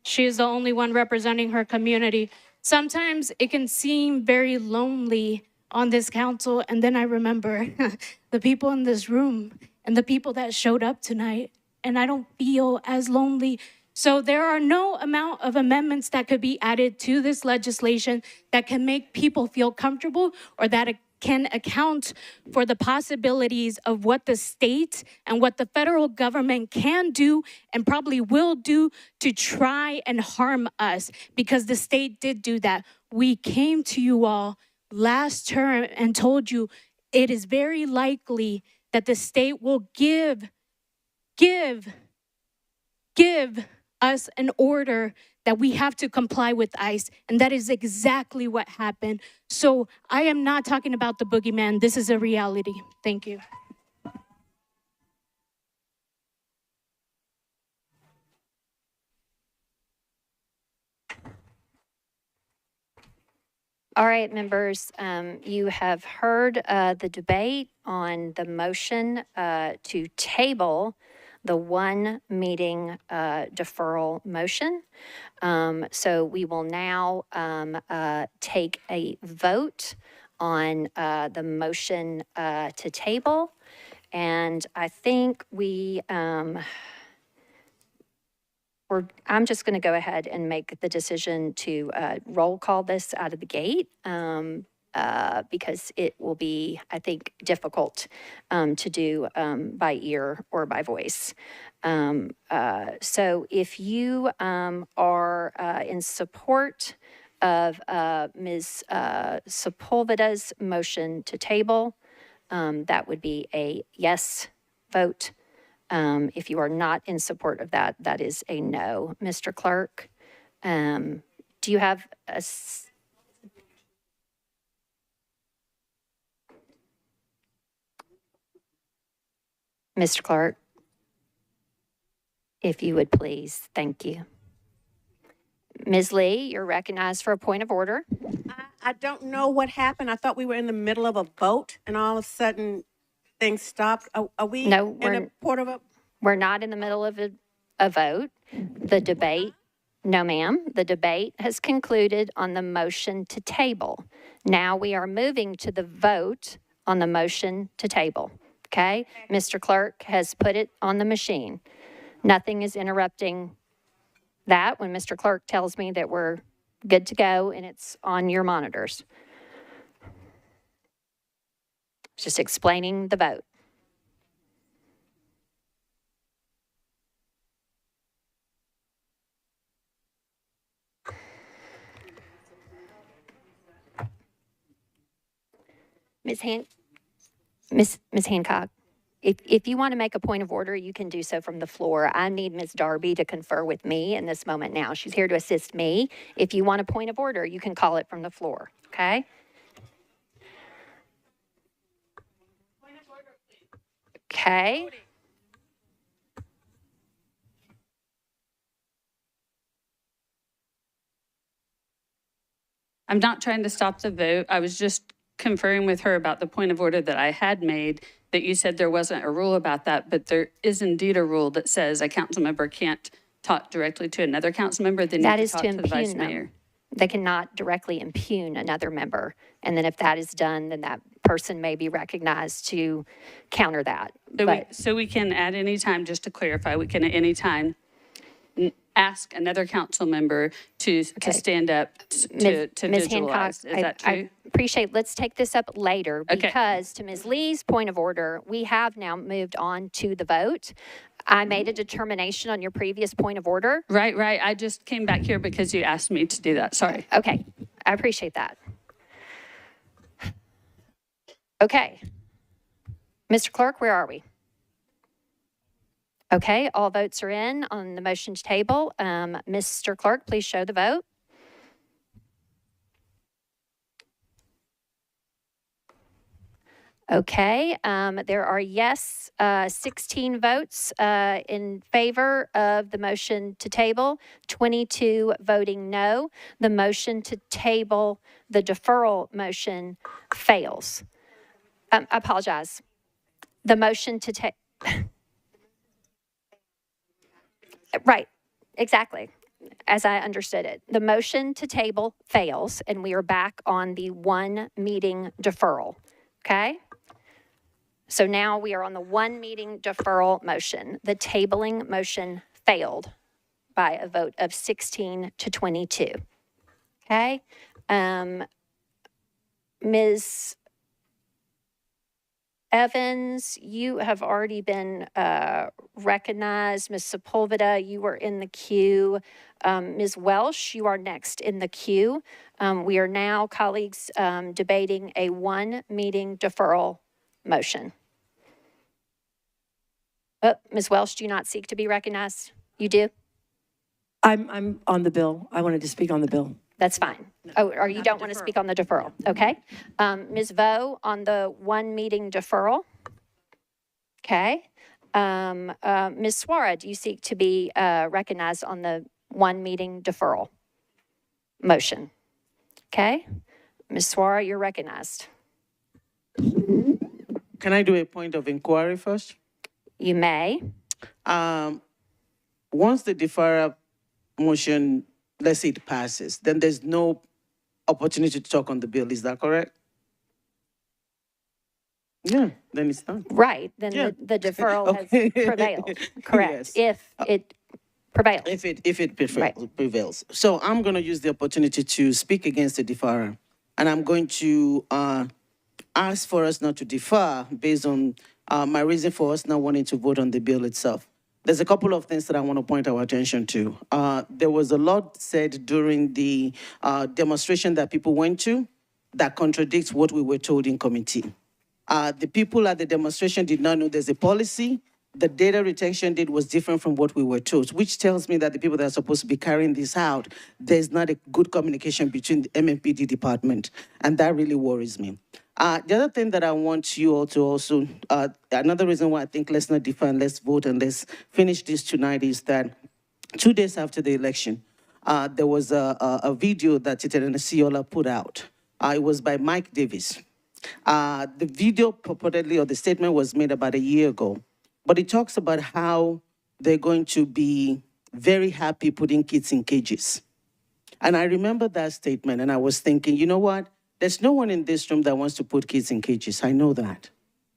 She is the only one representing her community. Sometimes it can seem very lonely on this council, and then I remember the people in this room and the people that showed up tonight, and I don't feel as lonely. So there are no amount of amendments that could be added to this legislation that can make people feel comfortable or that can account for the possibilities of what the state and what the federal government can do and probably will do to try and harm us, because the state did do that. We came to you all last term and told you it is very likely that the state will give us an order that we have to comply with ICE, and that is exactly what happened. So I am not talking about the boogeyman. This is a reality. Thank you. All right, members, you have heard the debate on the motion to table the one meeting deferral motion. So we will now take a vote on the motion to table. And I think I'm just going to go ahead and make the decision to roll call this out of the gate because it will be, I think, difficult to do by ear or by voice. So if you are in support of Ms. Sepulveda's motion to table, that would be a yes vote. If you are not in support of that, that is a no. Mr. Clerk, do you have a... Mr. Clerk, if you would please, thank you. Ms. Lee, you're recognized for a point of order. I don't know what happened. I thought we were in the middle of a vote and all of a sudden things stopped. Are we No, in a port of a? we're not in the middle of a vote. The debate, no ma'am, the debate has concluded on the motion to table. Now we are moving to the vote on the motion to table, okay? Mr. Clerk has put it on the machine. Nothing is interrupting that when Mr. Clerk tells me that we're good to go and it's on your monitors. Just explaining the vote. Ms. Hancock, if you want to make a point of order, you can do so from the floor. I need Ms. Darby to confer with me in this moment now. She's here to assist me. If you want a point of order, you can call it from the floor, okay? Okay. I'm not trying to stop the vote. I was just conferring with her about the point of order that I had made, that you said there wasn't a rule about that, but there is indeed a rule that says a council member can't talk directly to another council member. They need That to is talk to to the vice impugn mayor. them. They cannot directly impugn another member. And then if that is done, then that person may be recognized to counter that. So we can at any time, just to clarify, we can at any time ask another council member to stand up to Ms. Hancock, visualize. Is that true? I appreciate, let's take this up later because to Ms. Lee's point of order, we have now moved on to the vote. I made a determination on your previous point of order. Right. I just came back here because you asked me to do that. Sorry. Okay, I appreciate that. Okay. Mr. Clerk, where are we? Okay, all votes are in on the motion to table. Mr. Clerk, please show the vote. Okay, there are yes, 16 votes in favor of the motion to table, 22 voting no. The motion to table, the deferral motion fails. I apologize. The motion to table. Right, exactly, as I understood it. The motion to table fails, and we are back on the one meeting deferral, okay? So now we are on the one meeting deferral motion. The tabling motion failed by a vote of 16 to 22, okay? Ms. Evans, you have already been recognized. Ms. Sepulveda, you are in the queue. Ms. Welsh, you are next in the queue. We are now, colleagues, debating a one meeting deferral motion. Ms. Welsh, do you not seek to be recognized? You do? I'm on the bill. I wanted to speak on the bill. That's fine. Oh, or you don't want to speak on the deferral? Okay. Ms. Vo on the one meeting deferral? Okay. Ms. Suara, do you seek to be recognized on the one meeting deferral motion? Okay. Ms. Suara, you're recognized. Can I do a point of inquiry first? You may. Once the deferral motion, let's say it passes, then there's no opportunity to talk on the bill. Is that correct? Yeah, then it's done. Right, then the deferral has prevailed. Correct. Yes. If it prevails. If it prevails. So I'm going to use the opportunity to speak against the deferral. And I'm going to ask for us not to defer based on my reason for us not wanting to vote on the bill itself. There's a couple of things that I want to point our attention to. There was a lot said during the demonstration that people went to that contradicts what we were told in committee. The people at the demonstration did not know there's a policy. The data retention date was different from what we were told, which tells me that the people that are supposed to be carrying this out, there's not a good communication between the MMPD department, and that really worries me. The other thing that I want you all to also, another reason why I think let's not defer and let's vote and let's finish this tonight is that 2 days after the election, there was a video that Titeran Siola put out. It was by Mike Davis. The video purportedly, or the statement was made about a year ago, but it talks about how they're going to be very happy putting kids in cages. And I remember that statement, and I was thinking, you know what? There's no one in this room that wants to put kids in cages. I know that.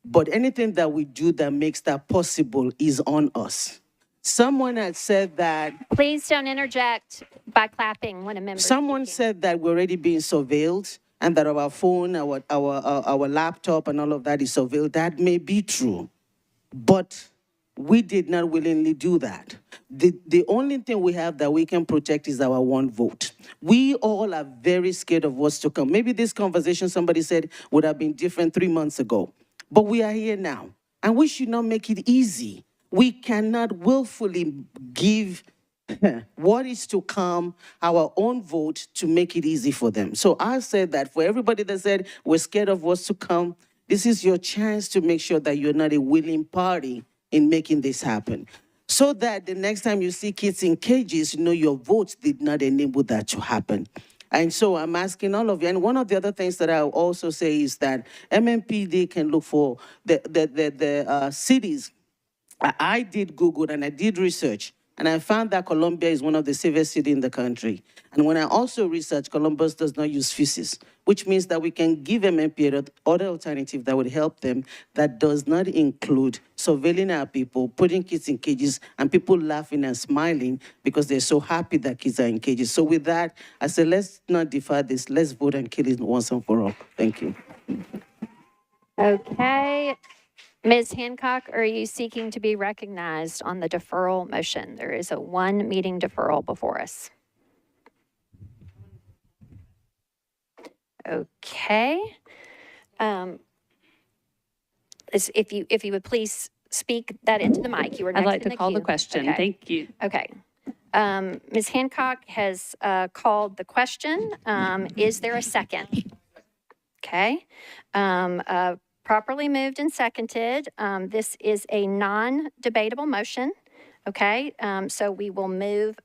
But anything that we do that makes that possible is on us. Someone had said that. Please don't interject by clapping when a member. Someone said that we're already being surveilled and that our phone, our laptop, and all of that is surveilled. That may be true, but we did not willingly do that. The only thing we have that we can protect is our one vote. We all are very scared of what's to come. Maybe this conversation, somebody said, would have been different 3 months ago, but we are here now, and we should not make it easy. We cannot willfully give what is to come our own vote to make it easy for them. So I said that for everybody that said we're scared of what's to come, this is your chance to make sure that you're not a willing party in making this happen. So that the next time you see kids in cages, you know your votes did not enable that to happen. And so I'm asking all of you, and one of the other things that I'll also say is that MMPD can look for the cities. I did Google and I did research, and I found that Colombia is one of the safest cities in the country. And when I also researched, Columbus does not use Fusus, which means that we can give MMP other alternative that would help them that does not include surveilling our people, putting kids in cages, and people laughing and smiling because they're so happy that kids are in cages. So with that, I said, let's not defer this. Let's vote and kill it once and for all. Thank you. Okay. Ms. Hancock, are you seeking to be recognized on the deferral motion? There is a one meeting deferral before us. Okay. If you would please speak that into the mic. You were next I'd like in to call the queue. question. Okay. Thank you. Okay. Ms. Hancock has called the question. Is there a second? Okay. Properly moved and seconded. This is a non-debatable motion. Okay. So we will move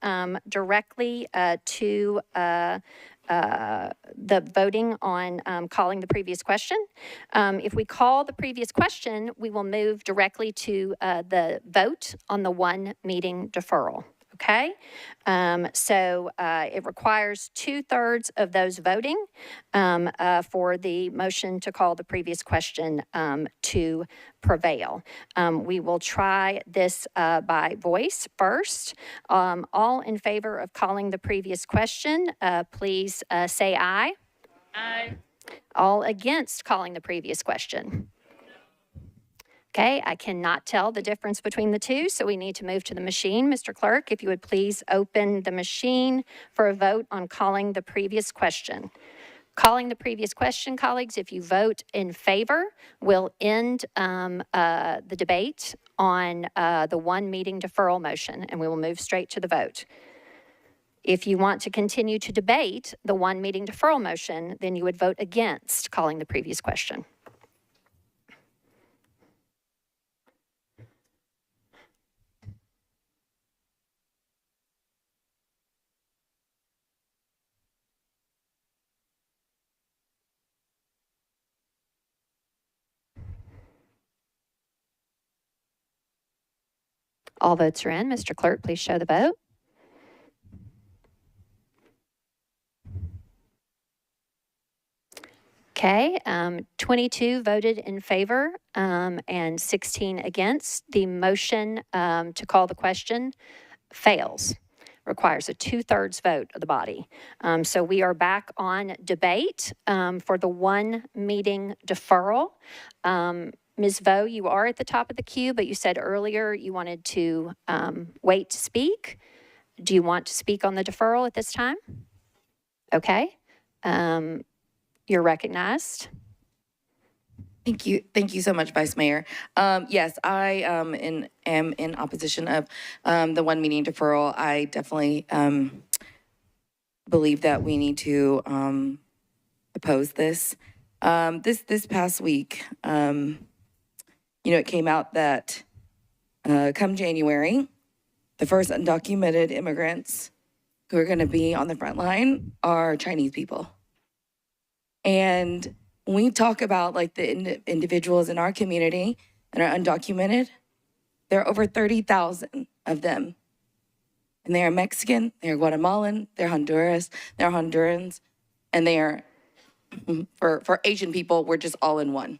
directly to the voting on calling the previous question. If we call the previous question, we will move directly to the vote on the one meeting deferral. Okay, so it requires 2/3 of those voting for the motion to call the previous question to prevail. We will try this by voice first. All in favor of calling the previous question, please say aye. Aye. All against calling the previous question. Okay, I cannot tell the difference between the two, so we need to move to the machine. Mr. Clerk, if you would please open the machine for a vote on calling the previous question. Calling the previous question, colleagues, if you vote in favor, will end the debate on the one meeting deferral motion, and we will move straight to the vote. If you want to continue to debate the one meeting deferral motion, then you would vote against calling the previous question. All votes are in. Mr. Clerk, please show the vote. Okay, 22 voted in favor and 16 against. The motion to call the question fails. Requires a 2/3 vote of the body. So we are back on debate for the one meeting deferral. Ms. Vo, you are at the top of the queue, but you said earlier you wanted to wait to speak. Do you want to speak on the deferral at this time? Okay. You're recognized. Thank you. Thank you so much, Vice Mayor. Yes, I am in opposition of the one meeting deferral. I definitely believe that we need to oppose this. This past week, it came out that come January, the first undocumented immigrants who are going to be on the front line are Chinese people. And when we talk about like the individuals in our community that are undocumented, there are over 30,000 of them. And they are Mexican, they are Guatemalan, they're Honduras, they're Hondurans, and they are, for Asian people, we're just all in one.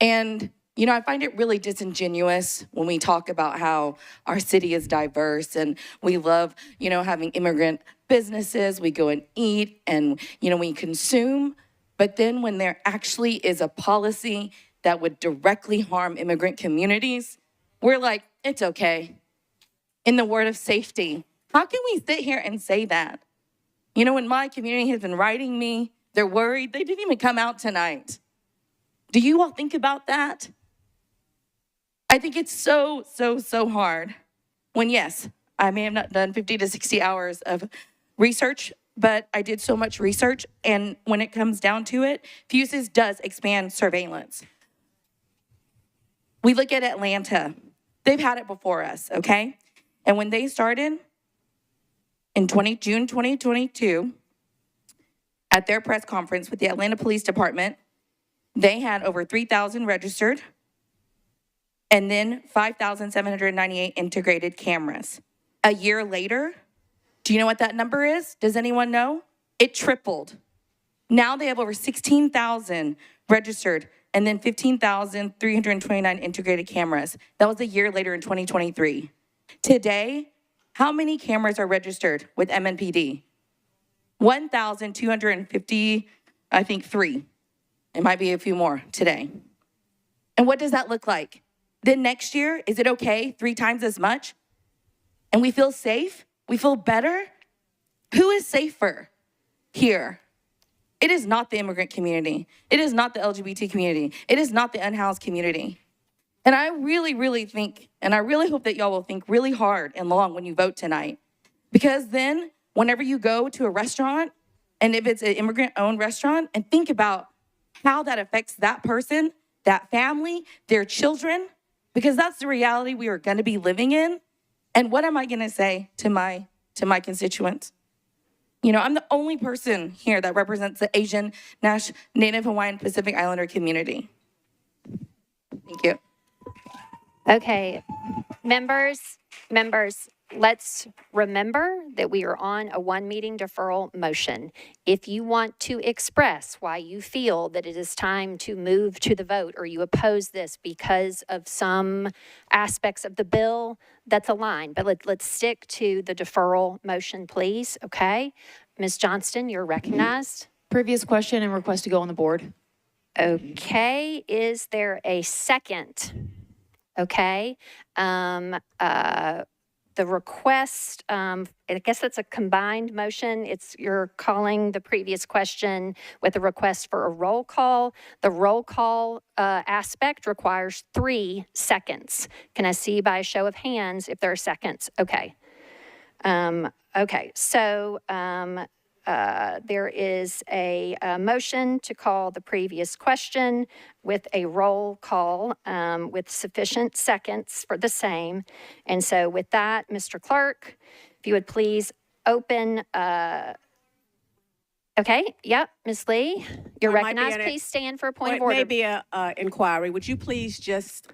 And, you know, I find it really disingenuous when we talk about how our city is diverse and we love, you know, having immigrant businesses, we go and eat and, you know, we consume. But then when there actually is a policy that would directly harm immigrant communities, we're like, it's okay. In the word of safety, how can we sit here and say that? You know, when my community has been writing me, they're worried. They didn't even come out tonight. Do you all think about that? I think it's so hard when, yes, I may have not done 50 to 60 hours of research, but I did so much research. And when it comes down to it, Fusus does expand surveillance. We look at Atlanta. They've had it before us, okay? And when they started in June 2022, at their press conference with the Atlanta Police Department, they had over 3,000 registered and then 5,798 integrated cameras. A year later, do you know what that number is? Does anyone know? It tripled. Now they have over 16,000 registered and then 15,329 integrated cameras. That was a year later in 2023. Today, how many cameras are registered with MNPD? 1,250, I think 3. It might be a few more today. And what does that look like? Then next year, is it okay 3 times as much? And we feel safe? We feel better? Who is safer here? It is not the immigrant community. It is not the LGBT community. It is not the unhoused community. And I really think, and I really hope that y'all will think really hard and long when you vote tonight. Because then, whenever you go to a restaurant, and if it's an immigrant-owned restaurant, and think about how that affects that person, that family, their children, because that's the reality we are gonna be living in. And what am I gonna say to my constituents? You know, I'm the only person here that represents the Asian, Native Hawaiian, Pacific Islander community. Thank you. Okay, members, let's remember that we are on a 1 meeting deferral motion. If you want to express why you feel that it is time to move to the vote or you oppose this because of some aspects of the bill, that's a line. But let's stick to the deferral motion, please, okay? Ms. Johnston, you're recognized. Previous question and request to go on the board. Okay, is there a second? Okay, the request, I guess that's a combined motion. You're calling the previous question with a request for a roll call. The roll call aspect requires 3 seconds. Can I see by a show of hands if there are seconds? Okay. Okay, so there is a motion to call the previous question with a roll call with sufficient seconds for the same. And so with that, Mr. Clerk, if you would please open, okay, yep, Ms. Lee, you're recognized. Please stand for a point of order. It may be an inquiry. Would you please just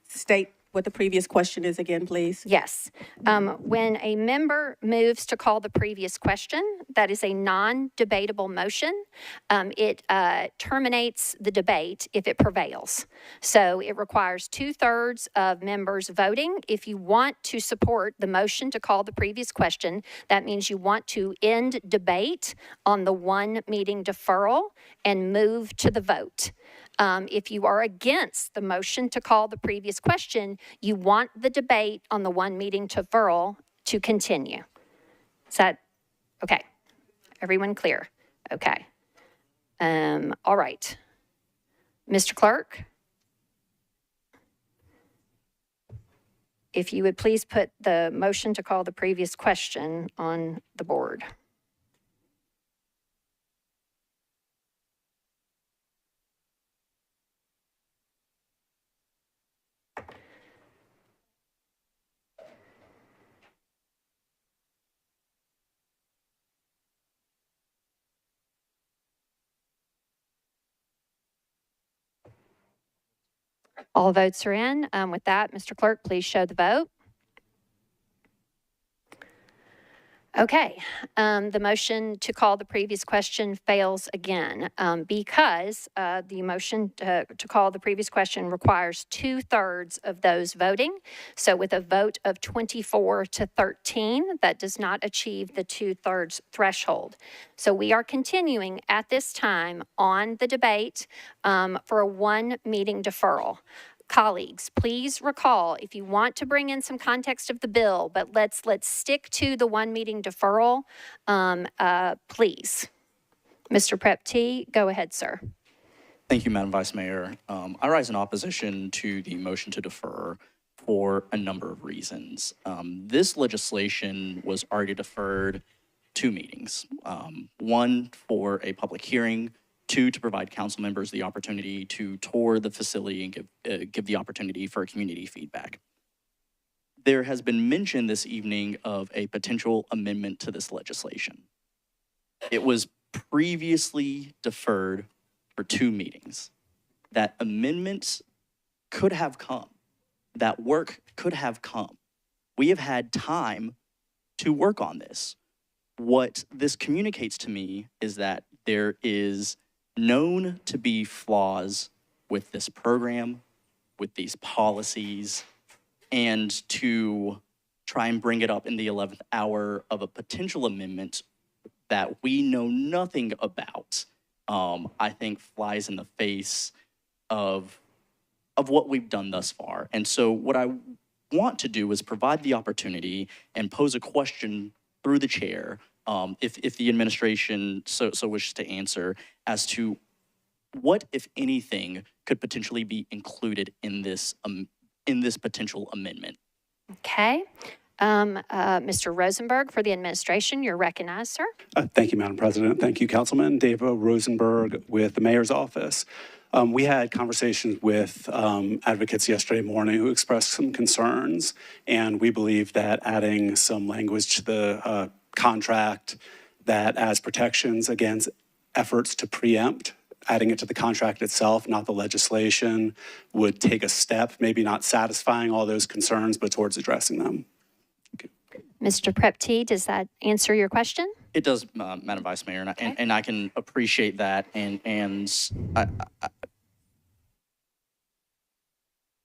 state what the previous question is again, please? Yes. When a member moves to call the previous question, that is a non-debatable motion. It terminates the debate if it prevails. So it requires 2/3 of members voting. If you want to support the motion to call the previous question, that means you want to end debate on the 1 meeting deferral and move to the vote. If you are against the motion to call the previous question, you want the debate on the 1 meeting deferral to continue. Is that okay? Everyone clear? Okay. All right. Mr. Clerk, if you would please put the motion to call the previous question on the board. All votes are in. With that, Mr. Clerk, please show the vote. Okay, the motion to call the previous question fails again because the motion to call the previous question requires 2/3 of those voting. So with a vote of 24 to 13, that does not achieve the 2/3 threshold. So we are continuing at this time on the debate for a 1 meeting deferral. Colleagues, please recall, if you want to bring in some context of the bill, but let's stick to the 1 meeting deferral, please. Mr. Prep-T, go ahead, sir. Thank you, Madam Vice Mayor. I rise in opposition to the motion to defer for a number of reasons. This legislation was already deferred 2 meetings. 1 for a public hearing, 2, to provide council members the opportunity to tour the facility and give the opportunity for community feedback. There has been mention this evening of a potential amendment to this legislation. It was previously deferred for 2 meetings. That amendment could have come. That work could have come. We have had time to work on this. What this communicates to me is that there is known to be flaws with this program, with these policies, and to try and bring it up in the 11th hour of a potential amendment that we know nothing about, I think flies in the face of what we've done thus far. And so what I want to do is provide the opportunity and pose a question through the chair, if the administration so wishes to answer, as to what, if anything, could potentially be included in this potential amendment. Okay. Mr. Rosenberg, for the administration, you're recognized, sir. Thank you, Madam President. Thank you, Councilman David Rosenberg with the Mayor's Office. We had conversations with advocates yesterday morning who expressed some concerns, and we believe that adding some language to the contract that adds protections against efforts to preempt, adding it to the contract itself, not the legislation, would take a step, maybe not satisfying all those concerns, but towards addressing them. Mr. Prep-T, does that answer your question? It does, Madam Vice Mayor, and I can appreciate that, and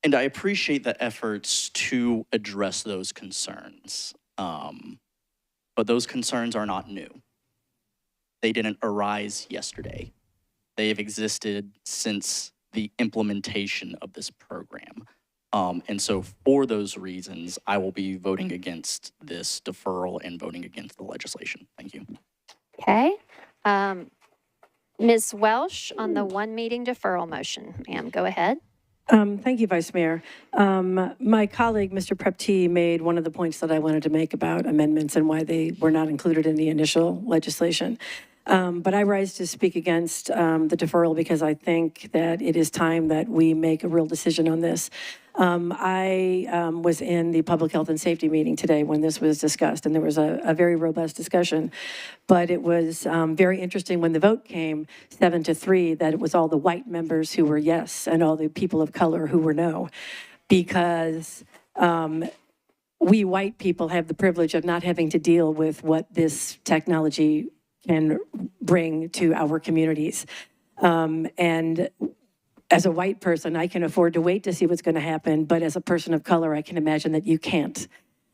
I appreciate the efforts to address those concerns. But those concerns are not new. They didn't arise yesterday. They have existed since the implementation of this program. And so for those reasons, I will be voting against this deferral and voting against the legislation. Thank you. Okay. Ms. Welsh on the 1 meeting deferral motion. Ma'am, go ahead. Thank you, Vice Mayor. My colleague, Mr. Prep-T, made one of the points that I wanted to make about amendments and why they were not included in the initial legislation. But I rise to speak against the deferral because I think that it is time that we make a real decision on this. I was in the Public Health and Safety meeting today when this was discussed, and there was a very robust discussion. But it was very interesting when the vote came 7-3 that it was all the white members who were yes and all the people of color who were no, because we white people have the privilege of not having to deal with what this technology can bring to our communities. And as a white person, I can afford to wait to see what's going to happen, but as a person of color, I can imagine that you can't.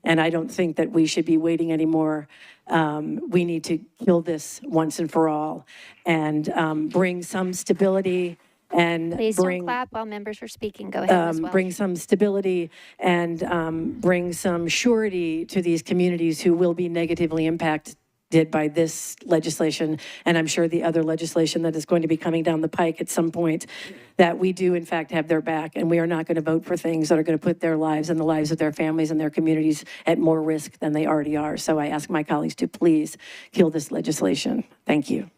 And I don't think that we should be waiting anymore. We need to kill this once and for all and bring some stability and Please don't clap while members are speaking. Go ahead, Ms. Welsh. bring some stability and bring some surety to these communities who will be negatively impacted by this legislation, and I'm sure the other legislation that is going to be coming down the pike at some point, that we do in fact have their back, and we are not going to vote for things that are going to put their lives and the lives of their families and their communities at more risk than they already are. So I ask my colleagues to please kill this legislation. Thank you.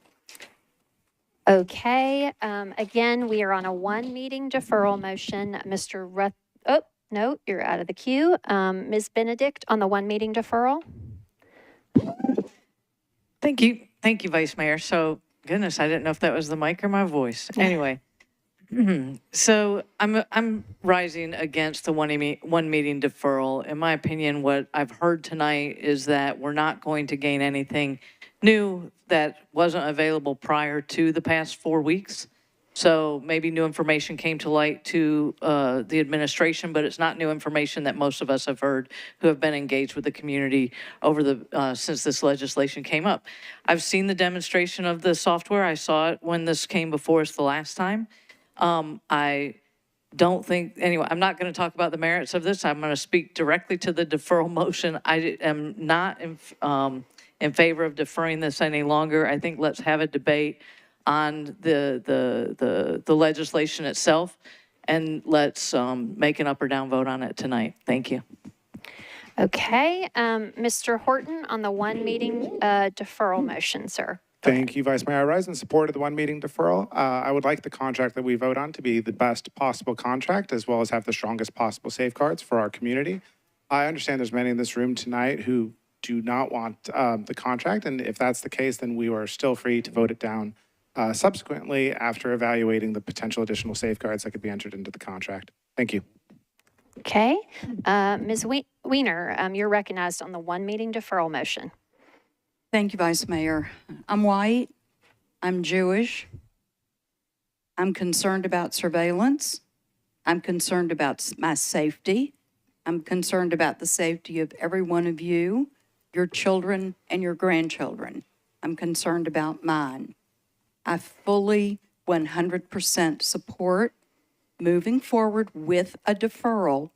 Okay, again, we are on a 1 meeting deferral motion. Mr. Ruth, oh, no, you're out of the queue. Ms. Benedict on the 1 meeting deferral. Thank you, Vice Mayor. So, goodness, I didn't know if that was the mic or my voice. Anyway, So I'm rising against the one meeting deferral. In my opinion, what I've heard tonight is that we're not going to gain anything new that wasn't available prior to the past 4 weeks. So maybe new information came to light to the administration, but it's not new information that most of us have heard who have been engaged with the community over the since this legislation came up. I've seen the demonstration of the software. I saw it when this came before us the last time. I don't think, anyway, I'm not going to talk about the merits of this. I'm going to speak directly to the deferral motion. I am not in favor of deferring this any longer. I think let's have a debate on the legislation itself, and let's make an up or down vote on it tonight. Thank you. Okay, Mr. Horton on the one meeting deferral motion, sir. Thank you, Vice Mayor. I rise in support of the one meeting deferral. I would like the contract that we vote on to be the best possible contract, as well as have the strongest possible safeguards for our community. I understand there's many in this room tonight who do not want the contract, and if that's the case, then we are still free to vote it down subsequently after evaluating the potential additional safeguards that could be entered into the contract. Thank you. Okay, Ms. Weiner, you're recognized on the one meeting deferral motion. Thank you, Vice Mayor. I'm white. I'm Jewish. I'm concerned about surveillance. I'm concerned about my safety. I'm concerned about the safety of every one of you, your children, and your grandchildren. I'm concerned about mine. I fully 100% support moving forward with a deferral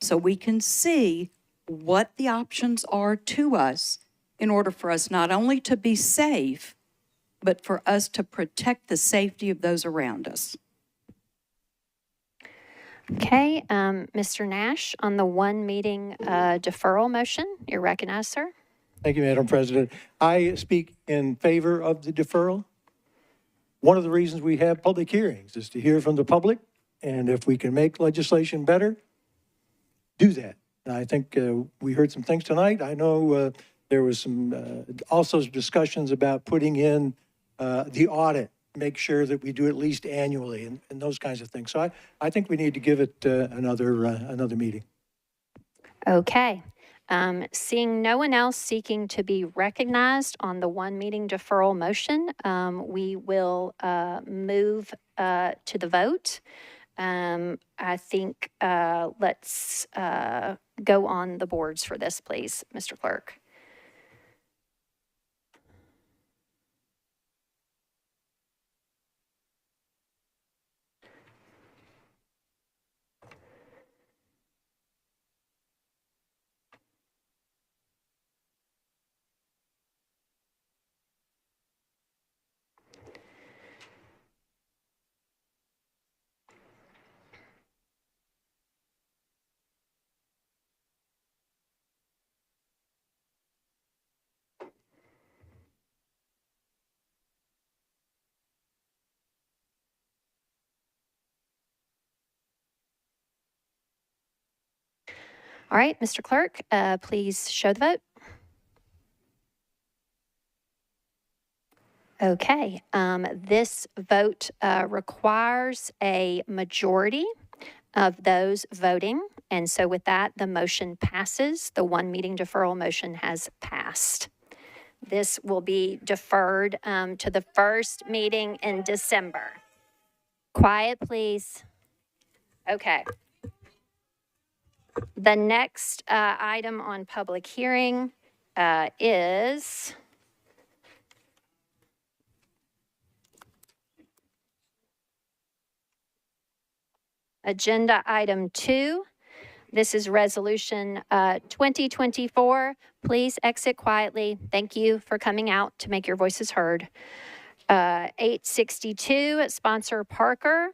so we can see what the options are to us in order for us not only to be safe, but for us to protect the safety of those around us. Okay, Mr. Nash, on the one meeting deferral motion, you're recognized, sir. Thank you, Madam President. I speak in favor of the deferral. One of the reasons we have public hearings is to hear from the public, and if we can make legislation better, do that. And I think we heard some things tonight. I know there was some also discussions about putting in the audit, make sure that we do at least annually and those kinds of things. So I think we need to give it another meeting. Okay. Seeing no one else seeking to be recognized on the one meeting deferral motion, we will move to the vote. I think let's go on the boards for this, please, Mr. Clerk. All right, Mr. Clerk, please show the vote. Okay, this vote requires a majority of those voting. And so with that, the motion passes. The one meeting deferral motion has passed. This will be deferred to the first meeting in December. Quiet, please. Okay. The next item on public hearing is agenda item 2. This is resolution 2024. Please exit quietly. Thank you for coming out to make your voices heard. 862, sponsor Parker.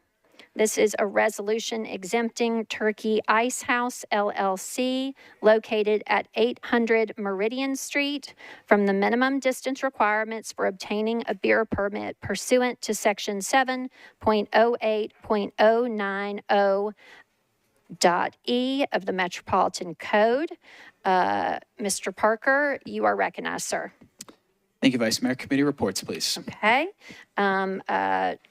This is a resolution exempting Turkey Ice House LLC located at 800 Meridian Street from the minimum distance requirements for obtaining a beer permit pursuant to section 7.08.090.E of the Metropolitan Code. Mr. Parker, you are recognized, sir. Thank you, Vice Mayor. Committee reports, please. Okay.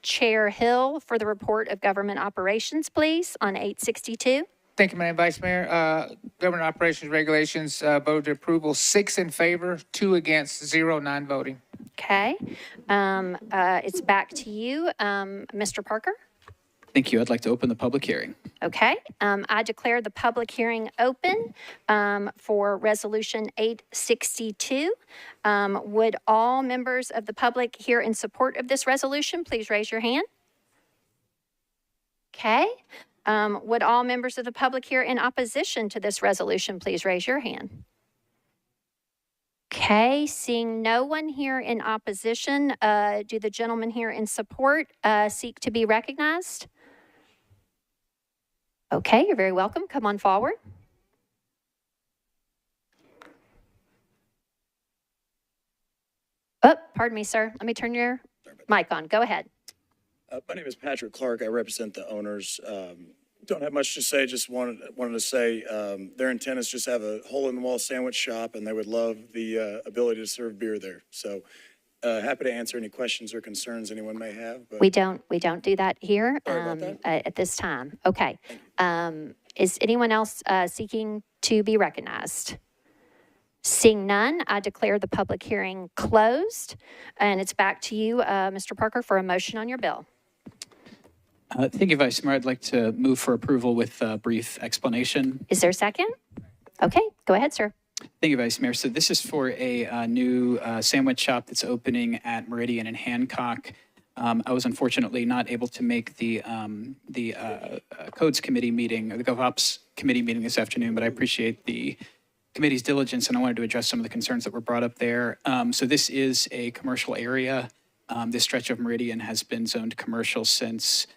Chair Hill for the report of government operations, please, on 862. Thank you, Madam Vice Mayor. Government operations regulations voted approval, 6 in favor, 2 against, 0 non-voting. Okay. It's back to you, Mr. Parker. Thank you. I'd like to open the public hearing. Okay. I declare the public hearing open for Resolution 862. Would all members of the public here in support of this resolution please raise your hand? Okay. Would all members of the public here in opposition to this resolution please raise your hand? Okay, seeing no one here in opposition, do the gentlemen here in support seek to be recognized? Okay, you're very welcome. Come on forward. Oh, pardon me, sir. Let me turn your mic on. Go ahead. My name is Patrick Clark. I represent the owners. Don't have much to say. Just wanted to say their intent is just have a hole-in-the-wall sandwich shop, and they would love the ability to serve beer there. So happy to answer any questions or concerns anyone may have. But We don't do that here Sorry about that. at this time. Okay. Is anyone else seeking to be recognized? Seeing none, I declare the public hearing closed, and it's back to you, Mr. Parker, for a motion on your bill. Thank you, Vice Mayor. I'd like to move for approval with a brief explanation. Is there a second? Okay, go ahead, sir. Thank you, Vice Mayor. So this is for a new sandwich shop that's opening at Meridian and Hancock. I was unfortunately not able to make the Codes Committee meeting, or the GovOps Committee meeting this afternoon, but I appreciate the committee's diligence, and I wanted to address some of the concerns that were brought up there. So this is a commercial area. This stretch of Meridian has been zoned commercial since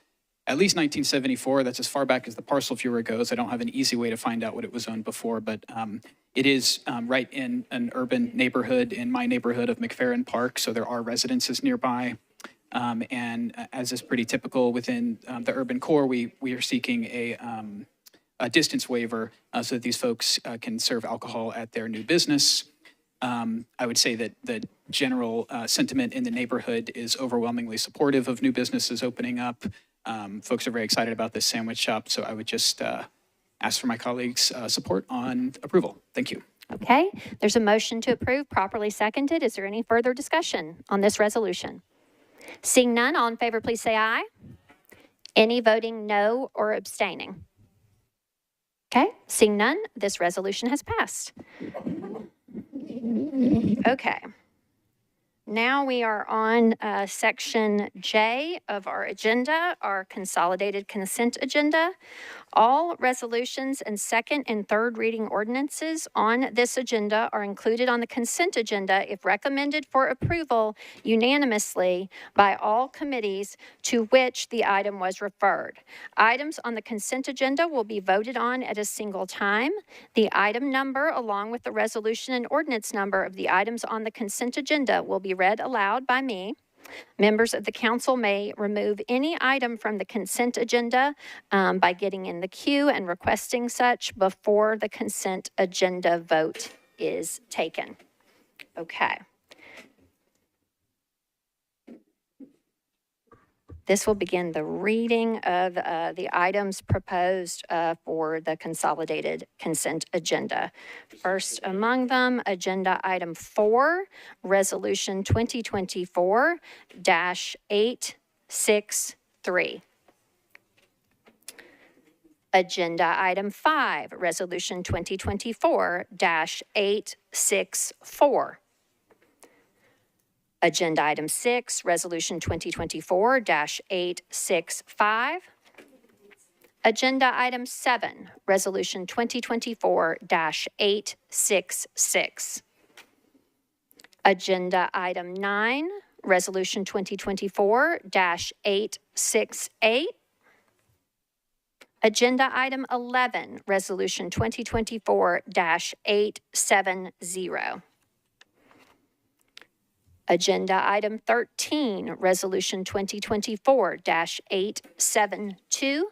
at least 1974. That's as far back as the parcel viewer goes. I don't have an easy way to find out what it was zoned before, but it is right in an urban neighborhood, in my neighborhood of McFerrin Park, so there are residences nearby. And as is pretty typical within the urban core, we are seeking a distance waiver so that these folks can serve alcohol at their new business. I would say that the general sentiment in the neighborhood is overwhelmingly supportive of new businesses opening up. Folks are very excited about this sandwich shop, so I would just ask for my colleagues' support on approval. Thank you. Okay, there's a motion to approve, properly seconded. Is there any further discussion on this resolution? Seeing none, all in favor, please say aye. Any voting no or abstaining? Okay, seeing none, this resolution has passed. Okay. Now we are on section J of our agenda, our consolidated consent agenda. All resolutions and second and third reading ordinances on this agenda are included on the consent agenda if recommended for approval unanimously by all committees to which the item was referred. Items on the consent agenda will be voted on at a single time. The item number, along with the resolution and ordinance number of the items on the consent agenda, will be read aloud by me. Members of the council may remove any item from the consent agenda by getting in the queue and requesting such before the consent agenda vote is taken. Okay. This will begin the reading of the items proposed for the consolidated consent agenda. First among them, agenda item 4, resolution 2024-863. Agenda item 5, resolution 2024-864. Agenda item 6, resolution 2024-865. Agenda item 7, resolution 2024-866. Agenda item 9, resolution 2024-868. Agenda item 11, resolution 2024-870. Agenda item 13, resolution 2024-872.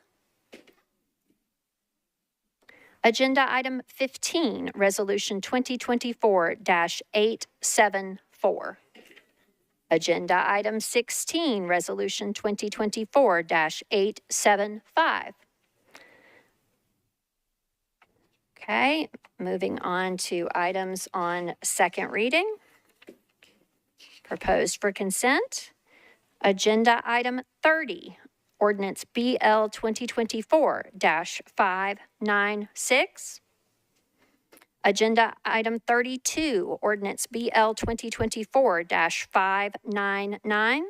Agenda item 15, resolution 2024-874. Agenda item 16, Resolution 2024-875. Okay, moving on to items on second reading. Proposed for consent. Agenda item 30, Ordinance BL 2024-596. Agenda item 32, Ordinance BL 2024-599.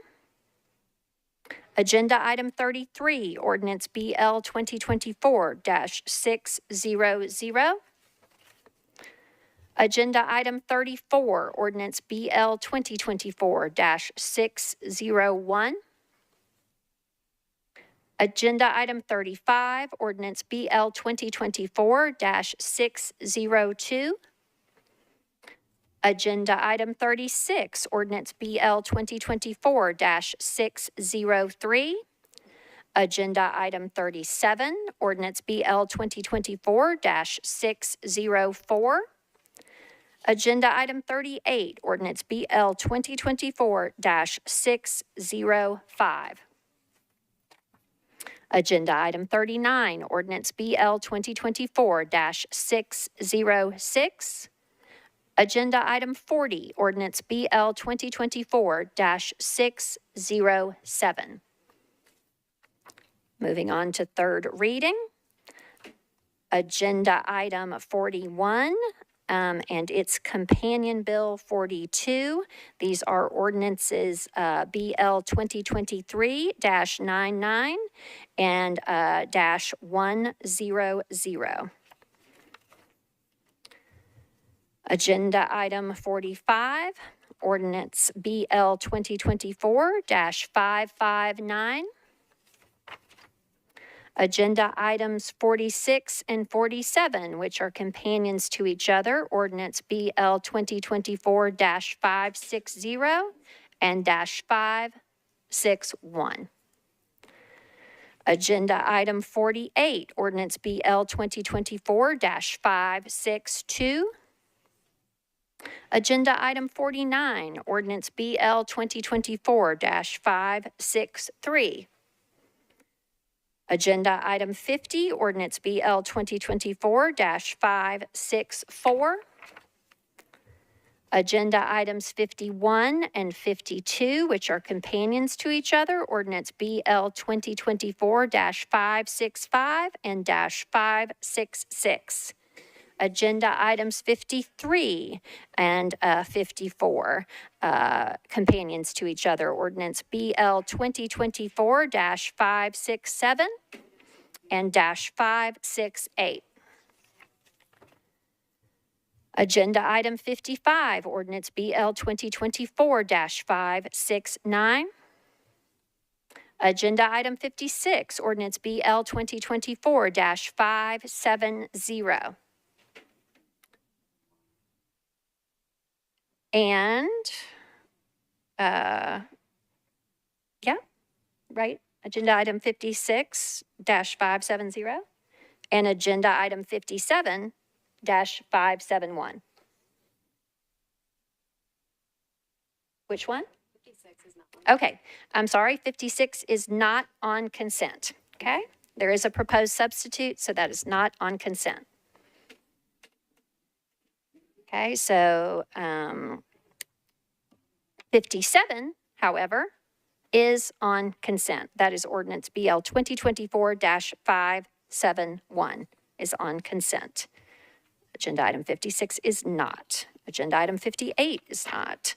Agenda item 33, Ordinance BL 2024-600. Agenda item 34, Ordinance BL 2024-601. Agenda item 35, Ordinance BL 2024-602. Agenda item 36, Ordinance BL 2024-603. Agenda item 37, Ordinance BL 2024-604. Agenda item 38, Ordinance BL 2024-605. Agenda item 39, Ordinance BL 2024-606. Agenda item 40, Ordinance BL 2024-607. Moving on to third reading. Agenda item 41, and its companion bill 42. These are ordinances BL 2023-99 and -100. Agenda item 45, ordinance BL 2024-559. Agenda items 46 and 47, which are companions to each other, ordinance BL 2024-560 and -561. Agenda item 48, ordinance BL 2024-562. Agenda item 49, ordinance BL 2024-563. Agenda item 50, ordinance BL 2024-564. Agenda items 51 and 52, which are companions to each other, ordinance BL 2024-565 and -566. Agenda items 53 and 54, companions to each other, ordinance BL 2024-567 and -568. Agenda item 55, ordinance BL 2024-569. Agenda item 56, ordinance BL 2024-570. And, agenda item 56-570 and agenda item 57-571. Which one? 56 is not. Okay, I'm sorry, 56 is not on consent, okay? There is a proposed substitute, so that is not on consent. Okay, so 57, however, is on consent. That is ordinance BL 2024-571 is on consent. Agenda item 56 is not. Agenda item 58 is not.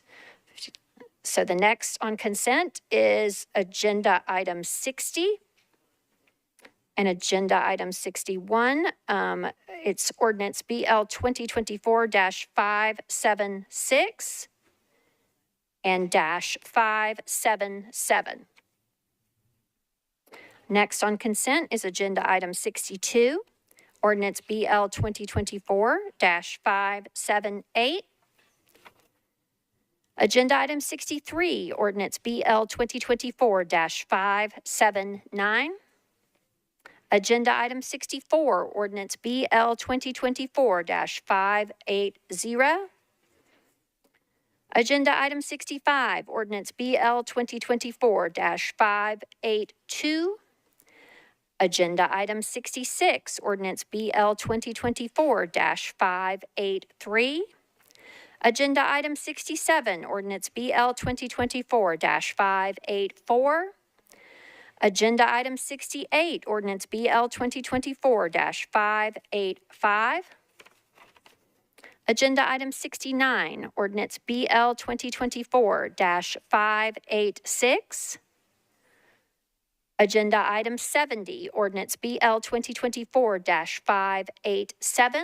So the next on consent is agenda item 60. And agenda item 61, it's ordinance BL 2024-576 and -577. Next on consent is agenda item 62, ordinance BL 2024-578. Agenda item 63, ordinance BL 2024-579. Agenda item 64, ordinance BL 2024-580. Agenda item 65, ordinance BL 2024-582. Agenda item 66, ordinance BL 2024-583. Agenda item 67, ordinance BL 2024-584. Agenda item 68, ordinance BL 2024-585. Agenda item 69, ordinance BL 2024-586. Agenda item 70, ordinance BL 2024-587.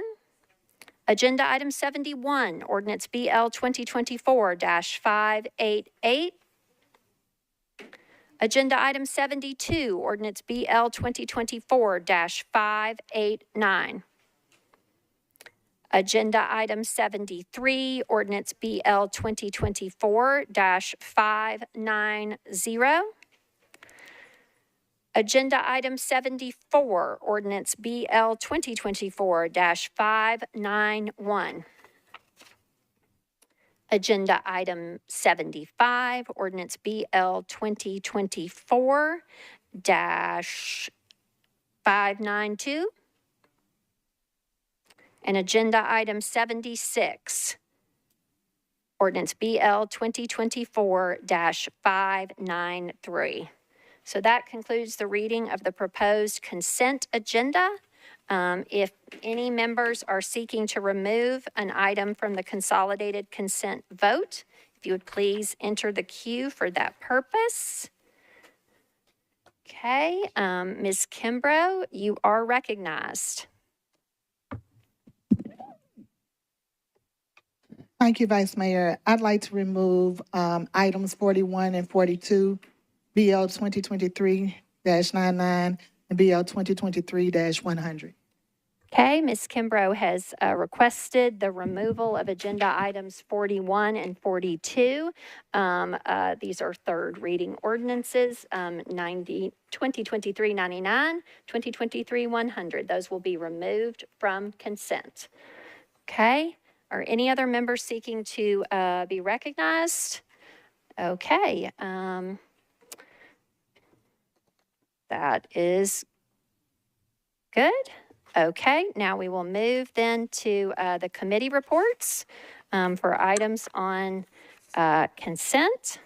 Agenda item 71, ordinance BL 2024-588. Agenda item 72, ordinance BL 2024-589. Agenda item 73, ordinance BL 2024-590. Agenda item 74, ordinance BL 2024-591. Agenda item 75, ordinance BL 2024-592. And agenda item 76, ordinance BL 2024-593. So that concludes the reading of the proposed consent agenda. If any members are seeking to remove an item from the consolidated consent vote, if you would please enter the queue for that purpose. Okay, Ms. Kimbrough, you are recognized. Thank you, Vice Mayor. I'd like to remove items 41 and 42, BL 2023-99 and BL 2023-100. Okay, Ms. Kimbrough has requested the removal of agenda items 41 and 42. These are third reading ordinances, 2023-99, 2023-100. Those will be removed from consent. Okay, are any other members seeking to be recognized? Okay, that is good. Okay, now we will move then to the committee reports for items on consent.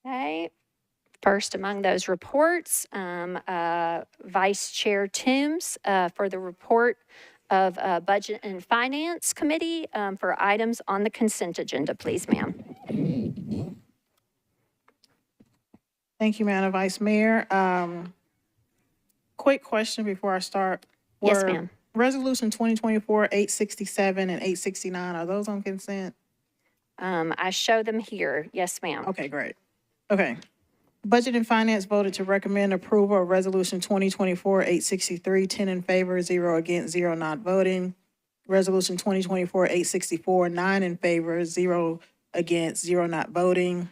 Okay. First among those reports, Vice Chair Toombs for the report of Budget and Finance Committee for items on the consent agenda, please, ma'am. Thank you, Madam Vice Mayor. Quick question before I start. Yes, ma'am. Resolution 2024-867 and 869, are those on consent? I show them here. Yes, ma'am. Okay, great. Okay. Budget and Finance voted to recommend approval of Resolution 2024-863, 10 in favor, 0 against, 0 not voting. Resolution 2024-864, 9 in favor, 0 against, 0 not voting.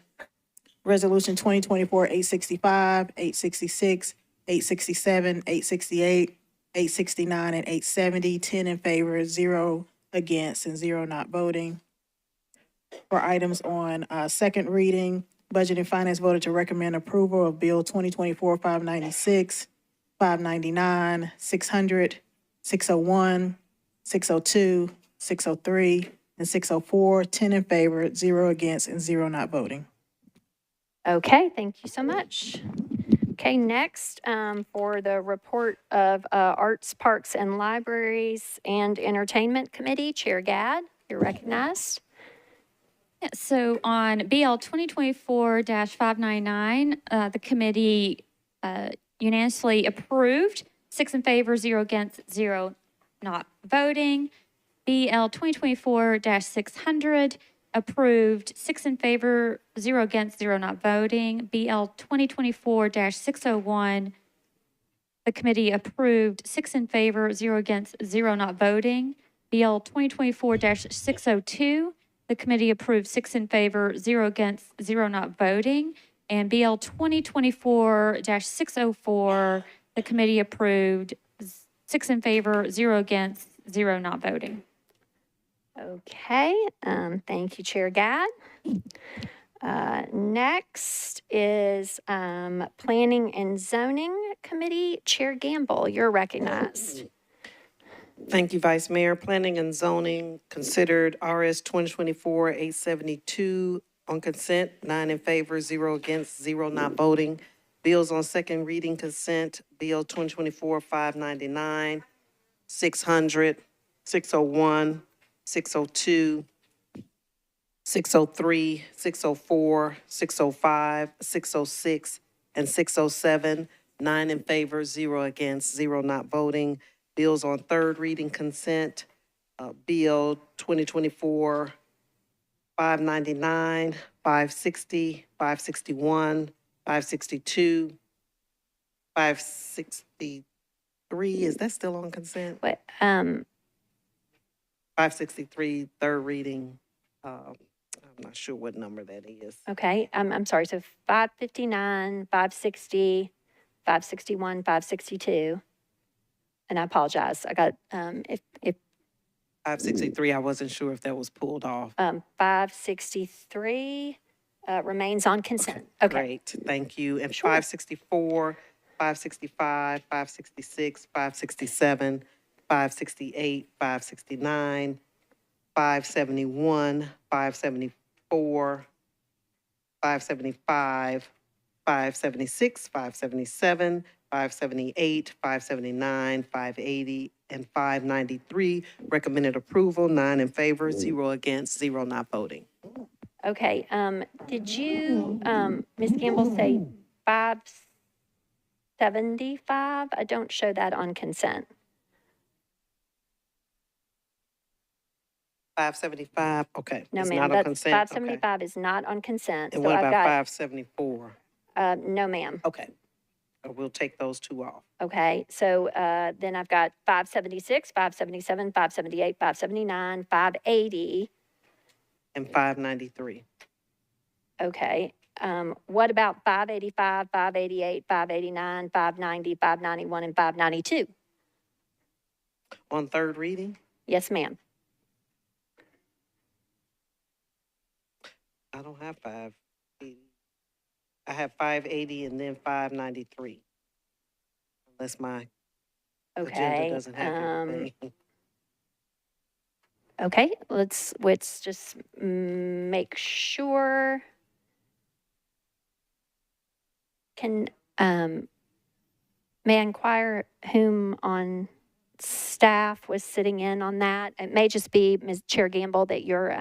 Resolution 2024-865, 866, 867, 868, 869, and 870, 10 in favor, 0 against, and 0 not voting. For items on second reading, Budget and Finance voted to recommend approval of Bill 2024-596, 599, 600, 601, 602, 603, and 604, 10 in favor, 0 against, and 0 not voting. Okay, thank you so much. Okay, next for the report of Arts, Parks, and Libraries and Entertainment Committee, Chair Gadd, you're recognized. Yeah, so on BL 2024-599, the committee unanimously approved, 6 in favor, 0 against, 0 not voting. BL 2024-600 approved, 6 in favor, 0 against, 0 not voting. BL 2024-601 The committee approved 6 in favor, 0 against, 0 not voting. BL 2024-602, the committee approved 6 in favor, 0 against, 0 not voting. And BL 2024-604, the committee approved 6 in favor, 0 against, 0 not voting. Okay, thank you, Chair Gad. Next is Planning and Zoning Committee. Chair Gamble, you're recognized. Thank you, Vice Mayor. Planning and Zoning considered RS 2024-872 on consent, 9 in favor, 0 against, 0 not voting. Bills on second reading consent, Bill 2024-599, 600, 601, 602, 603, 604, 605, 606, and 607. 9 in favor, 0 against, 0 not voting. Bills on third reading consent, Bill 2024-599, 560, 561, 562, 563. Is that still on consent? What, 563, third reading. I'm not sure what number that is. okay, I'm sorry, so 559, 560, 561, 562. And I apologize, I got, if 563, I wasn't sure if that was pulled off. 563 remains on consent. Okay. Great, thank you. And 564, 565, 566, 567, 568, 569, 571, 574, 575, 576, 577, 578, 579, 580, and 593. Recommended approval, 9 in favor, 0 against, 0 not voting. Okay, did you, Ms. Gamble, say 575? I don't show that on consent. 575, okay. No, It's ma'am, not on that's consent? 575 is not on consent. And So what I've about got, 574? no, ma'am. Okay, we'll take those two off. Okay, so then I've got 576, 577, 578, 579, 580. And 593. Okay, what about 585, 588, 589, 590, 591, and 592? On third reading? Yes, ma'am. I don't have 580. I have 580 and then 593. Unless my agenda Okay, doesn't have everything. okay, let's just make sure. Can, may I inquire whom on staff was sitting in on that? It may just be Ms. Chair Gamble that your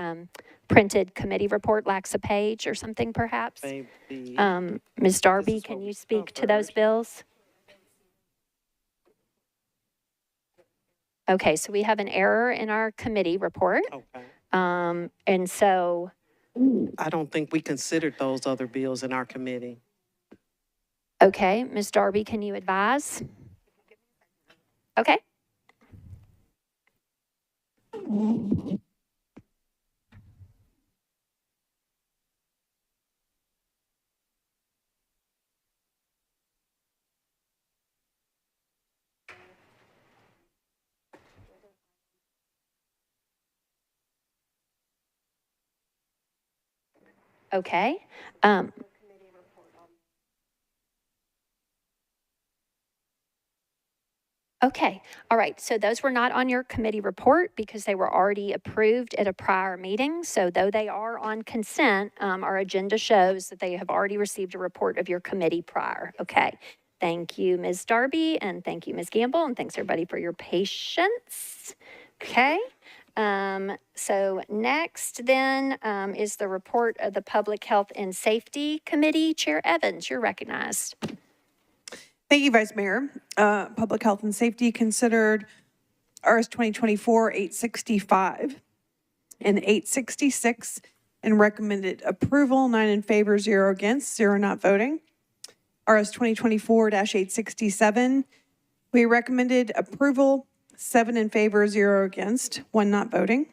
printed committee report lacks a page or something perhaps. Maybe. Ms. Darby, can you speak to those bills? Okay, so we have an error in our committee report. Okay. And so, I don't think we considered those other bills in our committee. okay, Ms. Darby, can you advise? Okay. Okay. Okay, all right, so those were not on your committee report because they were already approved at a prior meeting. So though they are on consent, our agenda shows that they have already received a report of your committee prior. Okay, thank you, Ms. Darby, and thank you, Ms. Gamble, and thanks everybody for your patience. Okay, so next then is the report of the Public Health and Safety Committee. Chair Evans, you're recognized. Thank you, Vice Mayor. Public Health and Safety considered RS 2024-865 and 866 and recommended approval, 9 in favor, 0 against, 0 not voting. RS 2024-867 We recommended approval, 7 in favor, 0 against, 1 not voting.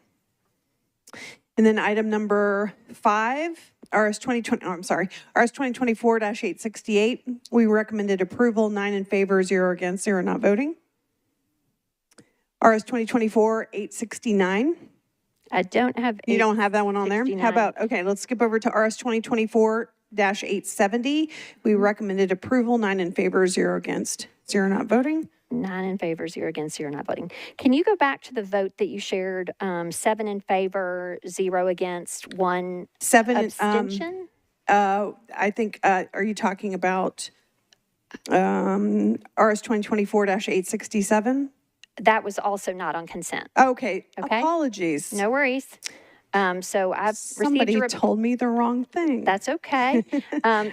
And then item number 5, RS 2024-868. We recommended approval, 9 in favor, 0 against, 0 not voting. RS 2024-869. I don't have. You don't have that one on there? 69. How about, okay, let's skip over to RS 2024-870. We recommended approval, 9 in favor, 0 against, 0 not voting. 9 in favor, 0 against, 0 not voting. Can you go back to the vote that you shared? 7 in favor, 0 against, 1 abstention? I think, are you talking about RS 2024-867? That was also not on consent. Okay, Okay. apologies. No worries. So I've Somebody received told me the wrong thing. That's okay.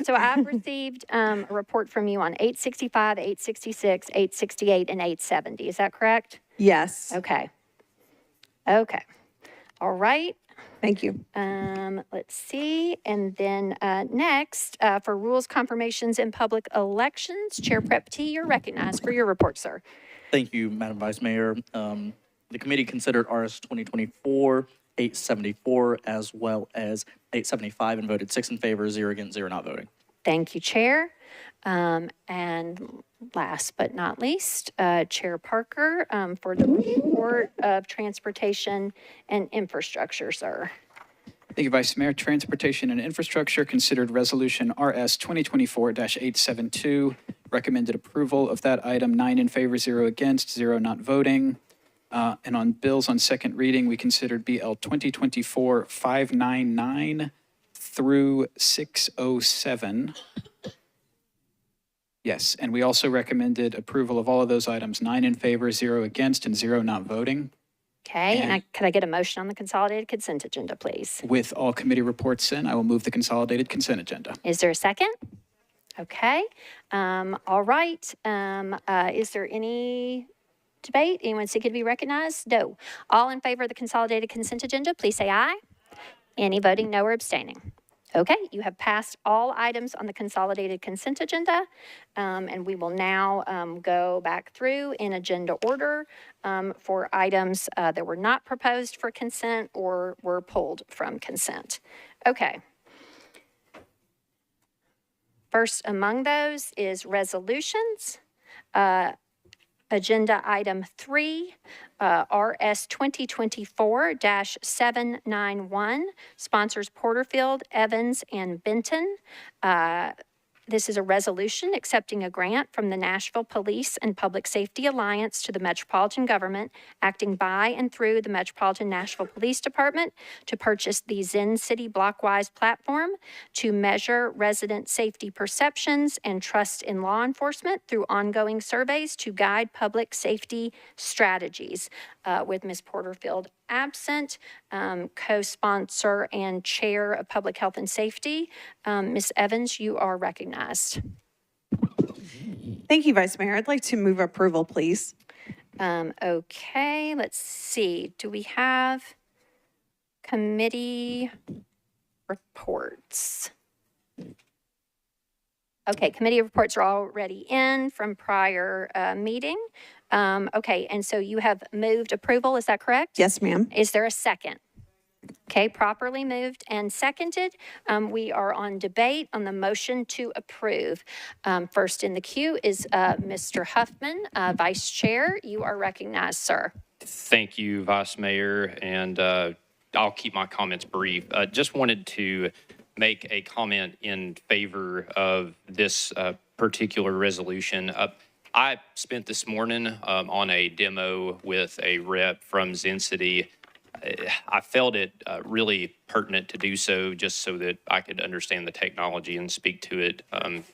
So I've received a report from you on 865, 866, 868, and 870. Is that correct? Yes. Okay. Okay. All right. Thank you. Let's see. And then next, for rules, confirmations, and public elections, Chair Prep T, you're recognized for your report, sir. Thank you, Madam Vice Mayor. The committee considered RS 2024-874 as well as 875 and voted 6 in favor, 0 against, 0 not voting. Thank you, Chair. And last but not least, Chair Parker for the report of transportation and infrastructure, sir. Thank you, Vice Mayor. Transportation and Infrastructure considered Resolution RS 2024-872. Recommended approval of that item, 9 in favor, 0 against, 0 not voting. And on bills on second reading, we considered BL 2024-599 through 607. Yes, and we also recommended approval of all of those items, 9 in favor, 0 against, and 0 not voting. Okay, and could I get a motion on the consolidated consent agenda, please? With all committee reports in, I will move the consolidated consent agenda. Is there a second? Okay. All right. Is there any debate? Anyone seeking to be recognized? No. All in favor of the consolidated consent agenda, please say aye. Any voting no or abstaining? Okay, you have passed all items on the consolidated consent agenda, and we will now go back through in agenda order for items that were not proposed for consent or were pulled from consent. Okay. First among those is resolutions. Agenda item 3, RS 2024-791, sponsors Porterfield, Evans, and Benton. This is a resolution accepting a grant from the Nashville Police and Public Safety Alliance to the Metropolitan Government, acting by and through the Metropolitan Nashville Police Department to purchase the Zen City Blockwise platform to measure resident safety perceptions and trust in law enforcement through ongoing surveys to guide public safety strategies. With Ms. Porterfield absent, co-sponsor and chair of Public Health and Safety, Ms. Evans, you are recognized. Thank you, Vice Mayor. I'd like to move approval, please. Okay, let's see. Do we have committee reports? Okay, committee reports are already in from prior meeting. Okay, and so you have moved approval, is that correct? Yes, ma'am. Is there a second? Okay, properly moved and seconded. We are on debate on the motion to approve. First in the queue is Mr. Huffman, Vice Chair. You are recognized, sir. Thank you, Vice Mayor, and I'll keep my comments brief. Just wanted to make a comment in favor of this particular resolution. I spent this morning on a demo with a rep from Zen City. I felt it really pertinent to do so just so that I could understand the technology and speak to it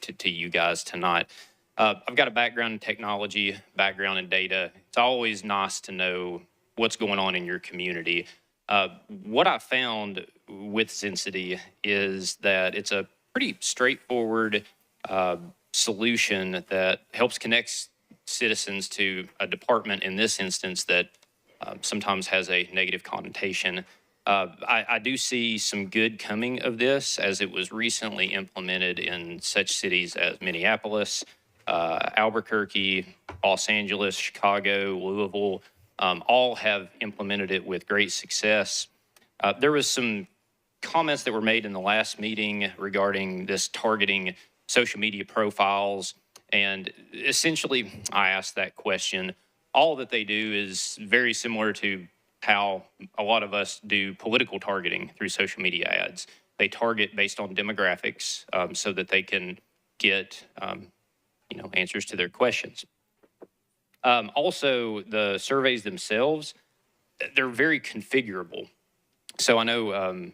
to you guys tonight. I've got a background in technology, background in data. It's always nice to know what's going on in your community. What I found with Zen City is that it's a pretty straightforward solution that helps connect citizens to a department, in this instance, that sometimes has a negative connotation. I do see some good coming of this, as it was recently implemented in such cities as Minneapolis, Albuquerque, Los Angeles, Chicago, Louisville, all have implemented it with great success. There was some comments that were made in the last meeting regarding this targeting social media profiles. And essentially, I asked that question. All that they do is very similar to how a lot of us do political targeting through social media ads. They target based on demographics so that they can get answers to their questions. Also, the surveys themselves, they're very configurable. So I know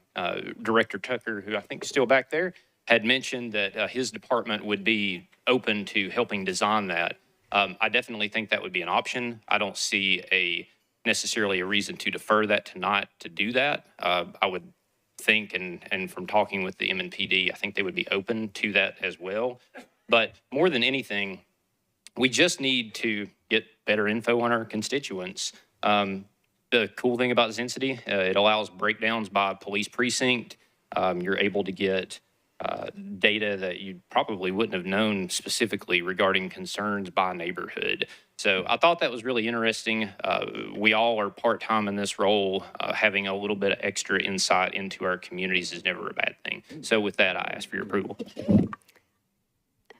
Director Tucker, who I think is still back there, had mentioned that his department would be open to helping design that. I definitely think that would be an option. I don't see necessarily a reason to defer that to do that. I would think, and from talking with the MNPD, I think they would be open to that as well. But more than anything, we just need to get better info on our constituents. The cool thing about Zincity, it allows breakdowns by police precinct. You're able to get data that you probably wouldn't have known specifically regarding concerns by neighborhood. So I thought that was really interesting. We all are part-time in this role. Having a little bit of extra insight into our communities is never a bad thing. So with that, I ask for your approval.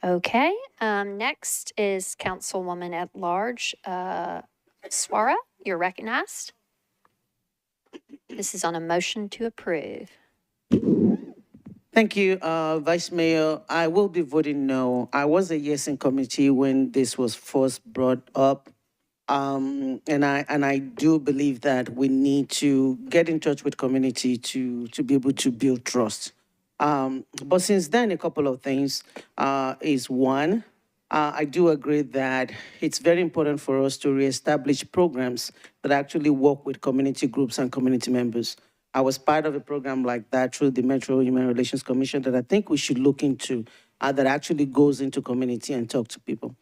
Okay, next is Councilwoman at Large, Swara. You're recognized. This is on a motion to approve. Thank you, Vice Mayor. I will be voting no. I was a yes in committee when this was first brought up. And I do believe that we need to get in touch with community to be able to build trust. But since then, a couple of things is one, I do agree that it's very important for us to reestablish programs that actually work with community groups and community members. I was part of a program like that through the Metro Human Relations Commission that I think we should look into that actually goes into community and talk to people.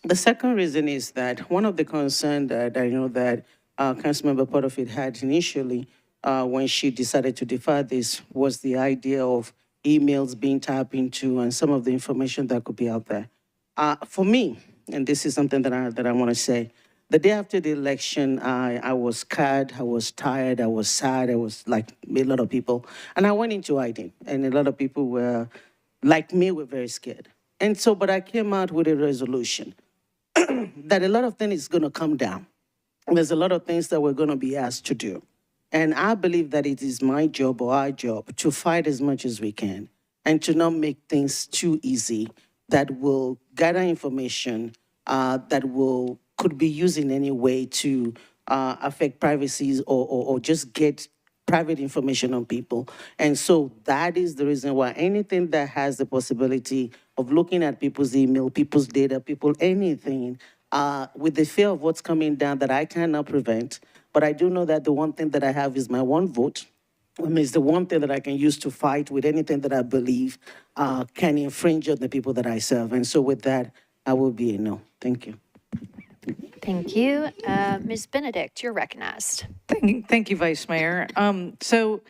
The second reason is that one of the concerns that I know that Councilmember Porterfield had initially when she decided to defer this was the idea of emails being tapped into and some of the information that could be out there. For me, and this is something that I want to say, the day after the election, I was scared, I was tired, I was sad, I was like a lot of people. And I went into hiding, and a lot of people were, like me, were very scared. And so, but I came out with a resolution that a lot of things is going to come down. And there's a lot of things that we're going to be asked to do. And I believe that it is my job or our job to fight as much as we can and to not make things too easy that will gather information that could be used in any way to affect privacy or just get private information on people. And so that is the reason why anything that has the possibility of looking at people's email, people's data, anything, with the fear of what's coming down that I cannot prevent. But I do know that the one thing that I have is my one vote. It's the one thing that I can use to fight with anything that I believe can infringe on the people that I serve. And so with that, I will be a no. Thank you. Thank you. Ms. Benedict, you're recognized. Thank you, Vice Mayor. So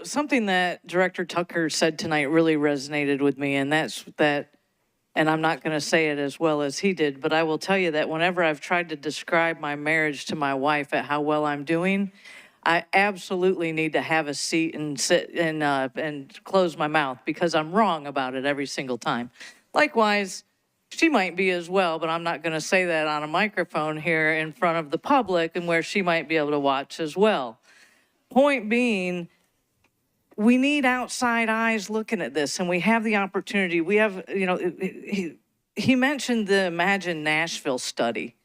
something that Director Tucker said tonight really resonated with me, and that's that, and I'm not going to say it as well as he did, but I will tell you that whenever I've tried to describe my marriage to my wife at how well I'm doing, I absolutely need to have a seat and sit and close my mouth because I'm wrong about it every single time. Likewise, she might be as well, but I'm not going to say that on a microphone here in front of the public and where she might be able to watch as well. Point being, we need outside eyes looking at this, and we have the opportunity. We have, he mentioned the Imagine Nashville study.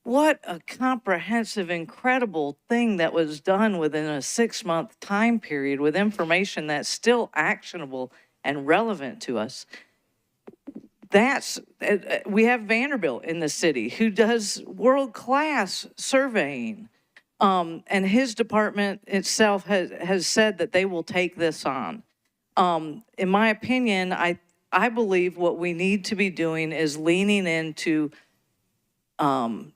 What a comprehensive, incredible thing that was done within a 6-month time period with information that's still actionable and relevant to us. We have Vanderbilt in the city who does world-class surveying. And his department itself has said that they will take this on. In my opinion, I believe what we need to be doing is leaning into I'm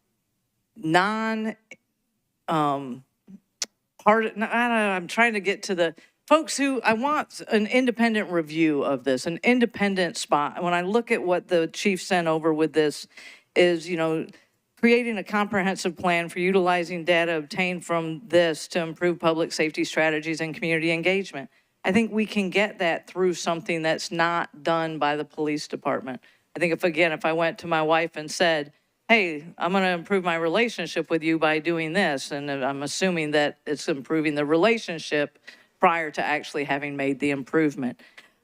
trying to get to folks who, I want an independent review of this, an independent spot. When I look at what the chief sent over with this is, creating a comprehensive plan for utilizing data obtained from this to improve public safety strategies and community engagement. I think we can get that through something that's not done by the police department. I think if I went to my wife and said, hey, I'm going to improve my relationship with you by doing this, and I'm assuming that it's improving the relationship prior to actually having made the improvement.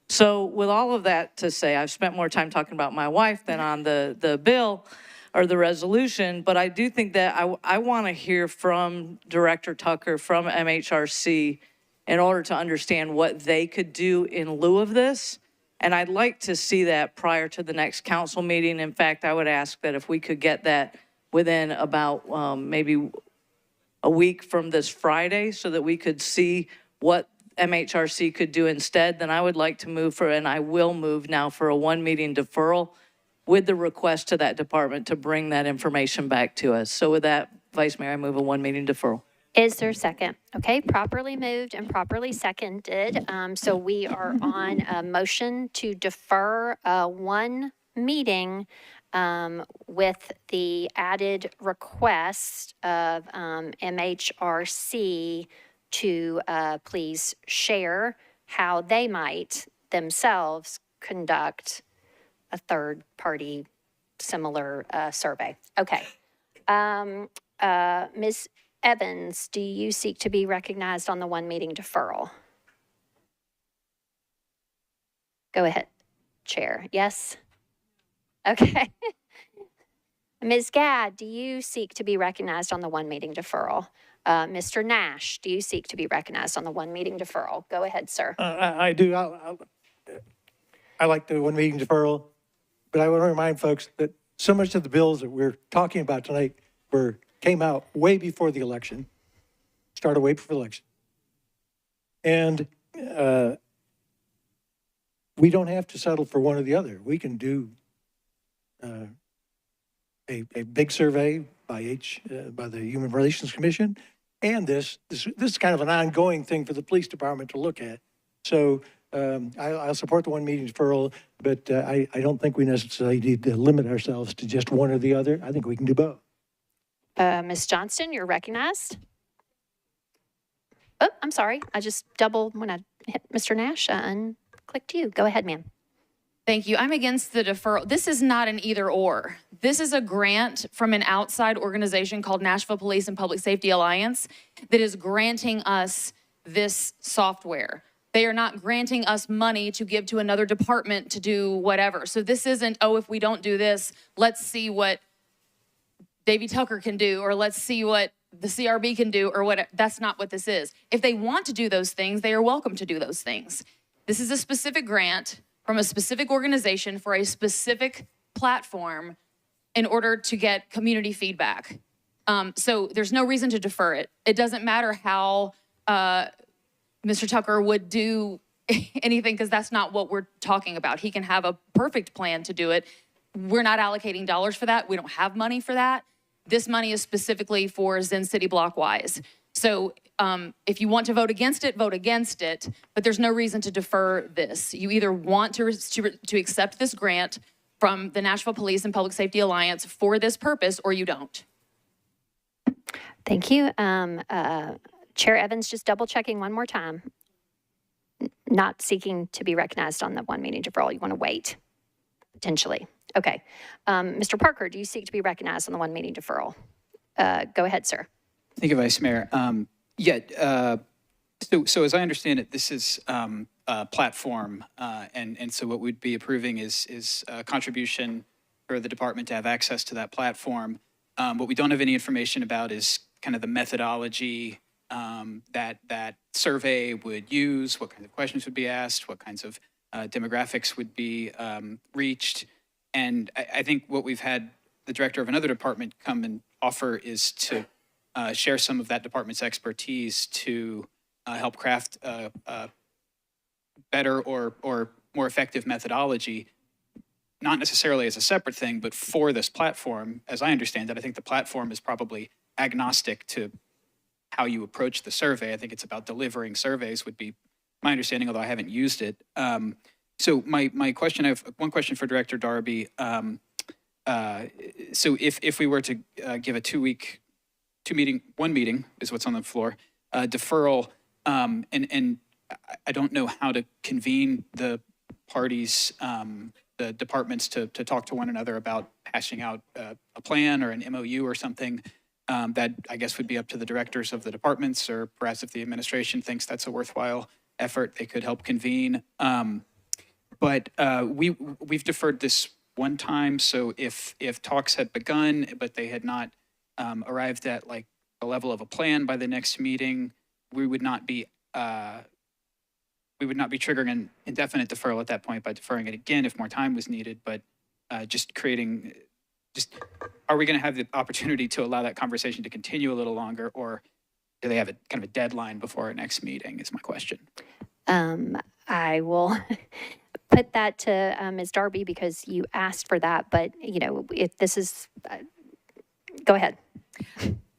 So with all of that to say, I've spent more time talking about my wife than on the bill or the resolution, but I do think that I want to hear from Director Tucker, from MHRC, in order to understand what they could do in lieu of this. And I'd like to see that prior to the next council meeting. In fact, I would ask that if we could get that within about maybe a week from this Friday so that we could see what MHRC could do instead, then I would like to move for, and I will move now for a 1-meeting deferral with the request to that department to bring that information back to us. So with that, Vice Mayor, I move a 1-meeting deferral. Is there a second? Okay, properly moved and properly seconded. So we are on a motion to defer one meeting with the added request of MHRC to please share how they might themselves conduct a third-party similar survey. Okay. Ms. Evans, do you seek to be recognized on the 1-meeting deferral? Go ahead, Chair. Yes? Okay. Ms. Gadd, do you seek to be recognized on the 1-meeting deferral? Mr. Nash, do you seek to be recognized on the 1-meeting deferral? Go ahead, sir. I do. I like the 1-meeting deferral, but I want to remind folks that so much of the bills that we're talking about tonight came out way before the election, started way before the election. And we don't have to settle for one or the other. We can do a big survey by the Human Relations Commission, and this is kind of an ongoing thing for the police department to look at. So I'll support the 1-meeting deferral, but I don't think we necessarily need to limit ourselves to just one or the other. I think we can do both. Ms. Johnston, you're recognized. Oh, I'm sorry. I just doubled when I hit Mr. Nash and clicked you. Go ahead, ma'am. Thank you. I'm against the deferral. This is not an either or. This is a grant from an outside organization called Nashville Police and Public Safety Alliance that is granting us this software. They are not granting us money to give to another department to do whatever. So this isn't, oh, if we don't do this, let's see what Davy Tucker can do, or let's see what the CRB can do, or what. That's not what this is. If they want to do those things, they are welcome to do those things. This is a specific grant from a specific organization for a specific platform in order to get community feedback. So there's no reason to defer it. It doesn't matter how Mr. Tucker would do anything, because that's not what we're talking about. He can have a perfect plan to do it. We're not allocating dollars for that. We don't have money for that. This money is specifically for Zen City block-wise. So if you want to vote against it, but there's no reason to defer this. You either want to accept this grant from the Nashville Police and Public Safety Alliance for this purpose, or you don't. Thank you. Chair Evans, just double checking one more time. Not seeking to be recognized on the 1-meeting deferral. You want to wait, potentially. Okay. Mr. Parker, do you seek to be recognized on the 1-meeting deferral? Go ahead, sir. Thank you, Vice Mayor. So as I understand it, this is a platform, and so what we'd be approving is a contribution for the department to have access to that platform. What we don't have any information about is kind of the methodology that survey would use, what kinds of questions would be asked, what kinds of demographics would be reached. And I think what we've had the director of another department come and offer is to share some of that department's expertise to help craft a better or more effective methodology, not necessarily as a separate thing, but for this platform. As I understand it, I think the platform is probably agnostic to how you approach the survey. I think it's about delivering surveys would be my understanding, although I haven't used it. So my question, I have one question for Director Darby. So if we were to give a one meeting is what's on the floor, deferral, and I don't know how to convene the parties, the departments to talk to one another about hashing out a plan or an MOU or something. That I guess would be up to the directors of the departments, or perhaps if the administration thinks that's a worthwhile effort, they could help convene. But we've deferred this one time, so if talks had begun, but they had not arrived at like the level of a plan by the next meeting, we would not be triggering an indefinite deferral at that point by deferring it again if more time was needed. But are we going to have the opportunity to allow that conversation to continue a little longer, or do they have a kind of a deadline before our next meeting is my question. I will put that to Ms. Darby because you asked for that, but if this is, go ahead.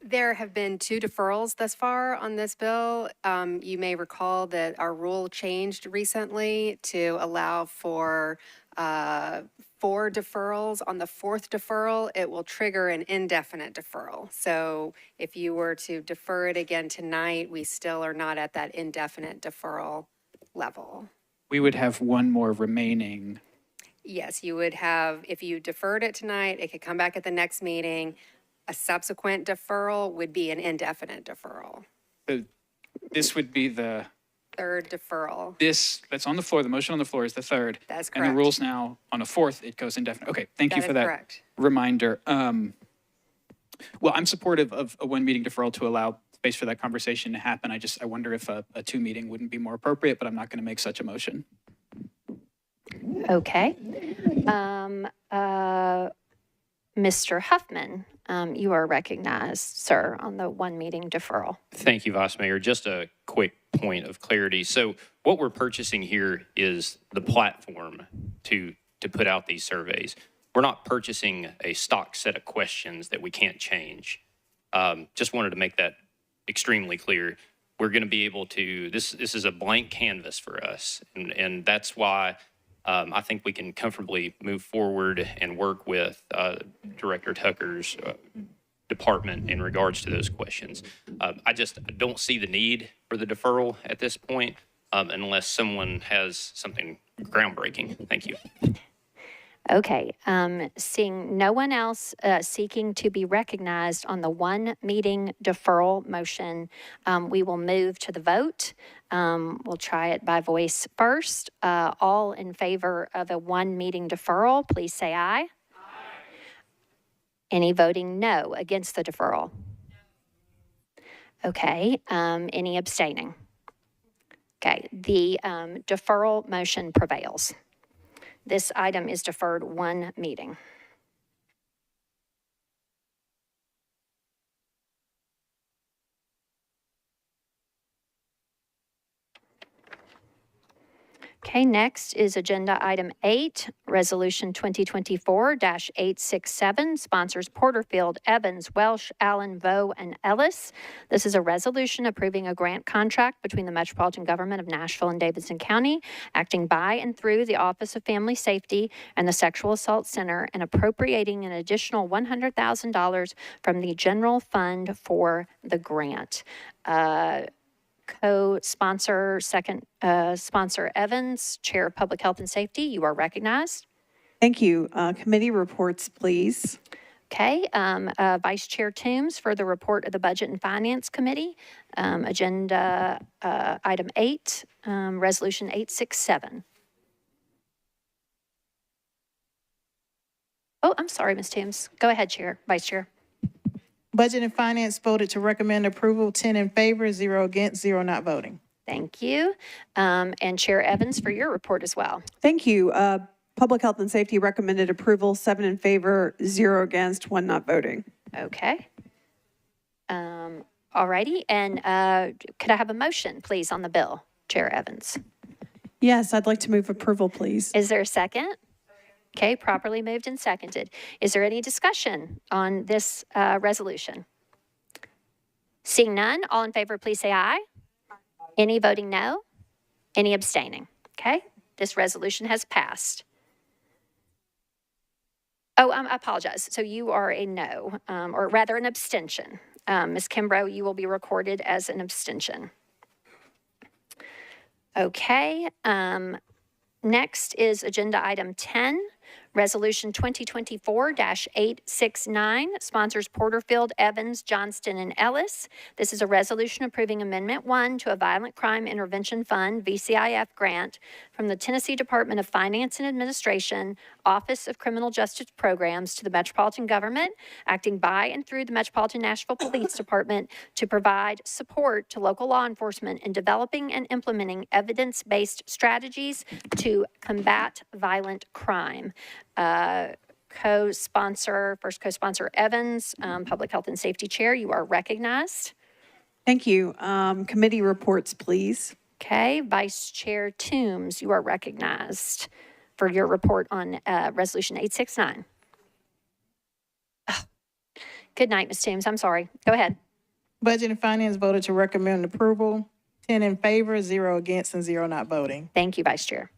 There have been 2 deferrals thus far on this bill. You may recall that our rule changed recently to allow for 4 deferrals. On the 4th deferral, it will trigger an indefinite deferral. So if you were to defer it again tonight, we still are not at that indefinite deferral level. We would have one more remaining. Yes, you would have, if you deferred it tonight, it could come back at the next meeting. A subsequent deferral would be an indefinite deferral. So this would be the 3rd deferral. That's on the floor. The motion on the floor is the 3rd. That's And correct. the rules now on the 4th, it goes indefinite. Okay, thank you That for is that correct. reminder. Well, I'm supportive of a 1 meeting deferral to allow space for that conversation to happen. I wonder if a 2 meeting wouldn't be more appropriate, but I'm not going to make such a motion. Okay. Mr. Huffman, you are recognized, sir, on the 1 meeting deferral. Thank you, Vice Mayor. Just a quick point of clarity. So what we're purchasing here is the platform to put out these surveys. We're not purchasing a stock set of questions that we can't change. Just wanted to make that extremely clear. We're going to be able to, this is a blank canvas for us. And that's why I think we can comfortably move forward and work with Director Tucker's department in regards to those questions. I don't see the need for the deferral at this point unless someone has something groundbreaking. Thank you. Okay, seeing no one else seeking to be recognized on the 1 meeting deferral motion, we will move to the vote. We'll try it by voice first. All in favor of a 1 meeting deferral, please say aye. Aye. Any voting no against the deferral? Okay, any abstaining? Okay, the deferral motion prevails. This item is deferred 1 meeting. Okay, next is Agenda Item 8, Resolution 2024-867, sponsors Porterfield, Evans, Welsh, Allen, Vo, and Ellis. This is a resolution approving a grant contract between the Metropolitan Government of Nashville and Davidson County, acting by and through the Office of Family Safety and the Sexual Assault Center, and appropriating an additional $100,000 from the general fund for the grant. Co-sponsor, sponsor Evans, Chair of Public Health and Safety, you are recognized. Thank you. Committee reports, please. Okay, Vice Chair Toombs for the report of the Budget and Finance Committee. Agenda Item 8, Resolution 867. Oh, I'm sorry, Ms. Toombs. Go ahead, Vice Chair. Budget and Finance voted to recommend approval, 10 in favor, 0 against, 0 not voting. Thank you. And Chair Evans for your report as well. Thank you. Public Health and Safety recommended approval, 7 in favor, 0 against, 1 not voting. Okay. All righty. And could I have a motion, please, on the bill, Chair Evans? Yes, I'd like to move approval, please. Is there a second? Okay, properly moved and seconded. Is there any discussion on this resolution? Seeing none, all in favor, please say aye. Any voting no? Any abstaining? Okay, this resolution has passed. Oh, I apologize. So you are a no, or rather an abstention. Ms. Kimbrough, you will be recorded as an abstention. Okay, next is agenda item 10, Resolution 2024-869, sponsors Porterfield, Evans, Johnston, and Ellis. This is a resolution approving Amendment 1 to a Violent Crime Intervention Fund, VCIF grant from the Tennessee Department of Finance and Administration, Office of Criminal Justice Programs to the Metropolitan Government, acting by and through the Metropolitan Nashville Police Department to provide support to local law enforcement in developing and implementing evidence-based strategies to combat violent crime. Co-sponsor, first co-sponsor Evans, Public Health and Safety Chair, you are recognized. Thank you. Committee reports, please. Okay, Vice Chair Toombs, you are recognized for your report on Resolution 869. Good night, Ms. Toombs. I'm sorry. Go ahead. Budget and Finance voted to recommend approval, 10 in favor, 0 against, and 0 not voting. Thank you, Vice Chair.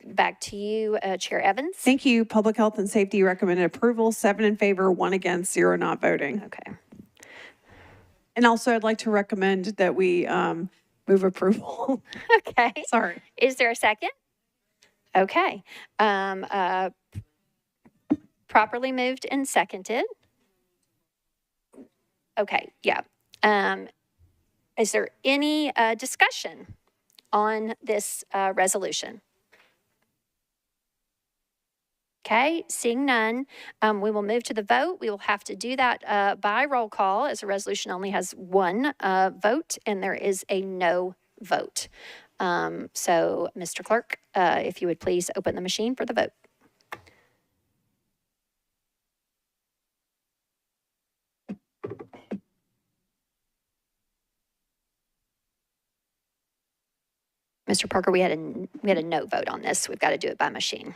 Back to you, Chair Evans. Thank you. Public Health and Safety recommended approval, 7 in favor, 1 against, 0 not voting. Okay. And also, I'd like to recommend that we move approval. Okay. Sorry. Is there a second? Okay. Properly moved and seconded. Okay, yeah. Is there any discussion on this resolution? Okay, seeing none, we will move to the vote. We will have to do that by roll call, as the resolution only has one vote and there is a no vote. So, Mr. Clerk, if you would please open the machine for the vote. Mr. Parker, we had a no vote on this. We've got to do it by machine.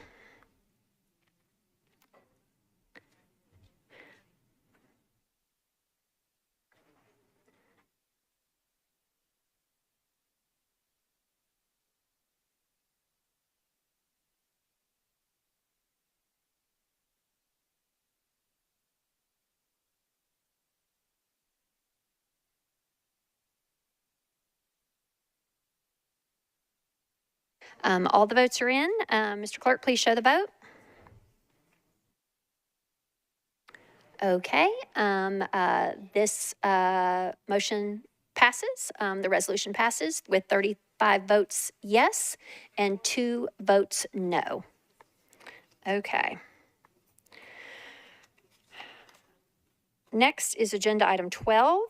All the votes are in. Mr. Clerk, please show the vote. Okay, this motion passes. The resolution passes with 35 votes yes and 2 votes no. Okay. Next is agenda item 12,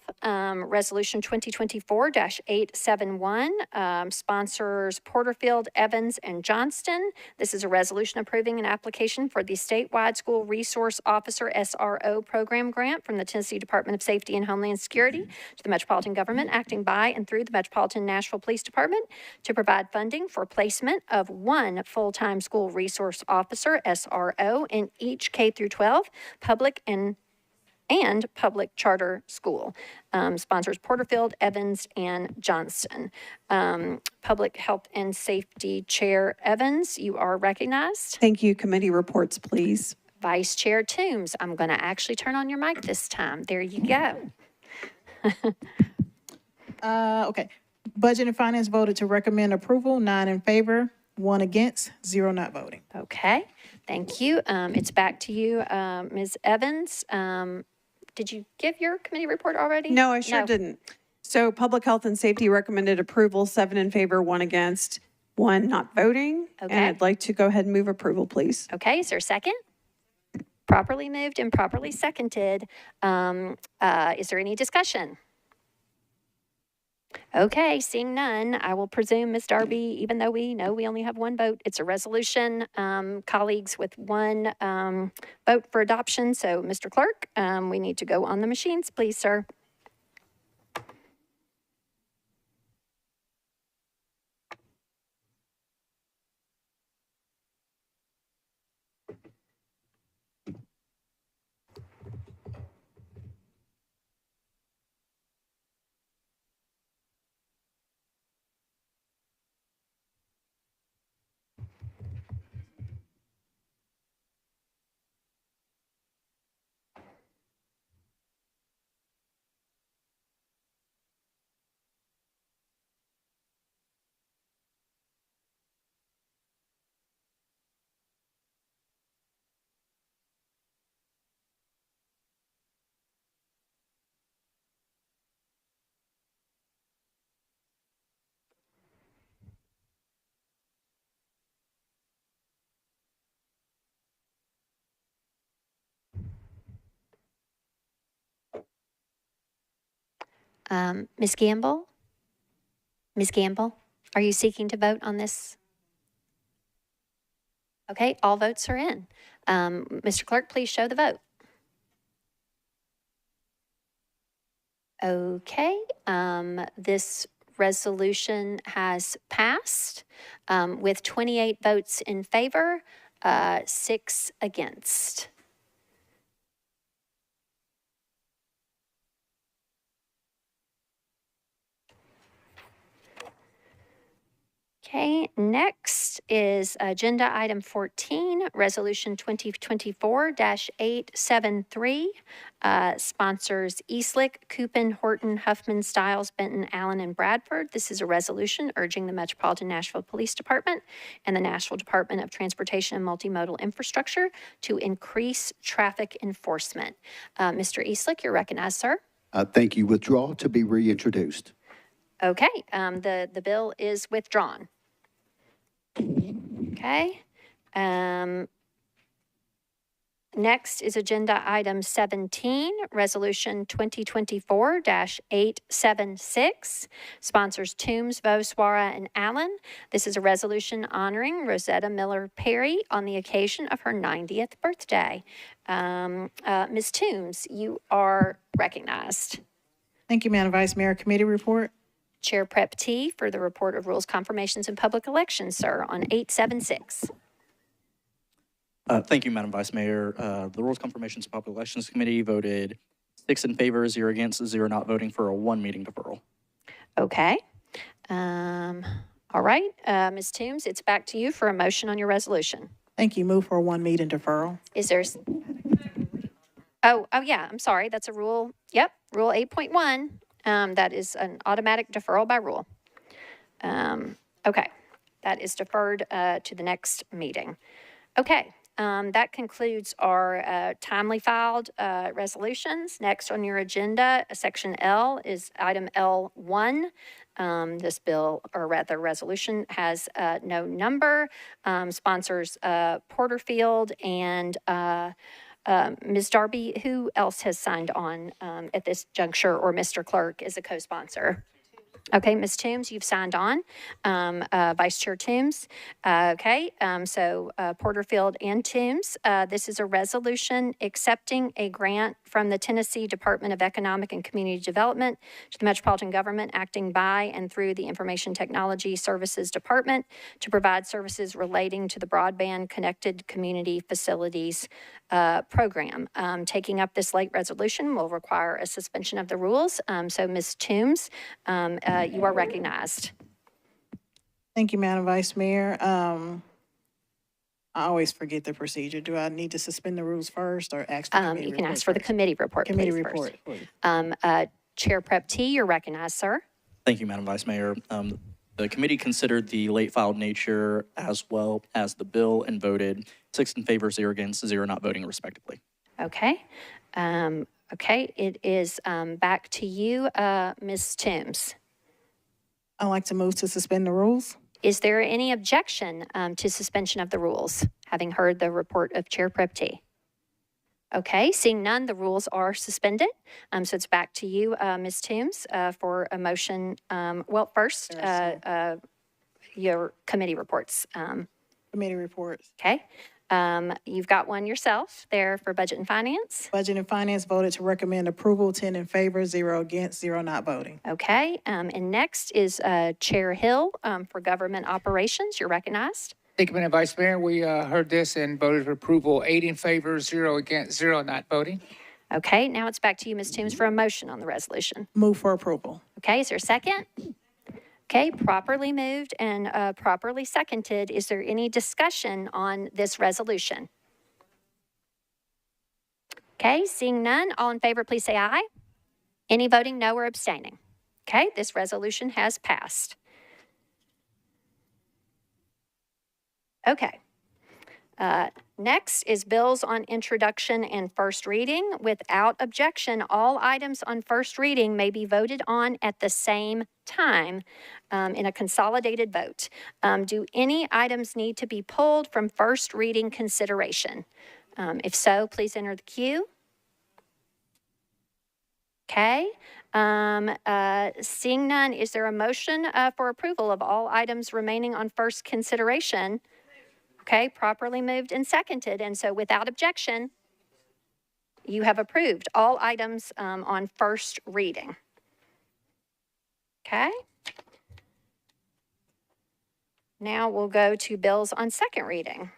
resolution 2024-871, sponsors Porterfield, Evans, and Johnston. This is a resolution approving an application for the statewide School Resource Officer SRO program grant from the Tennessee Department of Safety and Homeland Security to the Metropolitan Government, acting by and through the Metropolitan Nashville Police Department to provide funding for placement of 1 full-time school resource officer SRO in each K-12 public and public charter school. Sponsors Porterfield, Evans, and Johnston. Public Health and Safety Chair Evans, you are recognized. Thank you. Committee reports, please. Vice Chair Toombs, I'm going to actually turn on your mic this time. There you go. Okay. Budget and Finance voted to recommend approval, 9 in favor, 1 against, 0 not voting. Okay, thank you. It's back to you, Ms. Evans. Did you give your committee report already? No, I sure didn't. So Public Health and Safety recommended approval, 7 in favor, 1 against, 1 not voting. Okay. And I'd like to go ahead and move approval, please. Okay, is there a second? Properly moved and properly seconded. Is there any discussion? Okay, seeing none, I will presume, Ms. Darby, even though we know we only have 1 vote, it's a resolution, colleagues, with 1 vote for adoption. So, Mr. Clerk, we need to go on the machines, please, sir. Ms. Gamble? Ms. Gamble, are you seeking to vote on this? Okay, all votes are in. Mr. Clerk, please show the vote. Okay, this resolution has passed with 28 votes in favor, 6 against. Okay, next is agenda item 14, resolution 2024-873, sponsors Eastlick, Coopin, Horton, Huffman, Stiles, Benton, Allen, and Bradford. This is a resolution urging the Metropolitan Nashville Police Department and the Nashville Department of Transportation and Multimodal Infrastructure to increase traffic enforcement. Mr. Eastlick, you're recognized, sir. Thank you. Withdraw to be reintroduced. Okay, the bill is withdrawn. Okay. Next is agenda item 17, resolution 2024-876, sponsors Toombs, Voswara, and Allen. This is a resolution honoring Rosetta Miller Perry on the occasion of her 90th birthday. Ms. Toombs, you are recognized. Thank you, Madam Vice Mayor. Committee report. Chair Prep T for the report of rules, confirmations, and public elections, sir, on 876. Thank you, Madam Vice Mayor. The Rules, Confirmations, and Public Elections Committee voted 6 in favor, 0 against, 0 not voting for a 1-meeting deferral. Okay. All right. Ms. Toombs, it's back to you for a motion on your resolution. Thank you. Move for a 1-meeting deferral. Is there? Oh, yeah. I'm sorry. That's a rule. Yep. Rule 8.1. That is an automatic deferral by rule. Okay. That is deferred to the next meeting. Okay. That concludes our timely filed resolutions. Next on your agenda, section L is item L1. This bill, or rather resolution, has no number. Sponsors Porterfield and Ms. Darby. Who else has signed on at this juncture, or Mr. Clerk is a co-sponsor? Okay, Ms. Toombs, you've signed on. Vice Chair Toombs. Okay, so Porterfield and Toombs. This is a resolution accepting a grant from the Tennessee Department of Economic and Community Development to the Metropolitan Government, acting by and through the Information Technology Services Department to provide services relating to the Broadband Connected Community Facilities program. Taking up this late resolution will require a suspension of the rules. So Ms. Toombs, you are recognized. Thank you, Madam Vice Mayor. I always forget the procedure. Do I need to suspend the rules first or ask for You can ask for the committee report, committee please, report, first. please. Chair Prep T, you're recognized, sir. Thank you, Madam Vice Mayor. The committee considered the late filed nature as well as the bill and voted 6 in favor, 0 against, 0 not voting, respectively. Okay. Okay, it is back to you, Ms. Toombs. I'd like to move to suspend the rules. Is there any objection to suspension of the rules, having heard the report of Chair Prep T? Okay, seeing none, the rules are suspended. So it's back to you, Ms. Toombs, for a motion. Well, first, your committee reports. Committee reports. Okay. You've got one yourself there for Budget and Finance. Budget and Finance voted to recommend approval, 10 in favor, 0 against, 0 not voting. Okay. And next is Chair Hill for Government Operations. You're recognized. Thank you, Madam Vice Mayor. We heard this and voted for approval, 8 in favor, 0 against, 0 not voting. Okay. Now it's back to you, Ms. Toombs, for a motion on the resolution. Move for approval. Okay. Is there a second? Okay, properly moved and properly seconded. Is there any discussion on this resolution? Okay, seeing none, all in favor, please say aye. Any voting no or abstaining? Okay, this resolution has passed. Okay. Next is bills on introduction and first reading. Without objection, all items on first reading may be voted on at the same time in a consolidated vote. Do any items need to be pulled from first reading consideration? If so, please enter the queue. Okay. Seeing none, is there a motion for approval of all items remaining on first consideration? Okay, properly moved and seconded. And so without objection, you have approved all items on first reading. Okay. Now we'll go to bills on second reading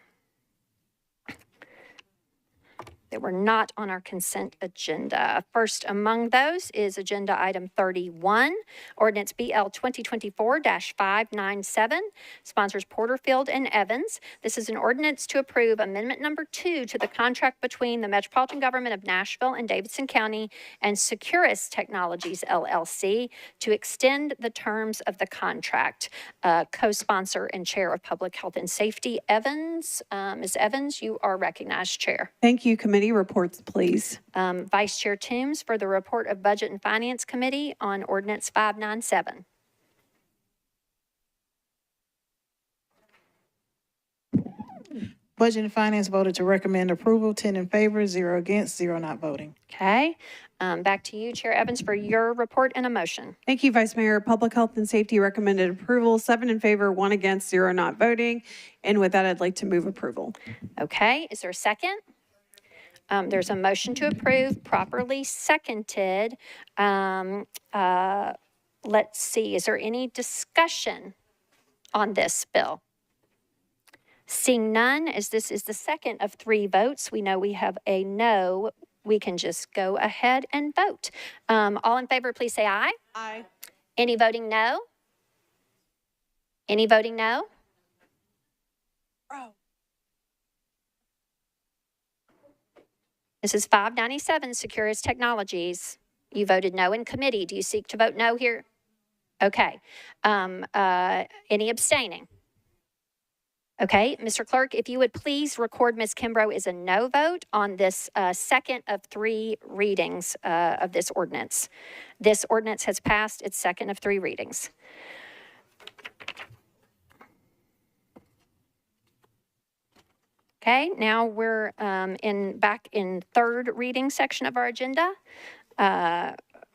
that were not on our consent agenda. First among those is agenda item 31, ordinance BL 2024-597, sponsors Porterfield and Evans. This is an ordinance to approve amendment number 2 to the contract between the Metropolitan Government of Nashville and Davidson County and Securus Technologies LLC to extend the terms of the contract. Co-sponsor and Chair of Public Health and Safety, Evans. Ms. Evans, you are recognized, Chair. Thank you. Committee reports, please. Vice Chair Toombs for the report of Budget and Finance Committee on Ordinance 597. Budget and Finance voted to recommend approval, 10 in favor, 0 against, 0 not voting. Okay. Back to you, Chair Evans, for your report and a motion. Thank you, Vice Mayor. Public Health and Safety recommended approval, 7 in favor, 1 against, 0 not voting. And with that, I'd like to move approval. Okay. Is there a second? There's a motion to approve, properly seconded. Let's see, is there any discussion on this bill? Seeing none, as this is the second of 3 votes, we know we have a no. We can just go ahead and vote. All in favor, please say aye. Aye. Any voting no? Any voting no? This is 597, Securus Technologies. You voted no in committee. Do you seek to vote no here? Okay. Any abstaining? Okay, Mr. Clerk, if you would please record Ms. Kimbrough as a no vote on this second of 3 readings of this ordinance. This ordinance has passed its second of 3 readings. Okay, now we're back in third reading section of our agenda.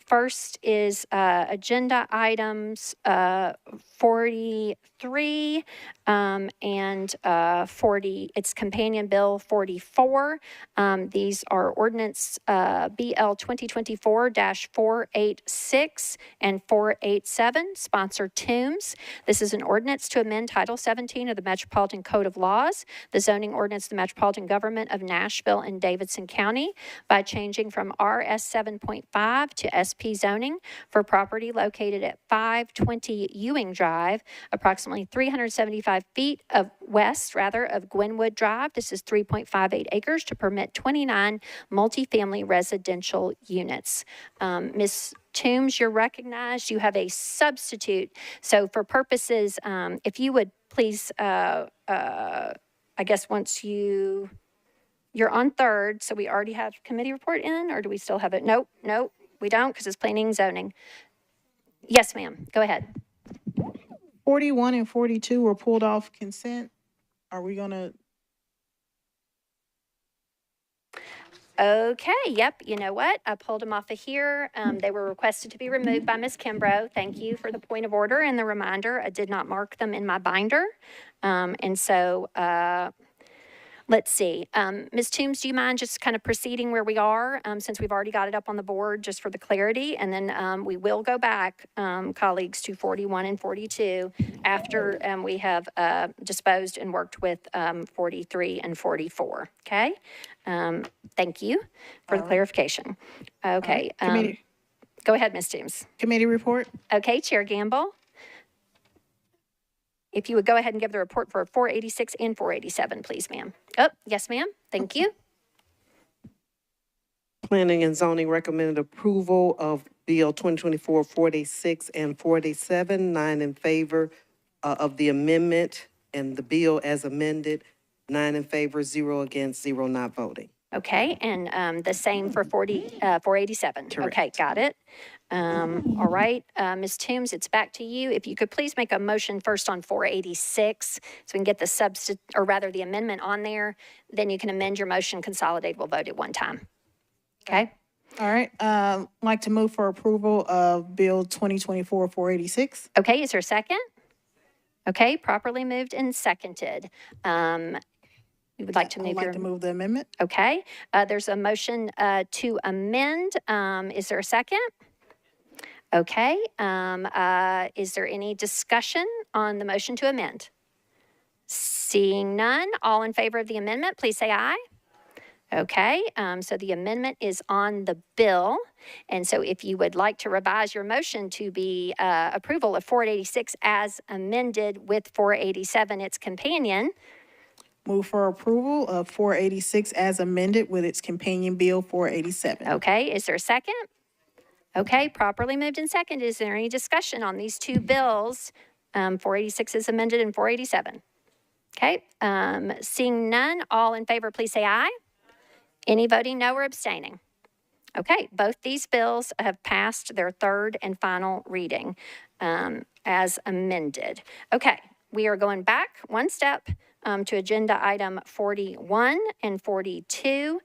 First is agenda items 43 and 40. It's companion bill 44. These are ordinance BL 2024-486 and 487, sponsor Toombs. This is an ordinance to amend Title 17 of the Metropolitan Code of Laws, the zoning ordinance of the Metropolitan Government of Nashville and Davidson County by changing from RS 7.5 to SP zoning for property located at 520 Ewing Drive, approximately 375 feet west of Gwenwood Drive. This is 3.58 acres to permit 29 multifamily residential units. Ms. Toombs, you're recognized. You have a substitute. So for purposes, if you would please, I guess once you're on third, so we already have committee report in, or do we still have it? Nope, we don't, because it's planning and zoning. Yes, ma'am, go ahead. 41 and 42 were pulled off consent. Are we gonna? Okay, yep, you know what? I pulled them off of here. They were requested to be removed by Ms. Kimbrough. Thank you for the point of order and the reminder. I did not mark them in my binder. And so, let's see. Ms. Toombs, do you mind just kind of proceeding where we are, since we've already got it up on the board, just for the clarity? And then we will go back, colleagues, to 41 and 42 after we have disposed and worked with 43 and 44. Okay? Thank you for the clarification. Okay. Go ahead, Ms. Toombs. Committee report. Okay, Chair Gamble. If you would go ahead and give the report for 486 and 487, please, ma'am. Oh, yes, ma'am. Thank you. Planning and Zoning recommended approval of Bill 2024-486 and 487, 9 in favor of the amendment, and the bill as amended, 9 in favor, 0 against, 0 not voting. Okay, and the same for 487. Correct. Okay, got it. All right, Ms. Toombs, it's back to you. If you could please make a motion first on 486, so we can get the amendment on there. Then you can amend your motion, consolidate, we'll vote at one time. Okay? All right, like to move for approval of Bill 2024-486. Okay, is there a second? Okay, properly moved and seconded. You would like to I move would like your, to move the amendment. okay. There's a motion to amend. Is there a second? Okay. Is there any discussion on the motion to amend? Seeing none, all in favor of the amendment, please say aye. Okay, so the amendment is on the bill. And so if you would like to revise your motion to be approval of 486 as amended with 487, its companion, Move for approval of 486 as amended with its companion bill 487. okay, is there a second? Okay, properly moved and seconded. Is there any discussion on these two bills? 486 is amended and 487. Okay, seeing none, all in favor, please say aye. Any voting no or abstaining? Okay, both these bills have passed their third and final reading as amended. Okay, we are going back one step to agenda item 41 and 42.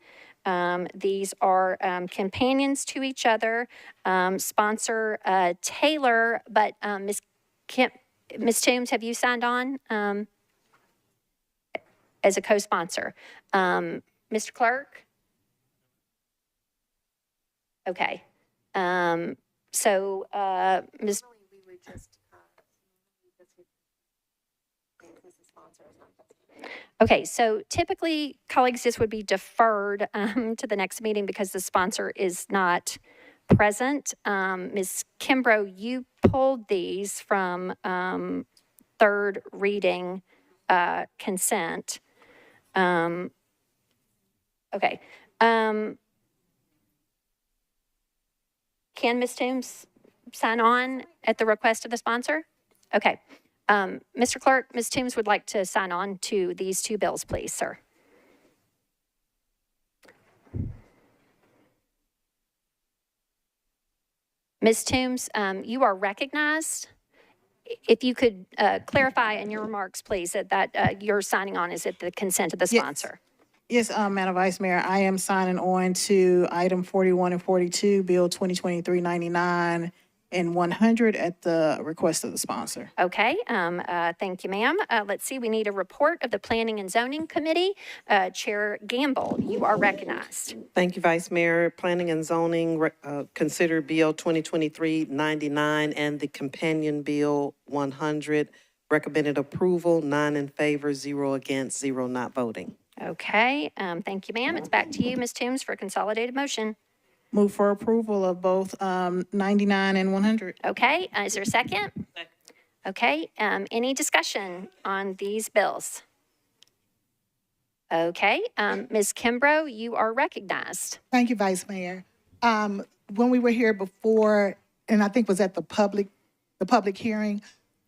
These are companions to each other. Sponsor Taylor, but Ms. Toombs, have you signed on as a co-sponsor? Mr. Clerk? Okay. Ms. Okay, so typically, colleagues, this would be deferred to the next meeting because the sponsor is not present. Ms. Kimbrough, you pulled these from third reading consent. Okay. Can Ms. Toombs sign on at the request of the sponsor? Okay. Mr. Clerk, Ms. Toombs would like to sign on to these two bills, please, sir. Ms. Toombs, you are recognized. If you could clarify in your remarks, please, that you're signing on is at the consent of the sponsor. Yes, Madam Vice Mayor, I am signing on to item 41 and 42, Bill 2023-99 and 100 at the request of the sponsor. Okay, thank you, ma'am. Let's see, we need a report of the Planning and Zoning Committee. Chair Gamble, you are recognized. Thank you, Vice Mayor. Planning and Zoning considered Bill 2023-99 and the companion Bill 100. Recommended approval, 9 in favor, 0 against, 0 not voting. Okay, thank you, ma'am. It's back to you, Ms. Toombs, for a consolidated motion. Move for approval of both 99 and 100. Okay, is there a second? Second. Okay, any discussion on these bills? Okay, Ms. Kimbrough, you are recognized. Thank you, Vice Mayor. When we were here before, and I think was at the public hearing,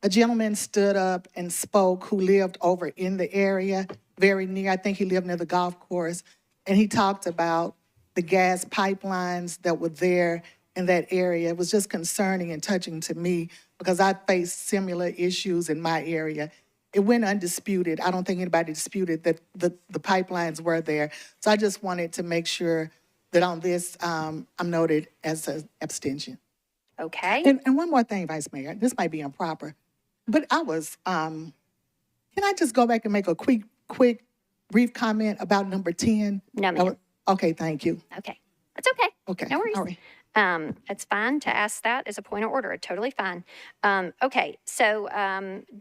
a gentleman stood up and spoke who lived over in the area, very near, I think he lived near the golf course, and he talked about the gas pipelines that were there in that area. It was just concerning and touching to me because I faced similar issues in my area. It went undisputed. I don't think anybody disputed that the pipelines were there. So I just wanted to make sure that on this, I'm noted as an abstention. Okay. And one more thing, Vice Mayor, this might be improper, but I was, can I just go back and make a quick, brief comment about number 10? No, ma'am. Okay, thank you. Okay, that's okay. Okay. No worries. All right. It's fine to ask that as a point of order. Totally fine. Okay, so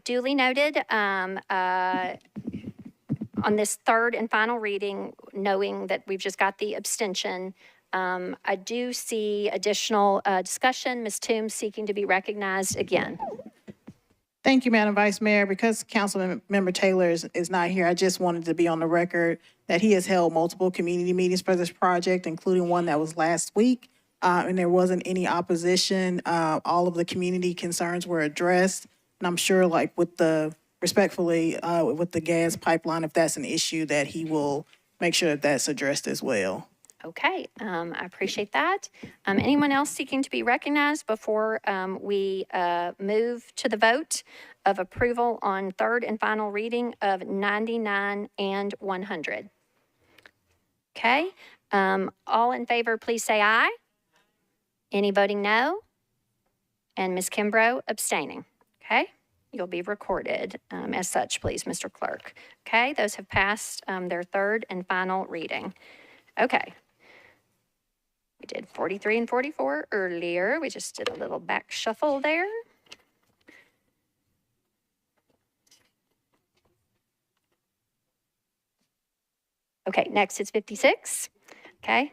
duly noted on this third and final reading, knowing that we've just got the abstention, I do see additional discussion. Ms. Toombs seeking to be recognized again. Thank you, Madam Vice Mayor. Because Councilmember Taylor is not here, I just wanted to be on the record that he has held multiple community meetings for this project, including one that was last week, and there wasn't any opposition. All of the community concerns were addressed, and I'm sure, like with the gas pipeline, if that's an issue, that he will make sure that that's addressed as well. Okay, I appreciate that. Anyone else seeking to be recognized before we move to the vote of approval on third and final reading of 99 and 100? Okay, All in favor, please say aye. Any voting no? And Ms. Kimbrough abstaining. Okay? You'll be recorded as such, please, Mr. Clerk. Okay? Those have passed their third and final reading. Okay. We did 43 and 44 earlier. We just did a little back shuffle there. Okay, next is 56. Okay.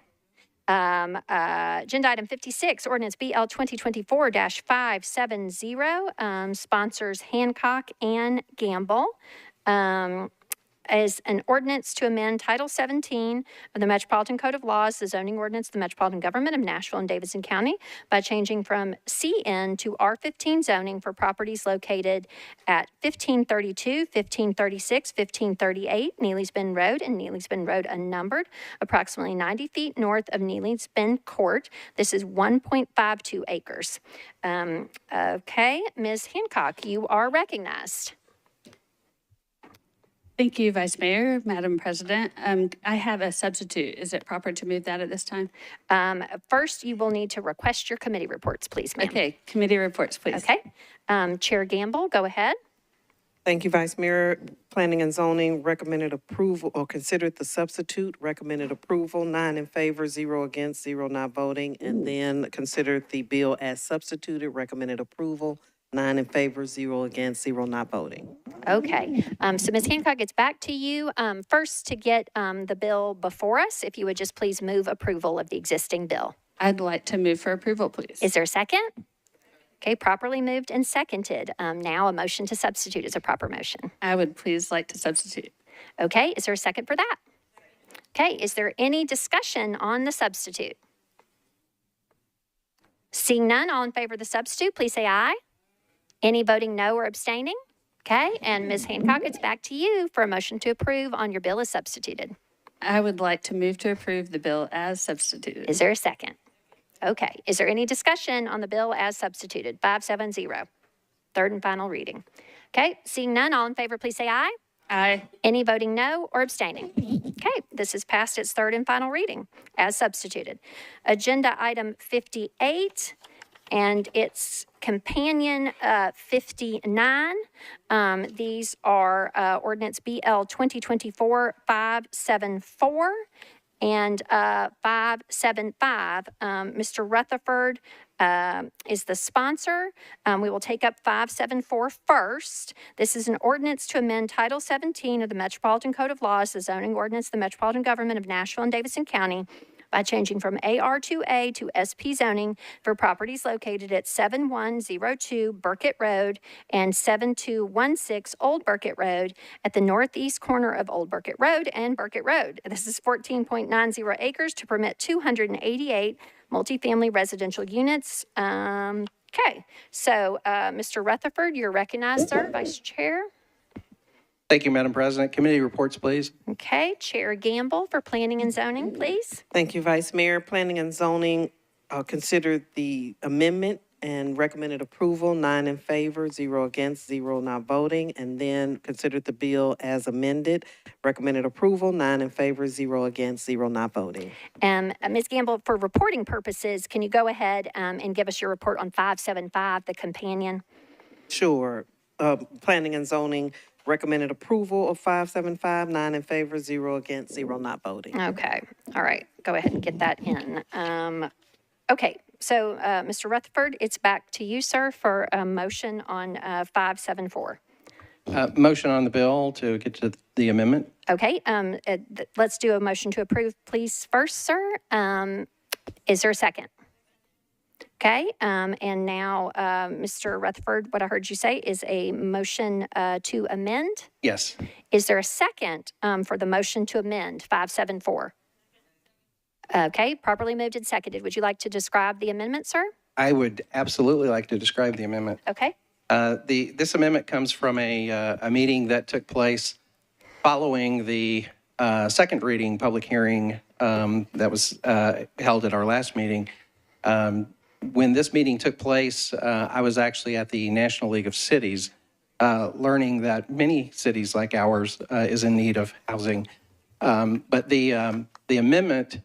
Agenda item 56, ordinance BL 2024-570, sponsors Hancock and Gamble. Is an ordinance to amend Title 17 of the Metropolitan Code of Laws, the zoning ordinance of the Metropolitan Government of Nashville and Davidson County, by changing from CN to R15 zoning for properties located at 1532, 1536, 1538 Neely's Bend Road and Neely's Bend Road unnumbered, approximately 90 feet north of Neely's Bend Court. This is 1.52 acres. Okay, Ms. Hancock, you are recognized. Thank you, Vice Mayor, Madam President. I have a substitute. Is it proper to move that at this time? First, you will need to request your committee reports, please, ma'am. Okay, committee reports, please. Okay. Chair Gamble, go ahead. Thank you, Vice Mayor. Planning and Zoning recommended approval or considered the substitute, recommended approval, 9 in favor, 0 against, 0 not voting, and then considered the bill as substituted, recommended approval, 9 in favor, 0 against, 0 not voting. Okay. So Ms. Hancock, it's back to you. First, to get the bill before us, if you would just please move approval of the existing bill. I'd like to move for approval, please. Is there a second? Okay, properly moved and seconded. Now a motion to substitute is a proper motion. I would please like to substitute. Okay, is there a second for that? Okay, is there any discussion on the substitute? Seeing none, all in favor of the substitute, please say aye. Any voting no or abstaining? Okay, and Ms. Hancock, it's back to you for a motion to approve on your bill as substituted. I would like to move to approve the bill as substituted. Is there a second? Okay, is there any discussion on the bill as substituted? 570, third and final reading. Okay, seeing none, all in favor, please say aye. Aye. Any voting no or abstaining? Okay, this is passed its third and final reading as substituted. Agenda item 58 and its companion 59. These are ordinance BL 2024-574 and 575. Mr. Rutherford is the sponsor. We will take up 574 first. This is an ordinance to amend Title 17 of the Metropolitan Code of Laws, the zoning ordinance of the Metropolitan Government of Nashville and Davidson County, by changing from AR2A to SP zoning for properties located at 7102 Burkett Road and 7216 Old Burkett Road at the northeast corner of Old Burkett Road and Burkett Road. This is 14.90 acres to permit 288 multifamily residential units. Okay, so Mr. Rutherford, you're recognized, sir, Vice Chair. Thank you, Madam President. Committee reports, please. Okay, Chair Gamble for Planning and Zoning, please. Thank you, Vice Mayor. Planning and Zoning considered the amendment and recommended approval, 9 in favor, 0 against, 0 not voting, and then considered the bill as amended, recommended approval, 9 in favor, 0 against, 0 not voting. Ms. Gamble, for reporting purposes, can you go ahead and give us your report on 575, the companion? Sure. Planning and Zoning recommended approval of 575, 9 in favor, 0 against, 0 not voting. Okay, all right, go ahead and get that in. Okay, so Mr. Rutherford, it's back to you, sir, for a motion on 574. Motion on the bill to get to the amendment. Okay, let's do a motion to approve, please, first, sir. Is there a second? Okay, and now, Mr. Rutherford, what I heard you say is a motion to amend. Yes. Is there a second for the motion to amend 574? Okay, properly moved and seconded. Would you like to describe the amendment, sir? I would absolutely like to describe the amendment. Okay. This amendment comes from a meeting that took place following the second reading public hearing that was held at our last meeting. When this meeting took place, I was actually at the National League of Cities, learning that many cities like ours is in need of housing. But the amendment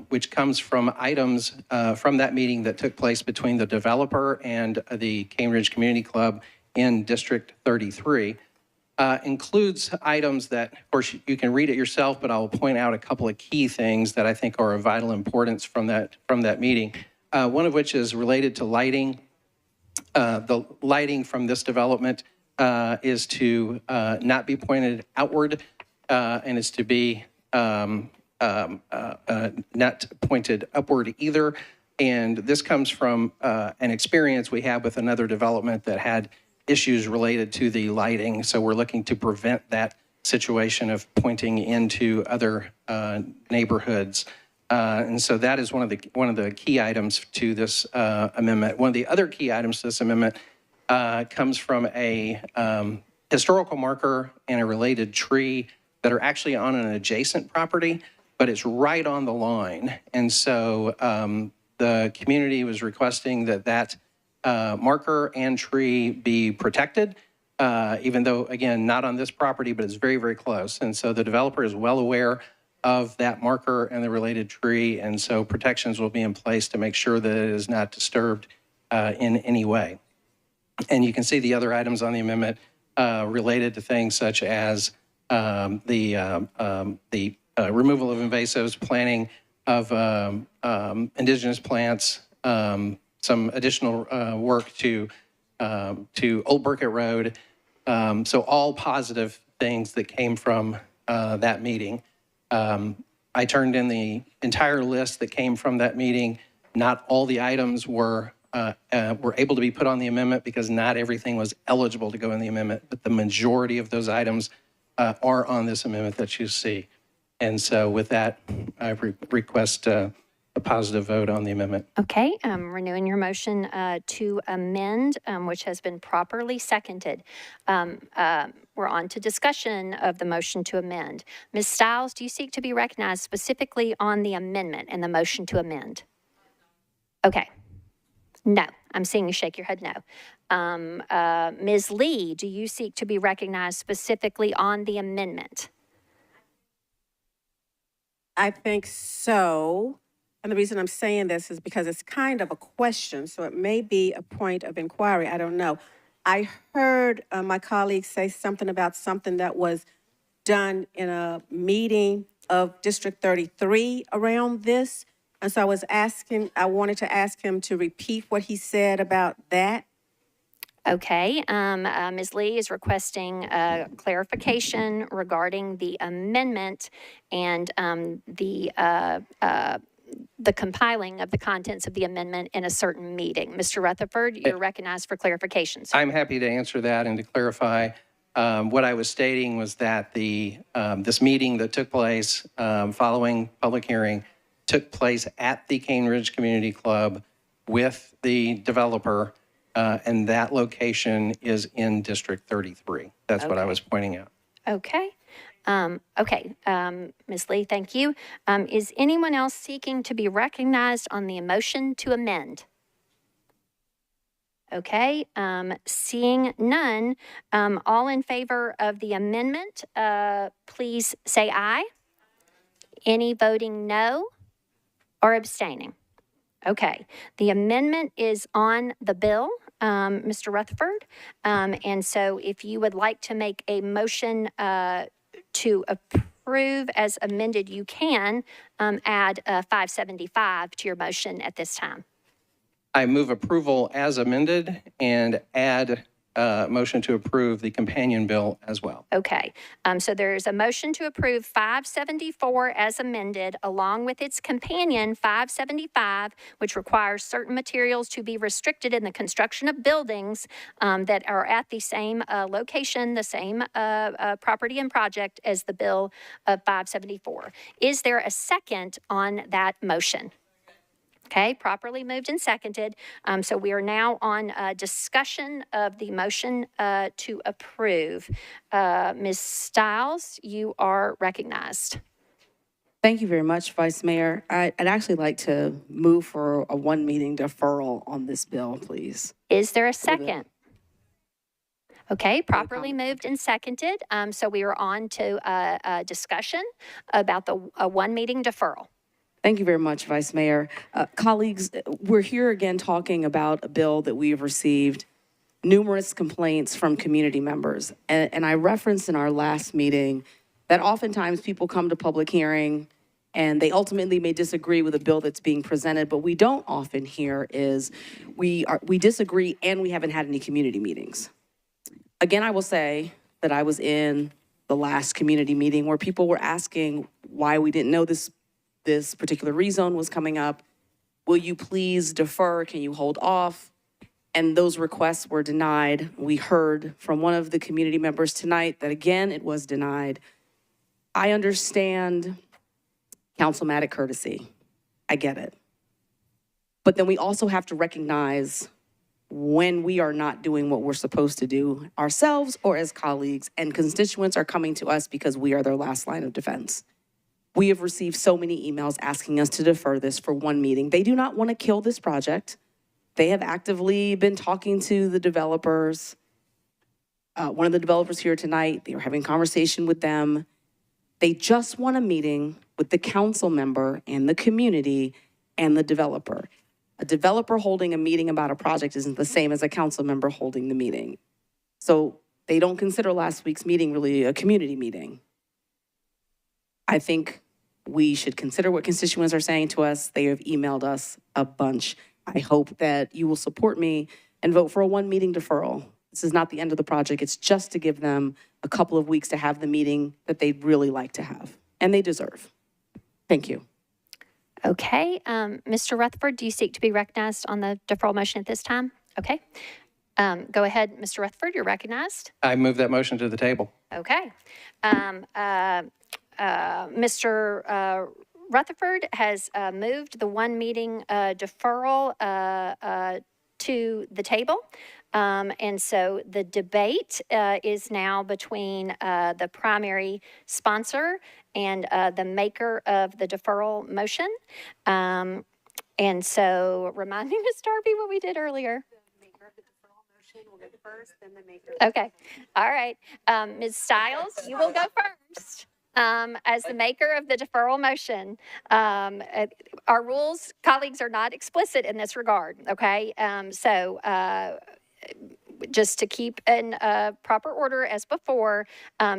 which comes from items from that meeting that took place between the developer and the Cambridge Community Club in District 33, includes items that, of course, you can read it yourself, but I'll point out a couple of key things that I think are of vital importance from that meeting. One of which is related to lighting. The lighting from this development is to not be pointed outward and is to be not pointed upward either. And this comes from an experience we had with another development that had issues related to the lighting. So we're looking to prevent that situation of pointing into other neighborhoods. And so that is one of the key items to this amendment. One of the other key items to this amendment comes from a historical marker and a related tree that are actually on an adjacent property, but it's right on the line. And so the community was requesting that marker and tree be protected, even though, again, not on this property, but it's very, very close. And so the developer is well aware of that marker and the related tree, and so protections will be in place to make sure that it is not disturbed in any way. And you can see the other items on the amendment related to things such as the removal of invasives, planting of indigenous plants, some additional work to Old Burkett Road. So all positive things that came from that meeting. I turned in the entire list that came from that meeting. Not all the items were able to be put on the amendment because not everything was eligible to go in the amendment, but the majority of those items are on this amendment that you see. And so with that, I request a positive vote on the amendment. Okay, renewing your motion to amend, which has been properly seconded. We're on to discussion of the motion to amend. Ms. Stiles, do you seek to be recognized specifically on the amendment and the motion to amend? Okay. No, I'm seeing you shake your head no. Ms. Lee, do you seek to be recognized specifically on the amendment? I think so. And the reason I'm saying this is because it's kind of a question, so it may be a point of inquiry. I don't know. I heard my colleague say something about something that was done in a meeting of District 33 around this. And so I wanted to ask him to repeat what he said about that. Okay, Ms. Lee is requesting clarification regarding the amendment and the compiling of the contents of the amendment in a certain meeting. Mr. Rutherford, you're recognized for clarifications. I'm happy to answer that and to clarify. What I was stating was that this meeting that took place following public hearing took place at the Cane Ridge Community Club with the developer, and that location is in District 33. That's what I was pointing out. Okay. Ms. Lee, thank you. Is anyone else seeking to be recognized on the motion to amend? Okay, seeing none, all in favor of the amendment, please say aye. Any voting no or abstaining? Okay, the amendment is on the bill, Mr. Rutherford. And so if you would like to make a motion to approve as amended, you can add 575 to your motion at this time. I move approval as amended and add motion to approve the companion bill as well. Okay, so there's a motion to approve 574 as amended, along with its companion 575, which requires certain materials to be restricted in the construction of buildings that are at the same location, the same property and project as the bill of 574. Is there a second on that motion? Okay, properly moved and seconded. So we are now on discussion of the motion to approve. Ms. Stiles, you are recognized. Thank you very much, Vice Mayor. I'd actually like to move for a one meeting deferral on this bill, please. Is there a second? Okay, properly moved and seconded. So we are on to discussion about the one meeting deferral. Thank you very much, Vice Mayor. Colleagues, we're here again talking about a bill that we have received numerous complaints from community members. And I referenced in our last meeting that oftentimes people come to public hearing and they ultimately may disagree with a bill that's being presented, but we don't often hear is we disagree and we haven't had any community meetings. Again, I will say that I was in the last community meeting where people were asking why we didn't know this particular rezone was coming up. Will you please defer? Can you hold off? And those requests were denied. We heard from one of the community members tonight that again, it was denied. I understand councilmatic courtesy. I get it. But then we also have to recognize when we are not doing what we're supposed to do ourselves or as colleagues, and constituents are coming to us because we are their last line of defense. We have received so many emails asking us to defer this for one meeting. They do not want to kill this project. They have actively been talking to the developers. One of the developers here tonight, they were having a conversation with them. They just want a meeting with the council member and the community and the developer. A developer holding a meeting about a project isn't the same as a council member holding the meeting. So they don't consider last week's meeting really a community meeting. I think we should consider what constituents are saying to us. They have emailed us a bunch. I hope that you will support me and vote for a one meeting deferral. This is not the end of the project. It's just to give them a couple of weeks to have the meeting that they'd really like to have, and they deserve. Thank you. Okay, Mr. Rutherford, do you seek to be recognized on the deferral motion at this time? Okay. Go ahead, Mr. Rutherford, you're recognized. I move that motion to the table. Okay. Mr. Rutherford has moved the one meeting deferral to the table. And so the debate is now between the primary sponsor and the maker of the deferral motion. And so remind me, Ms. Darby, what we did earlier. Okay. All right. Ms. Stiles, you will go first. As the maker of the deferral motion, our rules, colleagues, are not explicit in this regard, okay? Just to keep in proper order as before,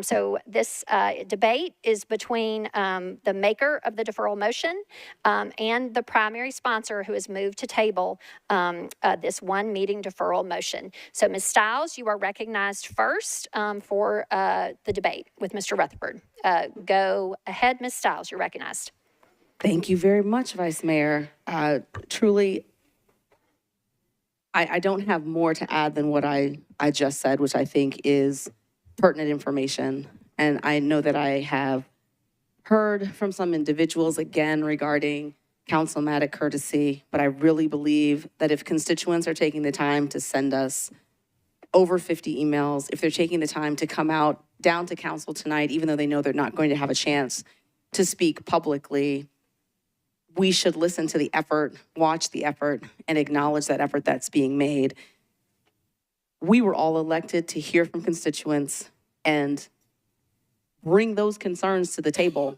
so this debate is between the maker of the deferral motion and the primary sponsor who has moved to table this one meeting deferral motion. So Ms. Stiles, you are recognized first for the debate with Mr. Rutherford. Go ahead, Ms. Stiles, you're recognized. Thank you very much, Vice Mayor. Truly, I don't have more to add than what I just said, which I think is pertinent information. And I know that I have heard from some individuals again regarding councilmatic courtesy, but I really believe that if constituents are taking the time to send us over 50 emails, if they're taking the time to come out down to council tonight, even though they know they're not going to have a chance to speak publicly, we should listen to the effort, watch the effort, and acknowledge that effort that's being made. We were all elected to hear from constituents and bring those concerns to the table.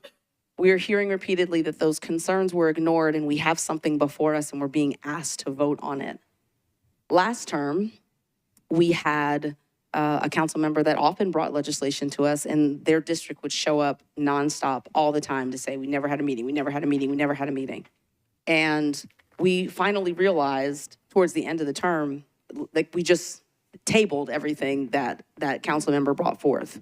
We are hearing repeatedly that those concerns were ignored and we have something before us and we're being asked to vote on it. Last term, we had a council member that often brought legislation to us, and their district would show up nonstop all the time to say, we never had a meeting, we never had a meeting, we never had a meeting. And we finally realized towards the end of the term, like we just tabled everything that council member brought forth.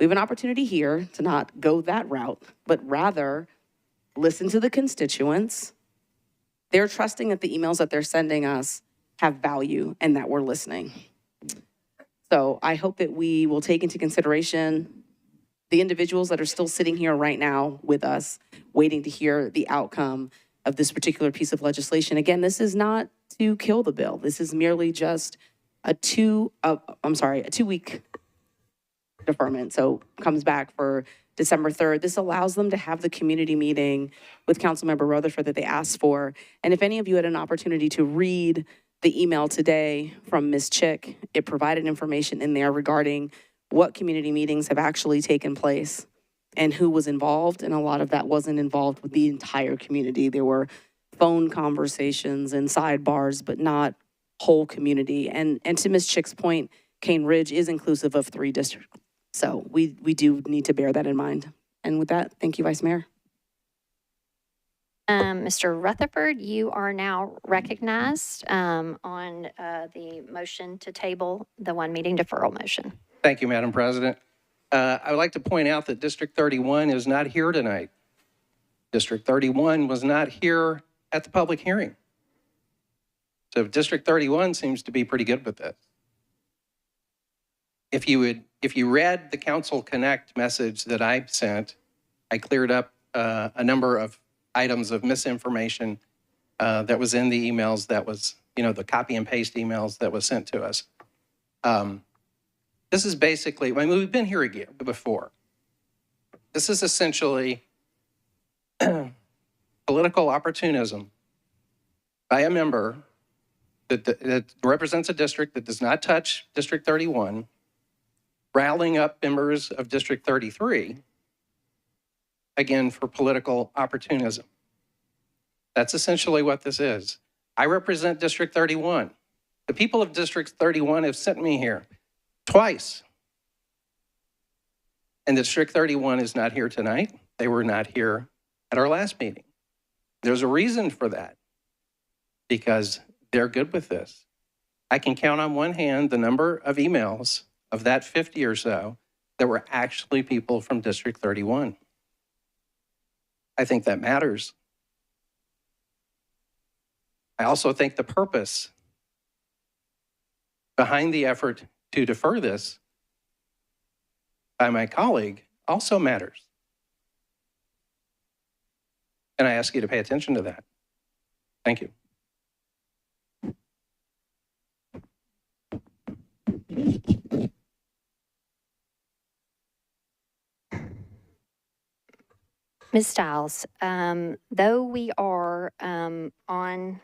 We have an opportunity here to not go that route, but rather listen to the constituents. They're trusting that the emails that they're sending us have value and that we're listening. So I hope that we will take into consideration the individuals that are still sitting here right now with us, waiting to hear the outcome of this particular piece of legislation. Again, this is not to kill the bill. This is merely just a two-week deferment. So comes back for December 3rd. This allows them to have the community meeting with Councilmember Rutherford that they asked for. And if any of you had an opportunity to read the email today from Ms. Chick, it provided information in there regarding what community meetings have actually taken place. and who was involved, and a lot of that wasn't involved with the entire community. There were phone conversations and sidebars, but not whole community. And to Ms. Chick's point, Cane Ridge is inclusive of 3 districts. So we do need to bear that in mind. And with that, thank you, Vice Mayor. Mr. Rutherford, you are now recognized on the motion to table the one meeting deferral motion. Thank you, Madam President. I would like to point out that District 31 is not here tonight. District 31 was not here at the public hearing. So District 31 seems to be pretty good with this. If you read the Council Connect message that I sent, I cleared up a number of items of misinformation that was in the emails that was, the copy and paste emails that was sent to us. This is basically, we've been here again before. This is essentially political opportunism by a member that represents a district that does not touch District 31, rallying up members of District 33, again, for political opportunism. That's essentially what this is. I represent District 31. The people of District 31 have sent me here twice. And District 31 is not here tonight. They were not here at our last meeting. There's a reason for that, because they're good with this. I can count on one hand the number of emails of that 50 or so that were actually people from District 31. I think that matters. I also think the purpose behind the effort to defer this by my colleague also matters. And I ask you to pay attention to that. Thank you. Ms. Stiles, though we are on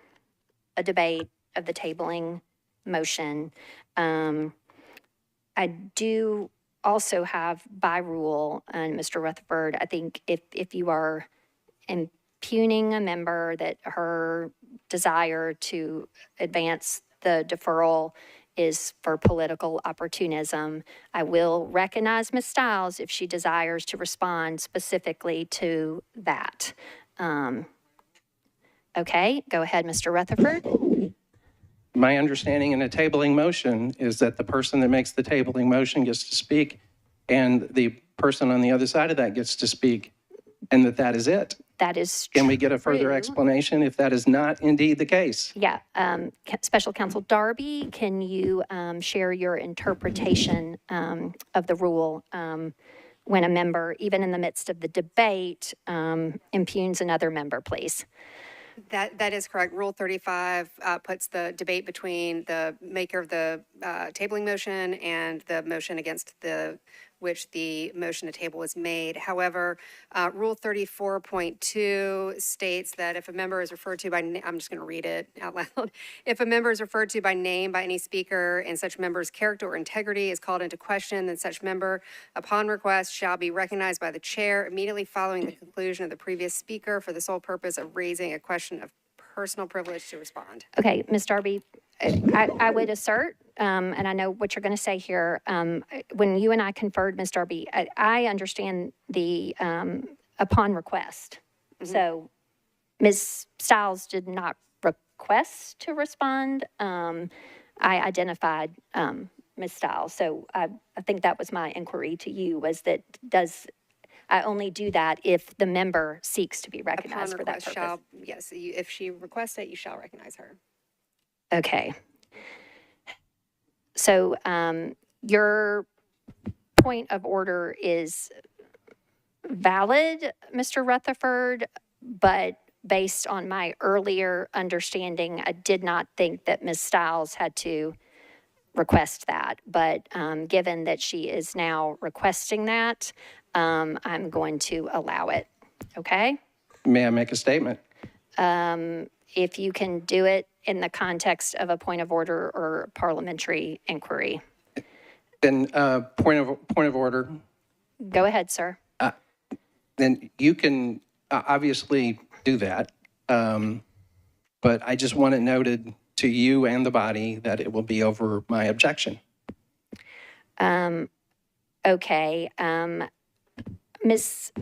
a debate of the tabling motion, I do also have by rule, and Mr. Rutherford, I think if you are impugning a member that her desire to advance the deferral is for political opportunism, I will recognize Ms. Stiles if she desires to respond specifically to that. Okay, go ahead, Mr. Rutherford. My understanding in a tabling motion is that the person that makes the tabling motion gets to speak, and the person on the other side of that gets to speak, and that is it. That is Can we get a further explanation if that is not indeed the case? Yeah, Special Counsel Darby, can you share your interpretation of the rule when a member, even in the midst of the debate, impugns another member, please? That is correct. Rule 35 puts the debate between the maker of the tabling motion and the motion against which the motion to table was made. However, Rule 34.2 states that if a member is referred to by, I'm just going to read it out loud. If a member is referred to by name by any speaker and such member's character or integrity is called into question, then such member, upon request, shall be recognized by the chair immediately following the conclusion of the previous speaker for the sole purpose of raising a question of personal privilege to respond. Okay, Ms. Darby, I would assert, and I know what you're going to say here, when you and I conferred, Ms. Darby, I understand the upon request. So Ms. Stiles did not request to respond. I identified Ms. Stiles. So I think that was my inquiry to you, was that I only do that if the member seeks to be recognized for that purpose. Yes, if she requests it, you shall recognize her. Okay. So your point of order is valid, Mr. Rutherford, but based on my earlier understanding, I did not think that Ms. Stiles had to request that. But given that she is now requesting that, I'm going to allow it. Okay? May I make a statement? If you can do it in the context of a point of order or parliamentary inquiry. Then point of order. Go ahead, sir. then you can obviously do that. But I just want it noted to you and the body that it will be over my objection. Okay. Ms.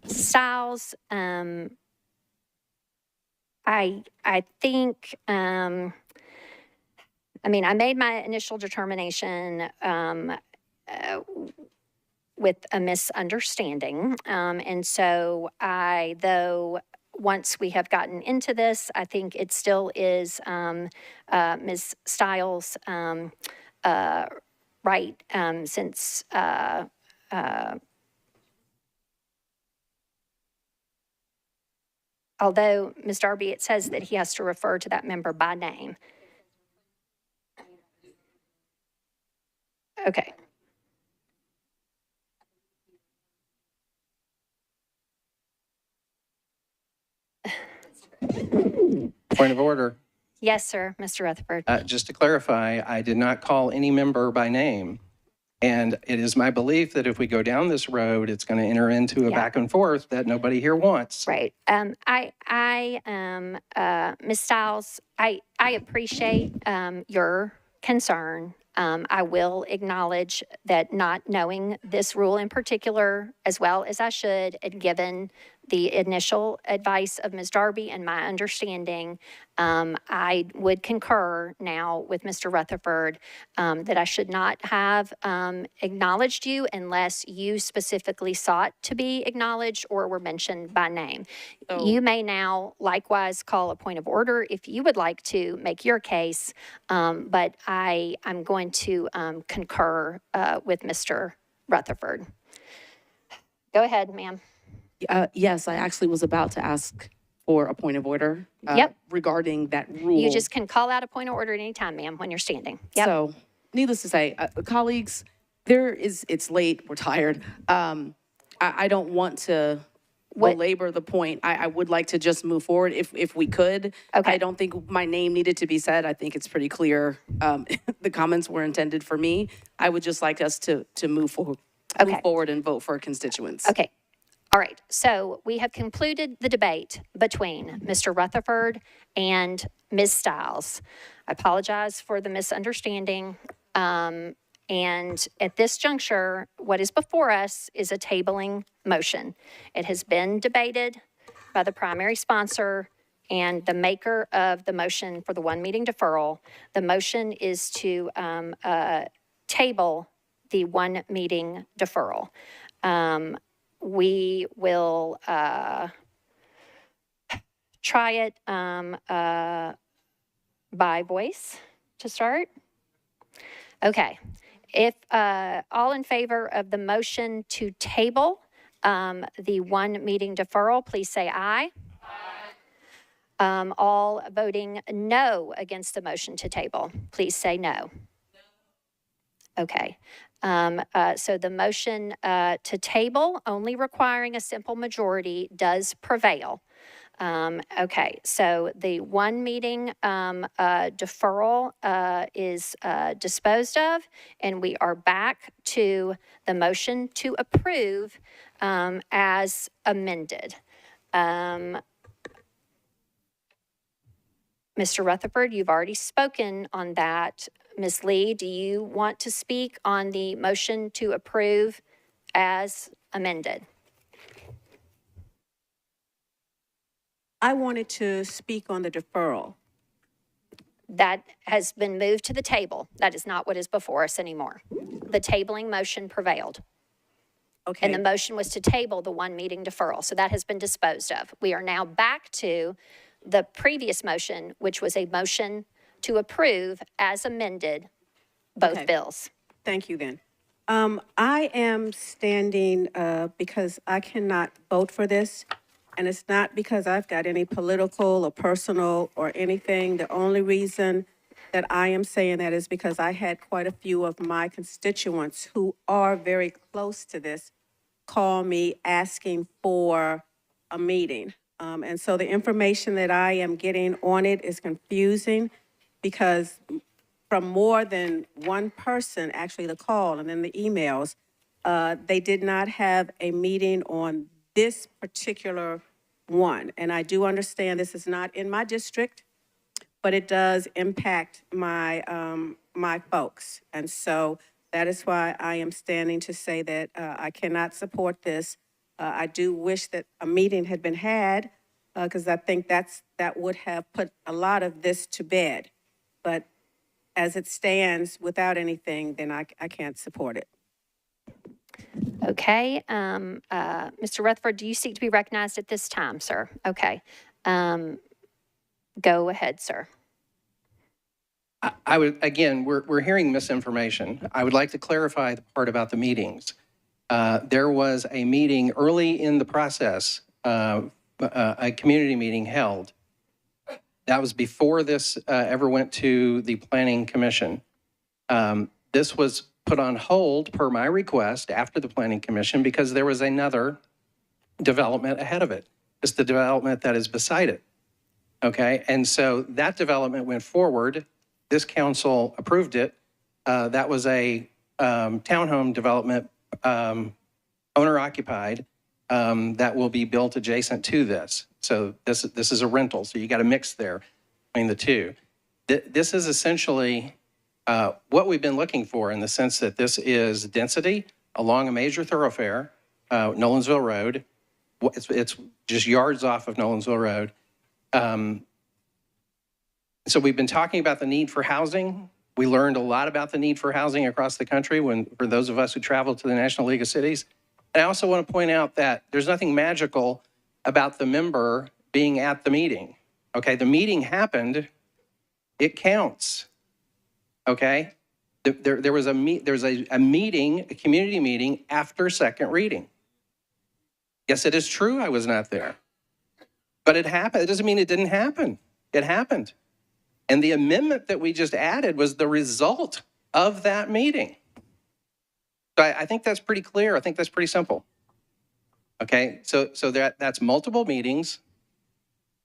Stiles, I think, I mean, I made my initial determination with a misunderstanding. And so though once we have gotten into this, I think it still is Ms. Stiles' right, since although, Ms. Darby, it says that he has to refer to that member by name. Okay. Point of order. Yes, sir, Mr. Rutherford. Just to clarify, I did not call any member by name. And it is my belief that if we go down this road, it's going to enter into a back and forth that nobody here wants. Right. Ms. Stiles, I appreciate your concern. I will acknowledge that not knowing this rule in particular as well as I should, and given the initial advice of Ms. Darby and my understanding, I would concur now with Mr. Rutherford that I should not have acknowledged you unless you specifically sought to be acknowledged or were mentioned by name. You may now likewise call a point of order if you would like to make your case, but I'm going to concur with Mr. Rutherford. Go ahead, ma'am. Yes, I actually was about to ask for a point of order regarding that rule. You just can call out a point of order at any time, ma'am, when you're standing. Yep. So, needless to say, colleagues, it's late, we're tired. I don't want to belabor the point. I would like to just move forward if we could. Okay. I don't think my name needed to be said. I think it's pretty clear the comments were intended for me. I would just like us to move forward and vote for constituents. Okay. All right. So we have concluded the debate between Mr. Rutherford and Ms. Stiles. I apologize for the misunderstanding. And at this juncture, what is before us is a tabling motion. It has been debated by the primary sponsor and the maker of the motion for the one meeting deferral. The motion is to table the one meeting deferral. We will try it by voice to start. Okay. If all in favor of the motion to table the one meeting deferral, please say aye. All voting no against the motion to table, please say no. Okay. So the motion to table, only requiring a simple majority, does prevail. Okay, so the one meeting deferral is disposed of, and we are back to the motion to approve as amended. Mr. Rutherford, you've already spoken on that. Ms. Lee, do you want to speak on the motion to approve as amended? I wanted to speak on the deferral. That has been moved to the table. That is not what is before us anymore. The tabling motion prevailed. Okay. And the motion was to table the one meeting deferral. So that has been disposed of. We are now back to the previous motion, which was a motion to approve as amended both bills. Thank you then. I am standing because I cannot vote for this. And it's not because I've got any political or personal or anything. The only reason that I am saying that is because I had quite a few of my constituents who are very close to this call me asking for a meeting. And so the information that I am getting on it is confusing because from more than one person, actually the call and then the emails, they did not have a meeting on this particular one. And I do understand this is not in my district, but it does impact my, my folks. And so that is why I am standing to say that I cannot support this. I do wish that a meeting had been had, because I think that would have put a lot of this to bed. But as it stands, without anything, then I can't support it. Okay, Mr. Rutherford, do you seek to be recognized at this time, sir? Okay. Go ahead, sir. I would, again, we're hearing misinformation. I would like to clarify the part about the meetings. There was a meeting early in the process, a community meeting held. That was before this ever went to the Planning Commission. This was put on hold per my request after the Planning Commission because there was another development ahead of it. It's the development that is beside it. Okay, and so that development went forward. This council approved it. That was a townhome development, owner occupied, that will be built adjacent to this. So this is a rental. So you got a mix there between the two. This is essentially what we've been looking for in the sense that this is density along a major thoroughfare, Nolensville Road. It's just yards off of Nolensville Road. So we've been talking about the need for housing. We learned a lot about the need for housing across the country for those of us who traveled to the National League of Cities. And I also want to point out that there's nothing magical about the member being at the meeting. Okay, the meeting happened. It counts. Okay, there was a meeting, a community meeting after second reading. Yes, it is true I was not there, but it happened. It doesn't mean it didn't happen. It happened. And the amendment that we just added was the result of that meeting. So I think that's pretty clear. I think that's pretty simple. Okay, so that's multiple meetings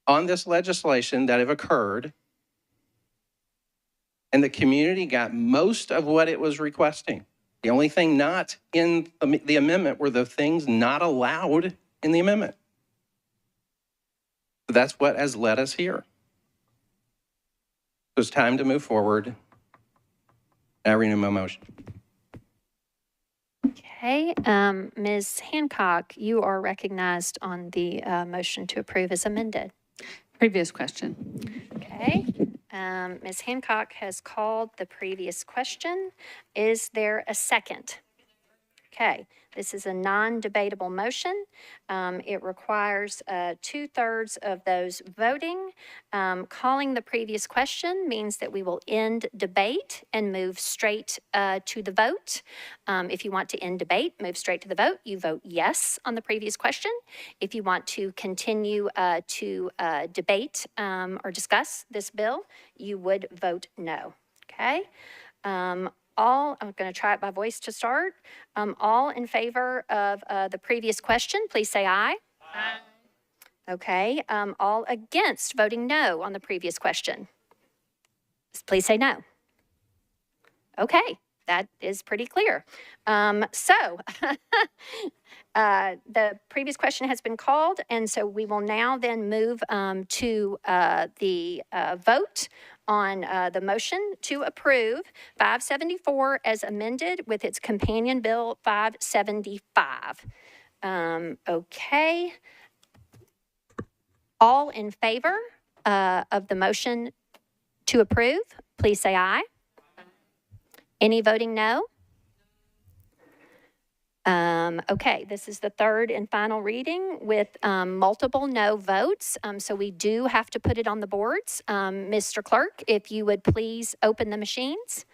on this legislation that have occurred, and the community got most of what it was requesting. The only thing not in the amendment were the things not allowed in the amendment. So that's what has led us here. So it's time to move forward. I renew my motion. Okay, Ms. Hancock, you are recognized on the motion to approve as amended. Previous question. Okay, Ms. Hancock has called the previous question. Is there a second? Okay, this is a non-debatable motion. It requires 2/3 of those voting. Calling the previous question means that we will end debate and move straight to the vote. If you want to end debate, move straight to the vote, you vote yes on the previous question. If you want to continue to debate or discuss this bill, you would vote no. Okay? I'm going to try it by voice to start. All in favor of the previous question, please say aye. Aye. Okay. All against voting no on the previous question, please say no. Okay, that is pretty clear. The previous question has been called, and so we will now then move to the vote on the motion to approve 574 as amended with its companion bill 575. Okay. All in favor of the motion to approve, please say aye. Any voting no? Okay, this is the third and final reading with multiple no votes. So we do have to put it on the boards. Mr. Clerk, if you would please open the machines.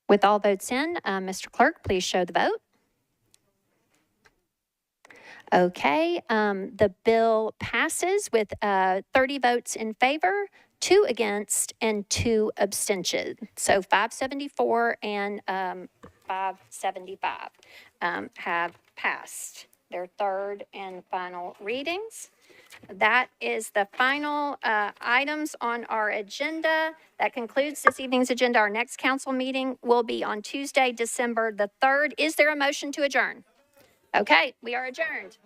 With all votes in, Mr. Clerk, please show the vote. Okay, the bill passes with 30 votes in favor, 2 against, and 2 abstentions. So 574 and 575 have passed their third and final readings. That is the final items on our agenda. That concludes this evening's agenda. Our next council meeting will be on Tuesday, December the 3rd. Is there a motion to adjourn? Okay, we are adjourned.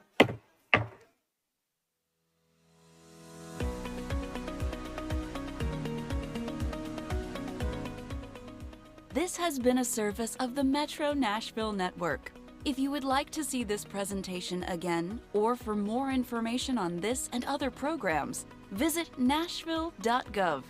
This has been a service of the Metro Nashville Network. If you would like to see this presentation again, or for more information on this and other programs, visit nashville.gov.